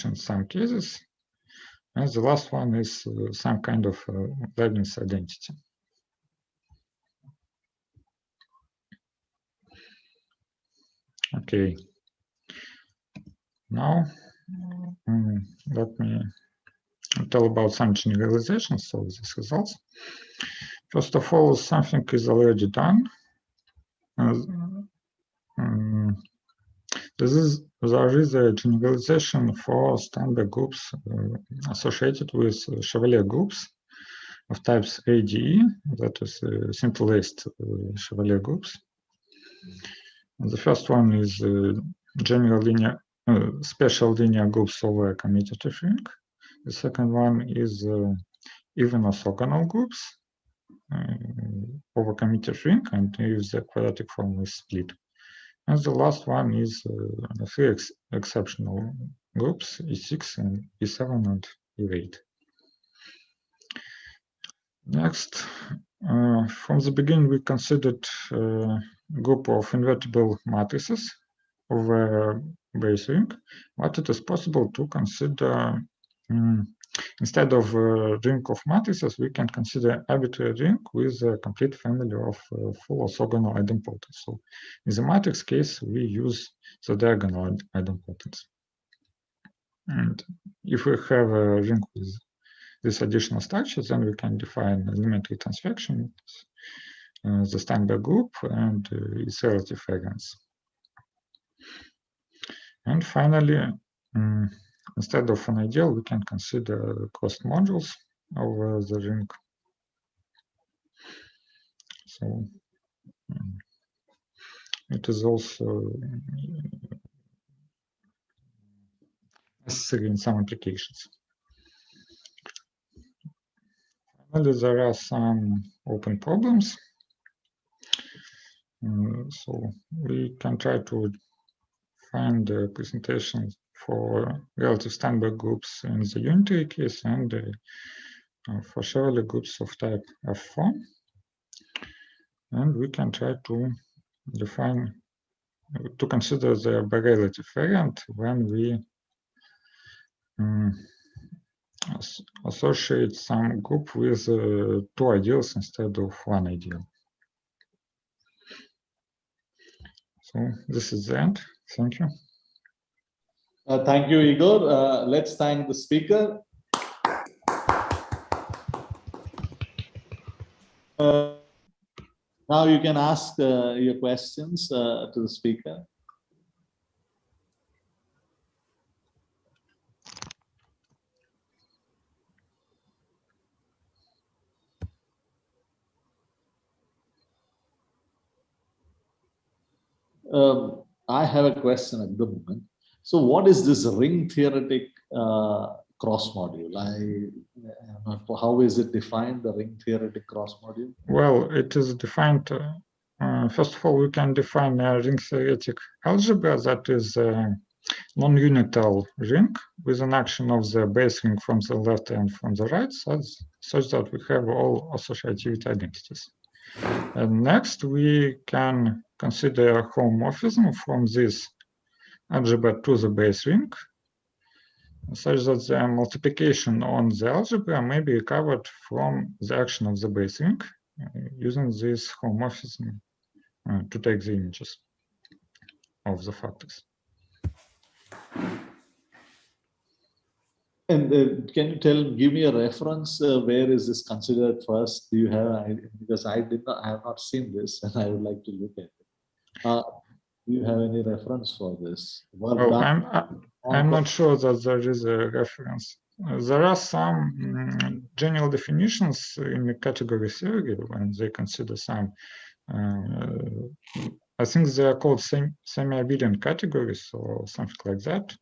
in some cases. And the last one is some kind of Leibniz identity. Okay. Now, let me tell about some generalizations of these results. First of all, something is already done. There is a generalization for Steinberg groups associated with Chevalier groups of types ADE, that is simplest Chevalier groups. And the first one is general linear, special linear groups over a commutative ring. The second one is even orthogonal groups over commutative ring, and if the quadratic form is split. And the last one is 3 exceptional groups, E6 and E7 and E8. Next, from the beginning, we considered a group of invertible matrices over a base ring, but it is possible to consider, instead of a ring of matrices, we can consider arbitrary ring with a complete family of full orthogonal idempotents. So in the matrix case, we use the diagonal idempotents. And if we have a ring with this additional structure, then we can define elementary transvection, the Steinberg group, and its relative variance. And finally, instead of an ideal, we can consider closed modules over the ring. So it is also necessary in some applications. Finally, there are some open problems. So we can try to find the presentation for relative Steinberg groups in the unitary case and for Chevrolet groups of type F4. And we can try to define, to consider the bi-relative variant when we associate some group with two ideals instead of one ideal. So this is the end. Thank you. Thank you, Igor. Let's thank the speaker. Now you can ask your questions to the speaker. I have a question at the moment. So what is this ring theoretic cross module? How is it defined, the ring theoretic cross module? Well, it is defined, first of all, we can define a ring theoretic algebra that is a non-unital ring with an action of the base ring from the left and from the right, such that we have all associativity identities. And next, we can consider a homomorphism from this algebra to the base ring, such that the multiplication on the algebra may be recovered from the action of the base ring using this homomorphism to take the images of the factors. And can you give me a reference? Where is this considered first? Do you have? Because I have not seen this, and I would like to look at it. Do you have any reference for this? Well, I'm not sure that there is a reference. There are some general definitions in the category theory when they consider some. I think they are called semi-abelian categories or something like that.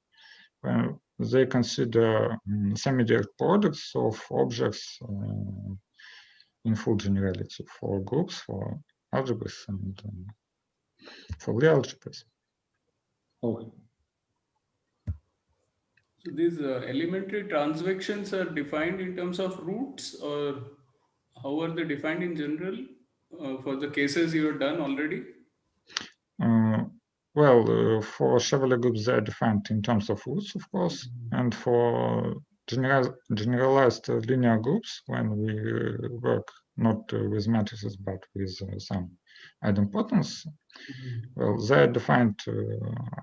When they consider semi-direct products of objects in full generality for groups, for algebras, and for real algebras. Okay. So these elementary transvections are defined in terms of roots, or how are they defined in general for the cases you have done already? Well, for Chevrolet groups, they are defined in terms of roots, of course, and for generalized linear groups, when we work not with matrices but with some idempotence, well, they are defined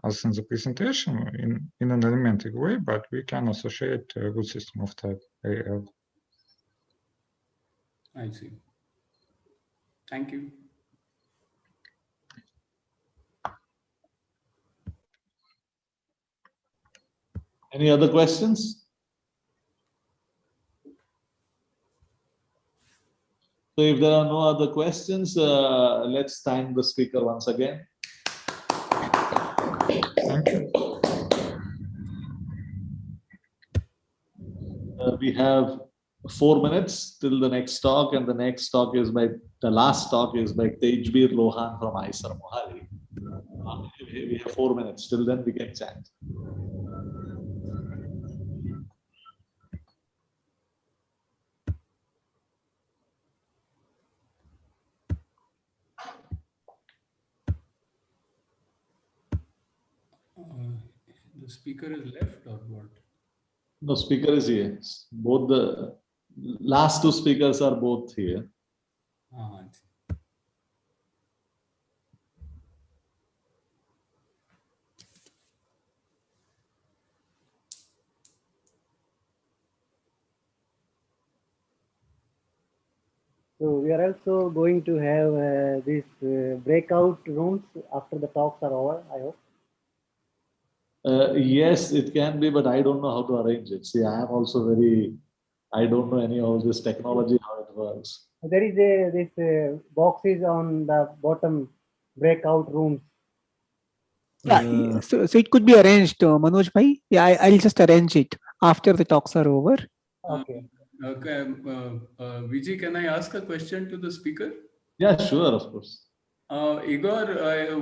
as in the presentation in an elementary way, but we can associate a root system of type AL. I see. Thank you. Any other questions? So if there are no other questions, let's thank the speaker once again. Thank you. We have 4 minutes till the next talk, and the last talk is by Tejbir Lohan from ISR Mohali. We have 4 minutes. Till then, we can chat. The speaker is left or what? No, speaker is here. Both the last two speakers are both here. I see. So we are also going to have these breakout rooms after the talks are over, I hope. Yes, it can be, but I don't know how to arrange it. See, I am also I don't know any of this technology, how it works. There is this boxes on the bottom, breakout rooms. Yeah, so it could be arranged, Manoj bhai. Yeah, I'll just arrange it after the talks are over. Okay. Okay. Vijay, can I ask a question to the speaker? Yeah, sure, of course. Igor,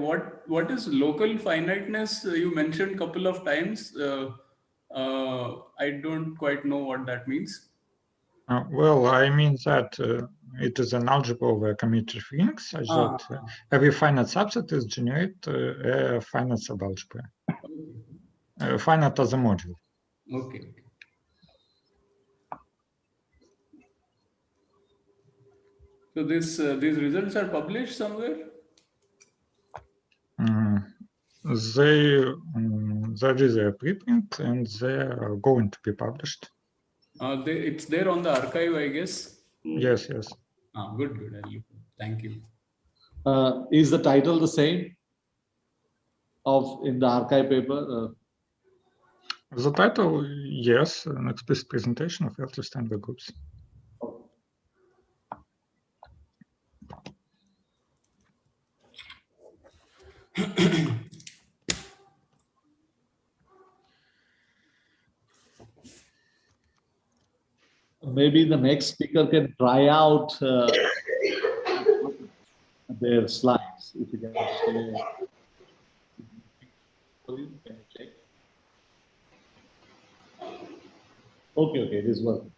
what is local finiteness? You mentioned a couple of times. I don't quite know what that means. Well, I mean that it is an algebra over commuter things, such that every finite subset is generate a finite subalgebra. Finite as a module. Okay. So these results are published somewhere? There is a preprint and they are going to be published. It's there on the archive, I guess. Yes. Good. Thank you. Is the title the same in the archive paper? The title, yes, an explicit presentation of relative Steinberg groups. Maybe the next speaker can try out their slides. If you can share. Can you check? Okay, it is working.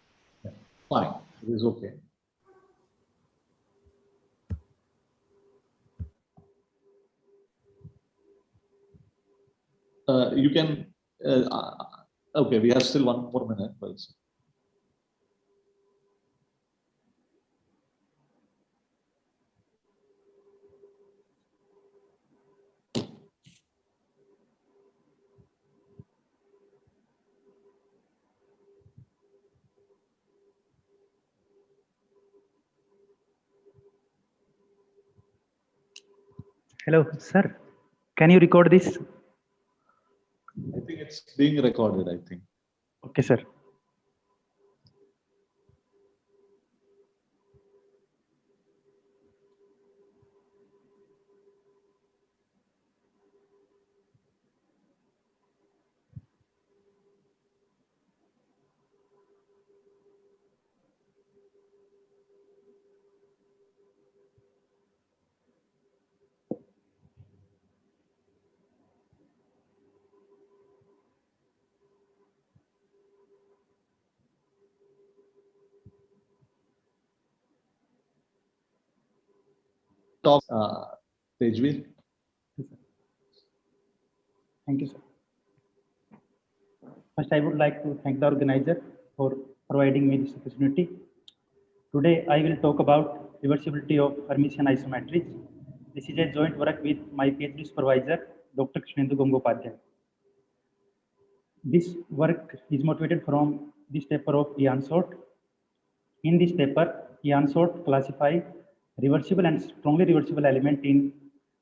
Yeah. Fine, it is okay. You can, okay, we have still 1 more minute. Hello, sir. Can you record this? I think it's being recorded, I think. Okay, sir. Talk, Tejveer. Thank you, sir. First, I would like to thank the organizer for providing me this opportunity. Today, I will talk about reversibility of hermitian isometries. This is a joint work with my PhD supervisor, Dr. Krishnendu Gangopadhyay. This work is motivated from this paper of Ian Sort. In this paper, Ian Sort classified reversible and strongly reversible element in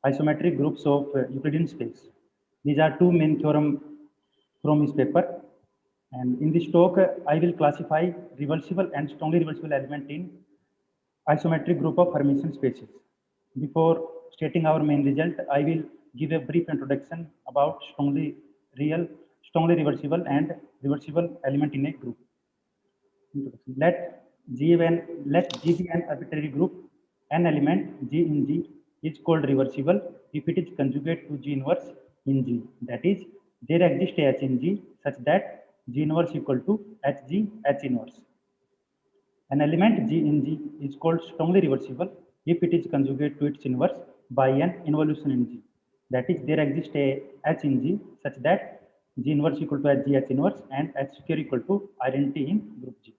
isometric groups of Euclidean space. These are two main theorems from his paper. And in this talk, I will classify reversible and strongly reversible element in isometric group of Hermitian spaces. Before stating our main result, I will give a brief introduction about strongly reversible and reversible element in a group. Let G be an arbitrary group. An element G in G is called reversible if it is conjugate to G inverse in G. That is, there exists a H in G such that G inverse equal to HG H inverse. An element G in G is called strongly reversible if it is conjugate to its inverse by an involution in G. That is, there exists a H in G such that G inverse equal to HG H inverse and H square equal to identity in group G.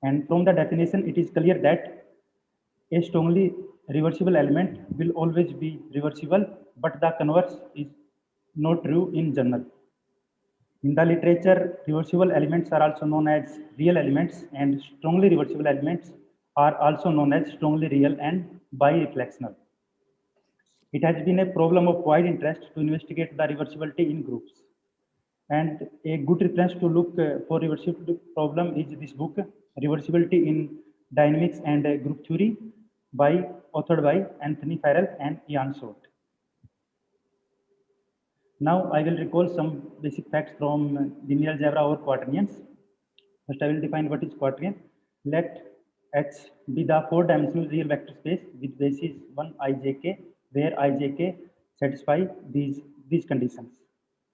And from the definition, it is clear that a strongly reversible element will always be reversible, but the converse is not true in general. In the literature, reversible elements are also known as real elements, and strongly reversible elements are also known as strongly real and bireflexional. It has been a problem of wide interest to investigate the reversibility in groups. And a good reference to look for reversibility problem is this book, Reversibility in Dynamics and Group Theory, authored by Anthony Farrell and Ian Short. Now I will recall some basic facts from linear algebra or quaternions. First, I will define what is quaternion. Let H be the four-dimensional real vector space with basis 1 ijk, where ijk satisfy these conditions.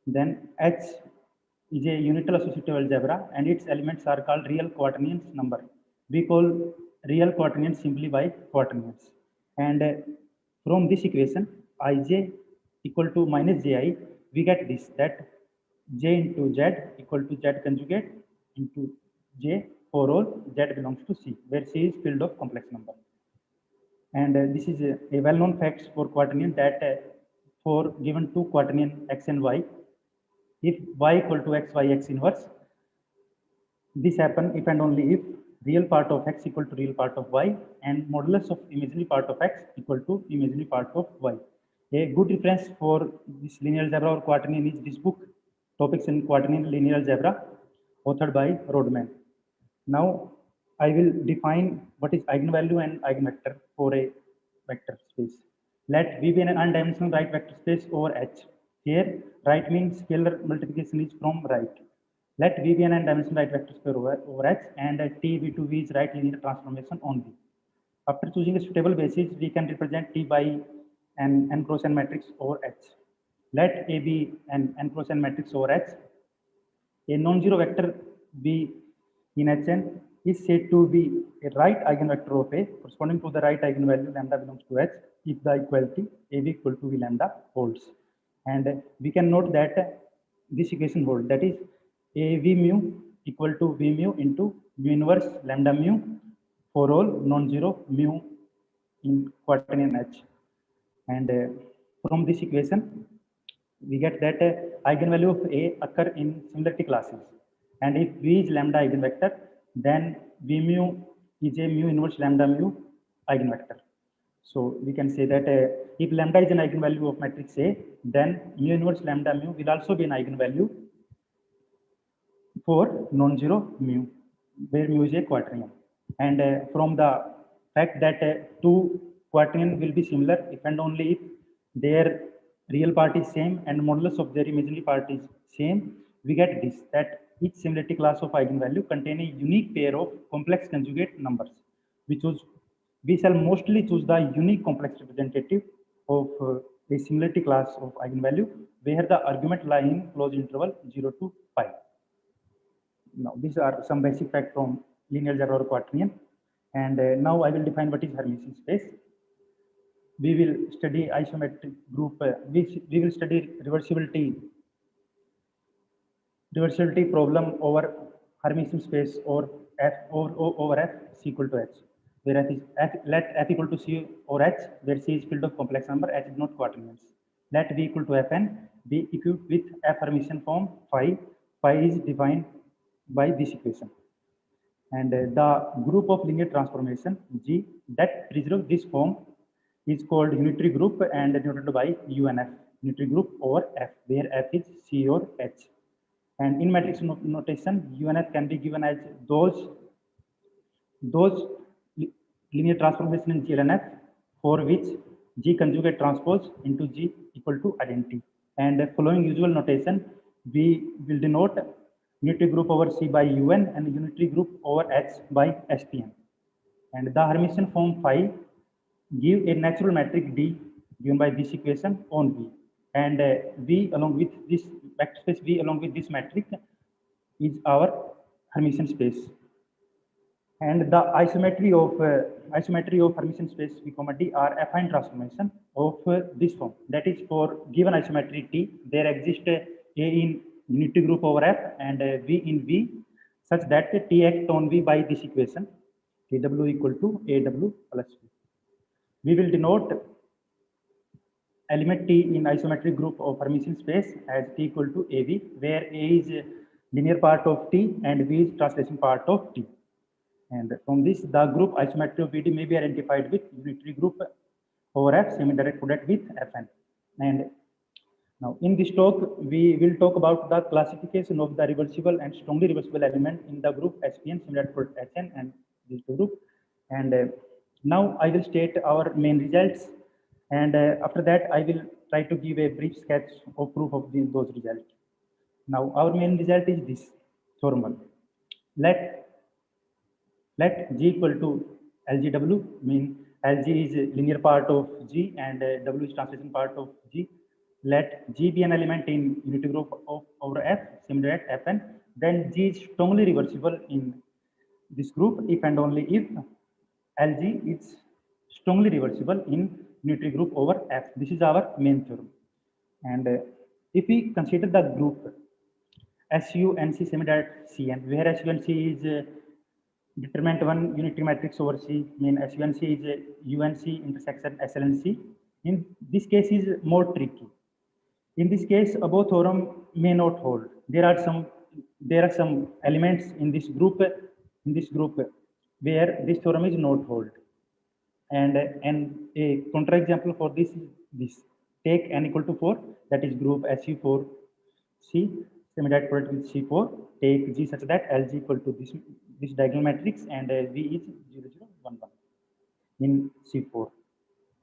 Then H is a unital associative algebra, and its elements are called real quaternions number. We call real quaternions simply by quaternions. And from this equation, ij equal to minus ji, we get this, that j into z equal to z conjugate into j for all z belongs to C, where C is field of complex number. And this is a well-known fact for quaternion, that for given two quaternion x and y, if y equal to x, y, x inverse, this happen if and only if real part of x equal to real part of y and modulus of imaginary part of x equal to imaginary part of y. A good reference for this linear algebra or quaternion is this book, Topics in Quaternion Linear Algebra, authored by Rodman. Now I will define what is eigenvalue and eigenvector for a vector space. Let V be an n-dimensional right vector space over H. Here, right means scalar multiplication is from right. Let V be an n-dimensional right vector space over H, and T V to V is right linear transformation on V. After choosing a suitable basis, we can represent T by an n cross n matrix over H. Let A be an n cross n matrix over H. A non-zero vector B in Hn is said to be a right eigenvector of A corresponding to the right eigenvalue lambda belongs to H if the equality AB equal to V lambda holds. And we can note that this equation holds, that is A V mu equal to V mu into mu inverse lambda mu for all non-zero mu in quaternion H. And from this equation, we get that eigenvalue of A occur in similarity classes. And if V is lambda eigenvector, then V mu is a mu inverse lambda mu eigenvector. So we can say that if lambda is an eigenvalue of matrix A, then mu inverse lambda mu will also be an eigenvalue for non-zero mu, where mu is a quaternion. And from the fact that two quaternion will be similar if and only if their real part is same and modulus of their imaginary part is same, we get this, that each similarity class of eigenvalue contain a unique pair of complex conjugate numbers. We shall mostly choose the unique complex representative of a similarity class of eigenvalue where the argument lie in closed interval 0 to pi. Now, these are some basic facts from linear algebra or quaternion. And now I will define what is Hermitian space. We will study isometric group. We will study reversibility problem over Hermitian space or F over F is equal to H, where F is let F equal to C or H, where C is field of complex number, H is not quaternions. Let V equal to Fn be equipped with F Hermitian form phi. Phi is defined by this equation. And the group of linear transformation G that preserves this form is called unitary group and denoted by UNF, unitary group over F, where F is C or H. And in matrix notation, UNF can be given as those linear transformation in GLNF for which G conjugate transpose into G equal to identity. And following usual notation, we will denote unitary group over C by UN and unitary group over H by STN. And the Hermitian form phi give a natural matrix D given by this equation on V. And V along with this vector space V along with this matrix is our Hermitian space. And the isometry of Hermitian space V comma D are affine transformation of this form. That is, for given isometry T, there exists A in unitary group over F and V in V, such that T acts on V by this equation, TW equal to AW plus V. We will denote element T in isometric group of Hermitian space as T equal to AV, where A is linear part of T and V is translation part of T. And from this, the group isometry of VD may be identified with unitary group over F, semi-direct product with Fn. And Now, in this talk, we will talk about the classification of the reversible and strongly reversible element in the group SPN similar to HN and these two group. And now I will state our main results. And after that, I will try to give a brief sketch of proof of those results. Now, our main result is this theorem 1. Let G equal to LGW, mean LG is a linear part of G and W is translation part of G. Let G be an element in unity group of over F, similar at Fn. Then G is strongly reversible in this group if and only if LG is strongly reversible in unitary group over F. This is our main theorem. And if we consider the group SUNC similar at Cn, where SUNC is determinant one unitary matrix over C, mean SUNC is UNC intersection SLNC. In this case is more tricky. In this case, above theorem may not hold. There are some elements in this group where this theorem is not hold. And a counterexample for this is this. Take n equal to 4, that is group SU4C, semi-direct product with C4. Take G such that LG equal to this diagonal matrix and V is 0, 0, 1, 1 in C4.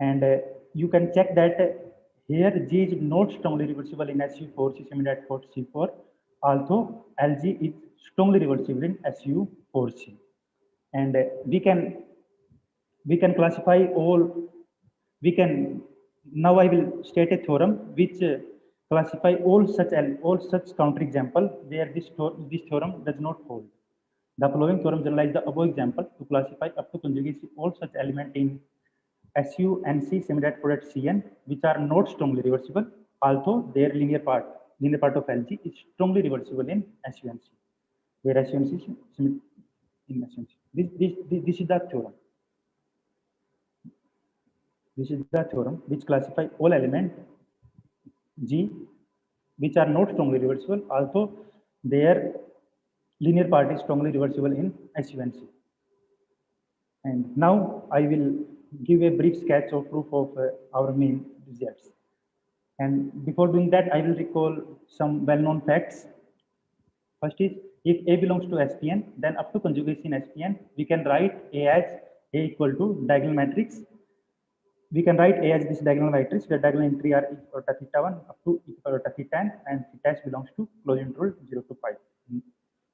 And you can check that here G is not strongly reversible in SU4C semi-direct for C4, although LG is strongly reversible in SU4C. And we can classify all. Now I will state a theorem which classify all such counterexample where this theorem does not hold. The following theorem generalize the above example to classify up to conjugacy all such element in SU and C semi-direct product Cn which are not strongly reversible, although their linear part of LG is strongly reversible in SU and C, where SU and C in SU and C. This is the theorem. This is the theorem which classify all element G which are not strongly reversible, although their linear part is strongly reversible in SU and C. And now I will give a brief sketch of proof of our main results. And before doing that, I will recall some well-known facts. First is, if A belongs to SPN, then up to conjugation in SPN, we can write A as A equal to diagonal matrix. We can write A as this diagonal matrix where diagonal entry are equal to theta 1 up to equal to theta n, and theta s belongs to closed interval 0 to 5.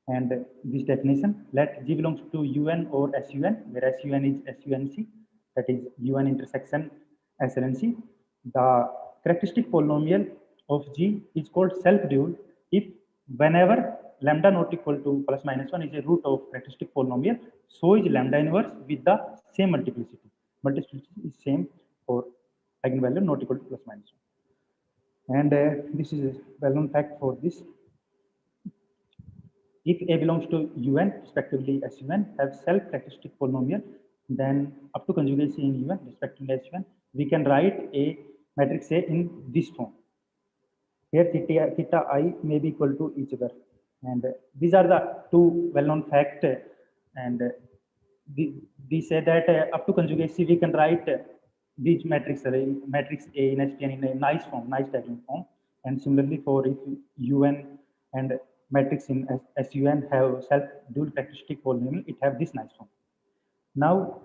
And this definition, let G belongs to UN or SUN, where SUN is SUNC, that is UN intersection SLNC. The characteristic polynomial of G is called self-dual if whenever lambda not equal to plus minus 1 is a root of characteristic polynomial, so is lambda inverse with the same multiplicity. Multiplicity is same for eigenvalue not equal to plus minus 1. And this is a well-known fact for this. If A belongs to UN, respectively SUN, have self-characteristic polynomial, then up to conjugacy in UN, respectively SUN, we can write a matrix A in this form. Here theta I may be equal to each other. And these are the two well-known facts. And we say that up to conjugacy, we can write these matrix A in SPN in a nice form, nice diagonal form. And similarly for if UN and matrix in SUN have self-dual characteristic polynomial, it have this nice form. Now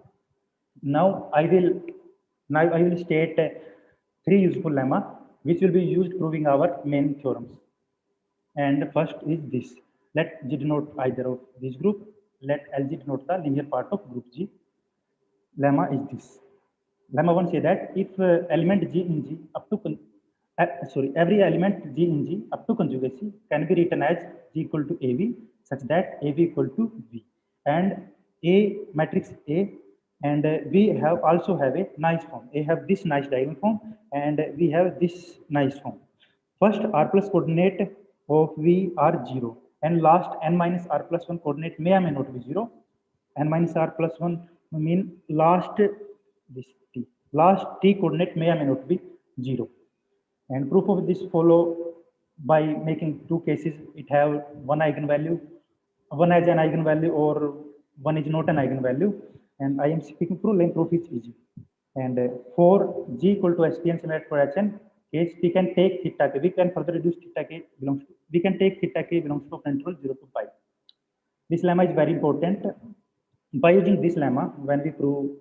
I will state 3 useful lemma which will be used proving our main theorems. And first is this: let G denote either of this group. Let LG denote the linear part of group G. Lemma is this. Lemma 1 say that if element G in G up to every element G in G up to conjugacy can be written as G equal to AV such that AV equal to V, and A matrix A, and we also have a nice form. A have this nice diagonal form and we have this nice form. First R plus coordinate of V are 0 and last n minus R plus 1 coordinate may or may not be 0. N minus R plus 1 mean last T coordinate may or may not be 0. And proof of this follow by making 2 cases. It have one eigenvalue, one as an eigenvalue or one is not an eigenvalue. And I am speaking through line proof is easy. And for G equal to SPN similar for HN, case, we can take theta k, we can further reduce theta k belongs to, we can take theta k belongs to interval 0 to pi. This lemma is very important. By using this lemma, when we prove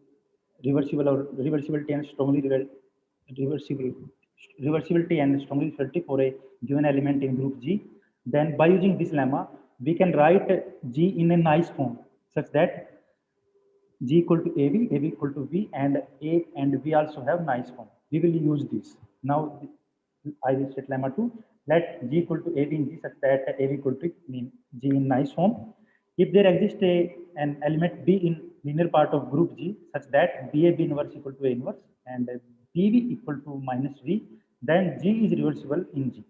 reversible or reversibility and strongly reversibility and strongly reversibility for a given element in group G, then by using this lemma, we can write G in a nice form such that G equal to AV, AV equal to V, and A and V also have nice form. We will use this. Now I will set lemma 2. Let G equal to AV in G such that AV equal to G in nice form. If there exists an element B in linear part of group G such that BA B inverse equal to A inverse and BV equal to minus V, then G is reversible in G.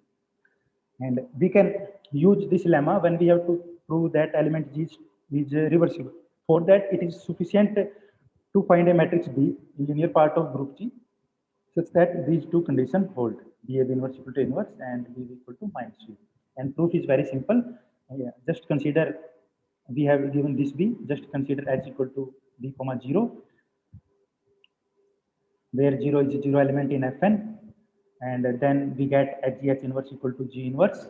And we can use this lemma when we have to prove that element G is reversible. For that, it is sufficient to find a matrix B in linear part of group G such that these two conditions hold: BA B inverse equal to inverse and BV equal to minus V. And proof is very simple. Just consider we have given this B. Just consider H equal to B comma 0, where 0 is 0 element in Fn, and then we get HGH inverse equal to G inverse,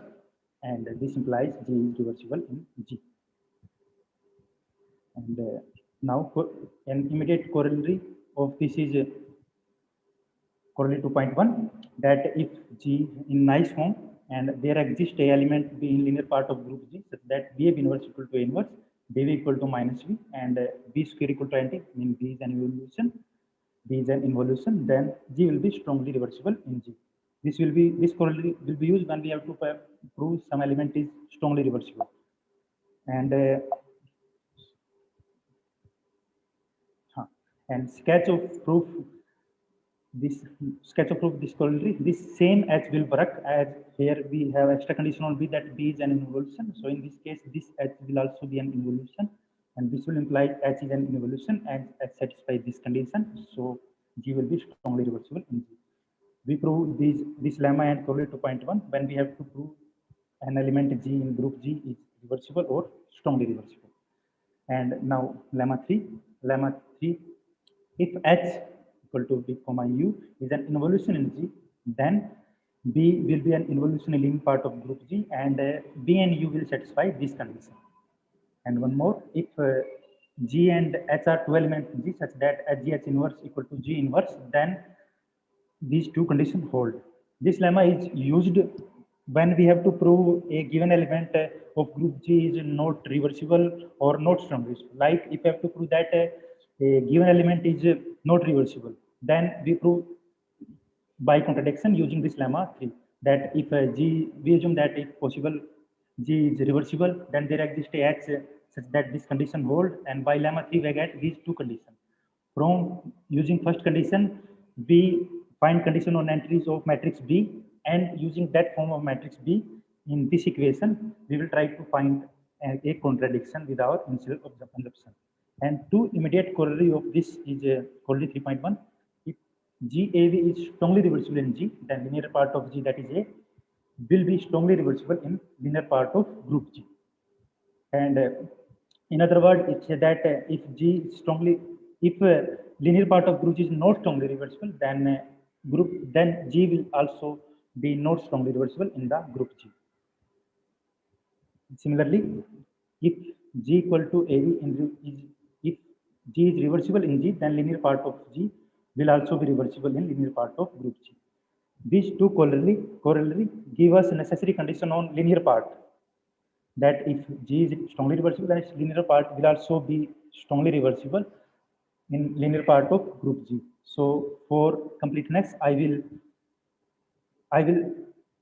and this implies G is reversible in G. And now an immediate corollary of this is corollary 2.1, that if G in nice form and there exists a element B in linear part of group G such that BA B inverse equal to A inverse, BV equal to minus V, and B square equal to 20, means B is an involution, B is an involution, then G will be strongly reversible in G. This corollary will be used when we have to prove some element is strongly reversible. And sketch of proof this corollary, this same H will work as here we have extra condition on B that B is an involution. So in this case, this H will also be an involution, and this will imply H is an involution and H satisfies this condition. So G will be strongly reversible in G. We prove this lemma and corollary 2.1 when we have to prove an element G in group G is reversible or strongly reversible. And now lemma 3, if H equal to B comma U is an involution in G, then B will be an involution in linear part of group G, and B and U will satisfy this condition. And one more, if G and H are two elements in G such that HGH inverse equal to G inverse, then these two conditions hold. This lemma is used when we have to prove a given element of group G is not reversible or not strongly reversible. Like if we have to prove that a given element is not reversible, then we prove by contradiction using this lemma 3, that if G, we assume that if possible G is reversible, then there exists a H such that this condition hold, and by lemma 3 we get these two conditions. From using first condition, we find condition on entries of matrix B, and using that form of matrix B in this equation, we will try to find a contradiction with our initial assumption. And two immediate corollary of this is corollary 3.1. If GAV is strongly reversible in G, then linear part of G, that is A, will be strongly reversible in linear part of group G. And in other words, it says that if G is strongly, if linear part of group G is not strongly reversible, then G will also be not strongly reversible in the group G. Similarly, if G equal to AV if G is reversible in G, then linear part of G will also be reversible in linear part of group G. These two corollary give us necessary condition on linear part, that if G is strongly reversible, then its linear part will also be strongly reversible in linear part of group G. So for completeness, I will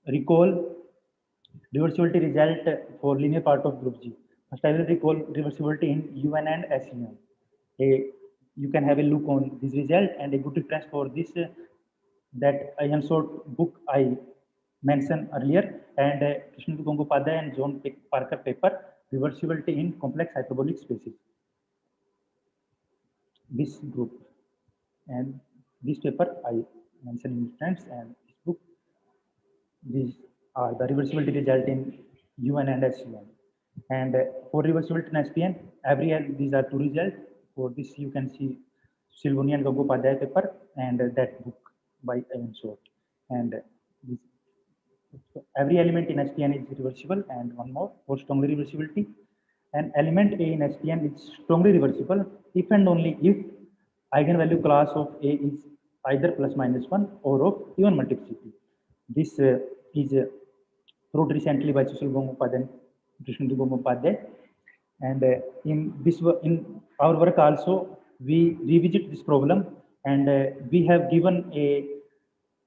recall reversibility result for linear part of group G. First, I will recall reversibility in UN and SUN. You can have a look on this result, and a good reference for this that I am short book I mentioned earlier, and Krishnan Gangopadhyay and John Parker paper, reversibility in complex hyperbolic spaces. This group and this paper I mentioned in friends, and this book. These are the reversibility result in UN and SUN. And for reversibility in SPN, every year these are two results. For this, you can see Silvoni and Gangopadhyay paper and that book by Ian Short. And This, so every element in SPN is reversible, and one more for strongly reversibility. An element A in SPN is strongly reversible if and only if eigenvalue class of A is either plus minus 1 or of even multiplicity. This is proved recently by Krishna Upadhyay, and in our work also we revisit this problem, and we have given a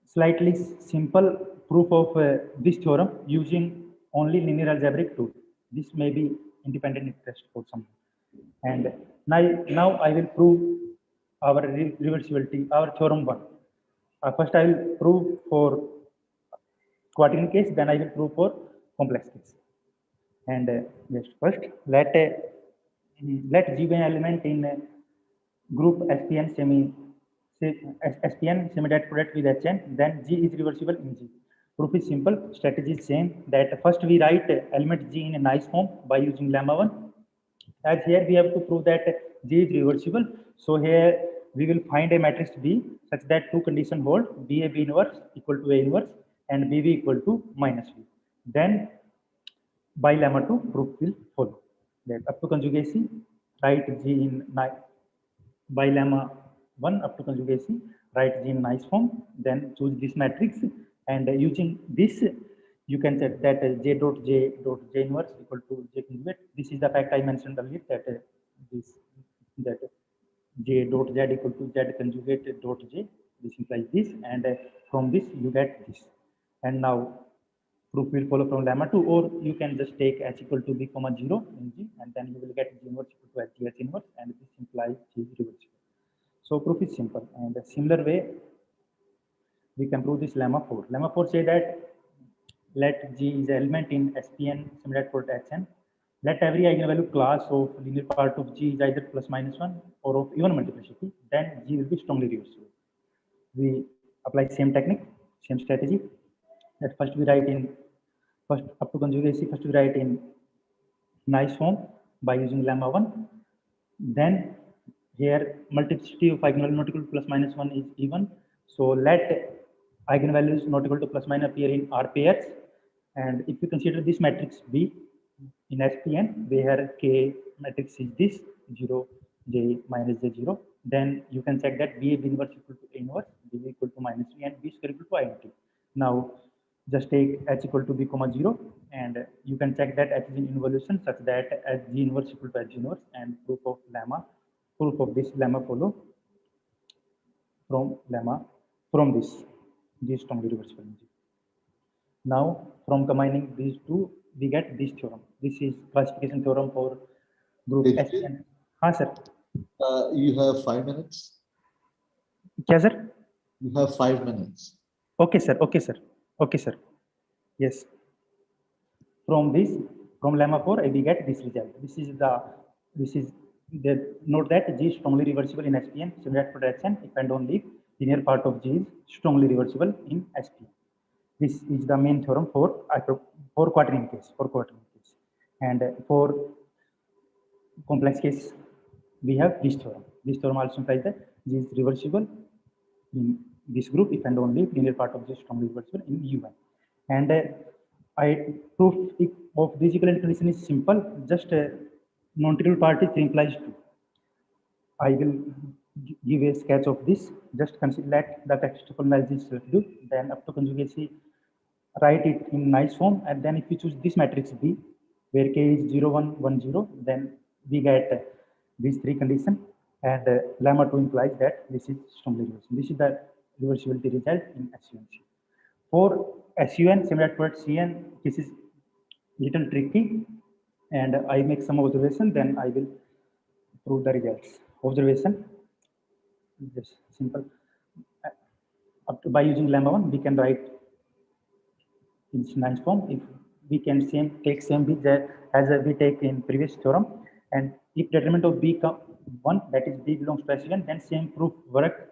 slightly simple proof of this theorem using only linear algebraic tool. This may be independent interest for some. And now I will prove our reversibility, our theorem 1. First I will prove for quaternion case, then I will prove for complex case. And just first let G be an element in group SPN semi-dot product with Hn, then G is reversible in G. Proof is simple, strategy is same, that first we write element G in a nice form by using lemma 1. As here we have to prove that G is reversible. So here we will find a matrix B such that two conditions hold, B inverse equal to A inverse and BB equal to minus B. Then by lemma 2 proof will follow. That up to conjugacy, write G in by lemma 1 up to conjugacy, write G in nice form, then choose this matrix, and using this you can set that J dot J inverse equal to J conjugate. This is the fact I mentioned earlier, that that J dot Z equal to Z conjugate dot J. This implies this, and from this you get this. And now proof will follow from lemma 2, or you can just take H equal to B comma 0 in G, and then you will get G inverse equal to H inverse, and this implies G is reversible. So proof is simple, and a similar way we can prove this lemma 4. Lemma 4 say that let G is an element in SPN similar to Hn. Let every eigenvalue class of linear part of G is either plus minus 1 or of even multiplicity, then G will be strongly reversible. We apply same technique, same strategy. That first we write in first up to conjugacy, first we write in nice form by using lemma 1. Then here multiplicity of eigenvalue not equal to plus minus 1 is even. So let eigenvalues not equal to plus minus appear in R pairs. And if we consider this matrix B in SPN, where K matrix is this 0, J minus J0, then you can check that B inverse equal to A inverse, B equal to minus B, and B square equal to identity. Now just take H equal to B comma 0, and you can check that H is in involution such that as G inverse equal to H inverse, and proof of this lemma follow from this G is strongly reversible in G. Now from combining these two we get this theorem. This is classification theorem for group SPN. हाँ sir. You have 5 minutes. क्या sir? You have 5 minutes. Okay sir. Okay sir. Okay sir. Yes. From lemma 4 we get this result. This is the note that G is strongly reversible in SPN similar to Hn if and only if linear part of G is strongly reversible in SPN. This is the main theorem for quaternion case. And for complex case, we have this theorem. This theorem also implies that G is reversible in this group if and only if linear part of G is strongly reversible in U1. And proof of this equivalent condition is simple. Just non-trivial part is 3 implies 2. I will give a sketch of this. Just consider that the textual analysis self-do. Then up to conjugacy, write it in nice form, and then if we choose this matrix B, where K is 0, 1, 1, 0, then we get these three conditions, and lemma 2 implies that this is strongly reversible. This is the reversibility result in SUN. For SUN, similar to CN, this is little tricky, and I make some observation, then I will prove the results. Observation, just simple. Up to by using lemma 1, we can write in nice form. If we can take same B as we take in previous theorem, and if determinant of B 1, that is B belongs to SUN, then same proof work.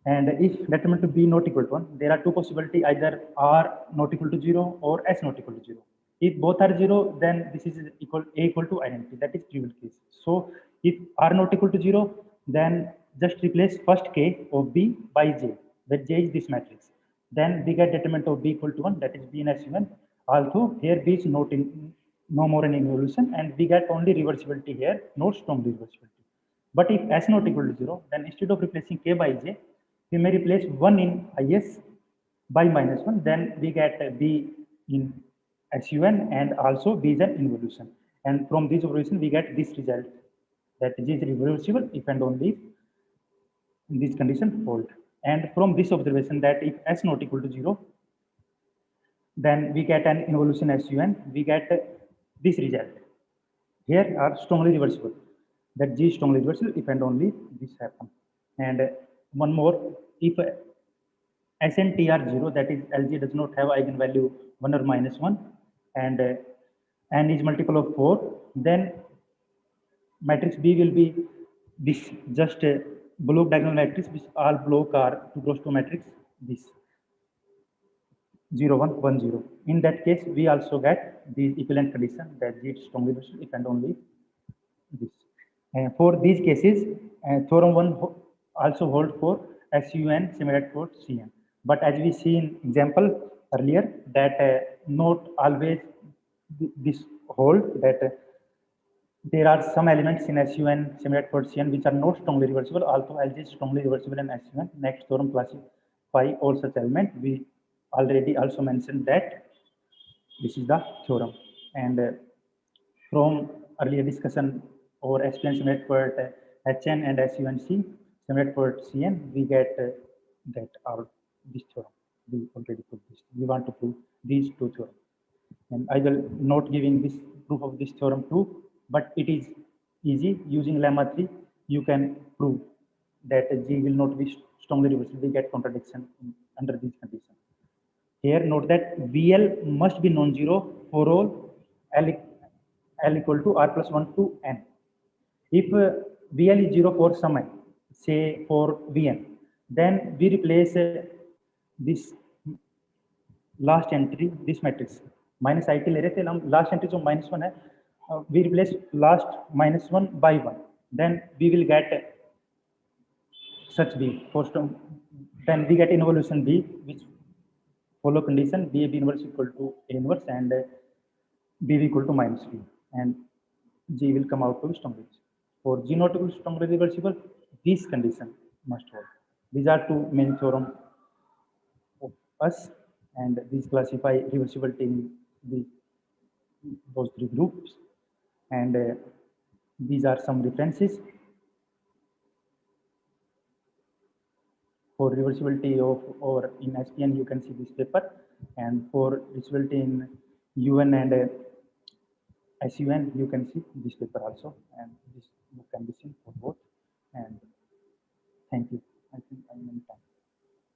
And if determinant of B not equal to 1, there are two possibilities, either R not equal to 0 or S not equal to 0. If both are 0, then this is A equal to identity, that is trivial case. So if R not equal to 0, then just replace first K of B by J, where J is this matrix. Then we get determinant of b equal to 1, that is b in SUN. Although here b is not in, no more in involution, and we get only reversibility here, not strong reversibility. But if S not equal to 0, then instead of replacing k by j, we may replace 1 in IS by minus 1. Then we get b in SUN, and also b is an involution. And from this operation, we get this result, that G is reversible if and only if in this condition hold. And from this observation, that if S not equal to 0, then we get an involution SUN, we get this result. Here are strongly reversible, that G is strongly reversible if and only this happens. And one more, if S and T are 0, that is LG does not have eigenvalue 1 or minus 1, and N is multiple of 4, then matrix B will be this, just a block diagonal matrix, which all block are 2 cross 2 matrix, this 0 1 1 0. In that case, we also get the equivalent condition, that G is strongly reversible if and only this. And for these cases, theorem 1 also hold for SUN similar for CN. But as we see in example earlier, that not always this hold, that there are some elements in SUN similar for CN which are not strongly reversible, although LG is strongly reversible in SUN. Next theorem classify all such elements. We already also mentioned that this is the theorem. And from earlier discussion over SPN similar for HN and SUNC similar for CN, we get that our this theorem. We already proved this. We want to prove these two theorems. And I will not giving this proof of this theorem too, but it is easy. Using lemma 3, you can prove that G will not be strongly reversible. We get contradiction under these conditions. Here, note that VL must be non-zero for all L equal to R plus 1 to N. If VL is 0 for some n, say for Vn, then we replace this last entry, this matrix, minus IT ले रहे थे हम, last entry जो -1 है, we replace last -1 by 1, then we will get such B for strong, then we get involution B, which follow condition B inverse equal to A inverse and B equal to -B, and G will come out to be strongly. For G not equal to strongly reversible, this condition must hold. These are two main theorems of us, and these classify reversibility in those three groups. And these are some references for reversibility of, or in SPN you can see this paper, and for reversibility in UN and SUN you can see this paper also, and this book can be seen for both. And thank you. I think I'm in time.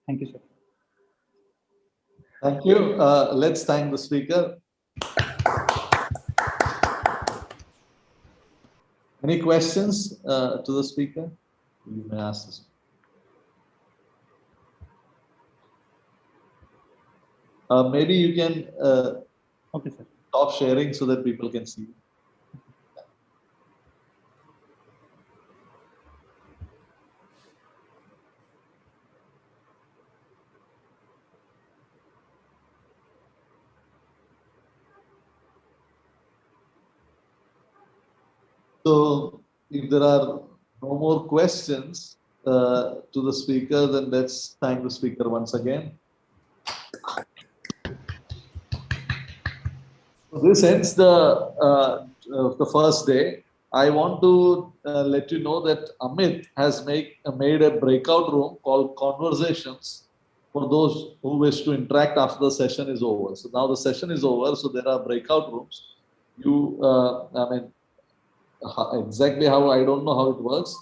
Thank you, sir. Thank you. Let's thank the speaker. Any questions to the speaker? You may ask this. Maybe you can okay, sir. Stop sharing so that people can see. So, if there are no more questions to the speaker, then let's thank the speaker once again. So this ends the first day. I want to let you know that Amit has made a breakout room called Conversations for those who wish to interact after the session is over. So now the session is over, so there are breakout rooms. You, I mean, exactly how, I don't know how it works.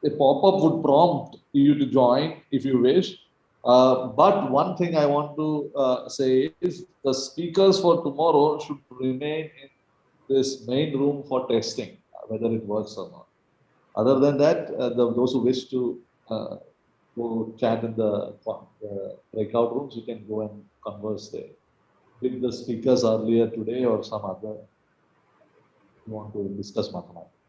A pop-up would prompt you to join if you wish. But one thing I want to say is the speakers for tomorrow should remain in this main room for testing, whether it works or not. Other than that, those who wish to go chat in the breakout rooms, you can go and converse there with the speakers earlier today or some other you want to discuss mathematics.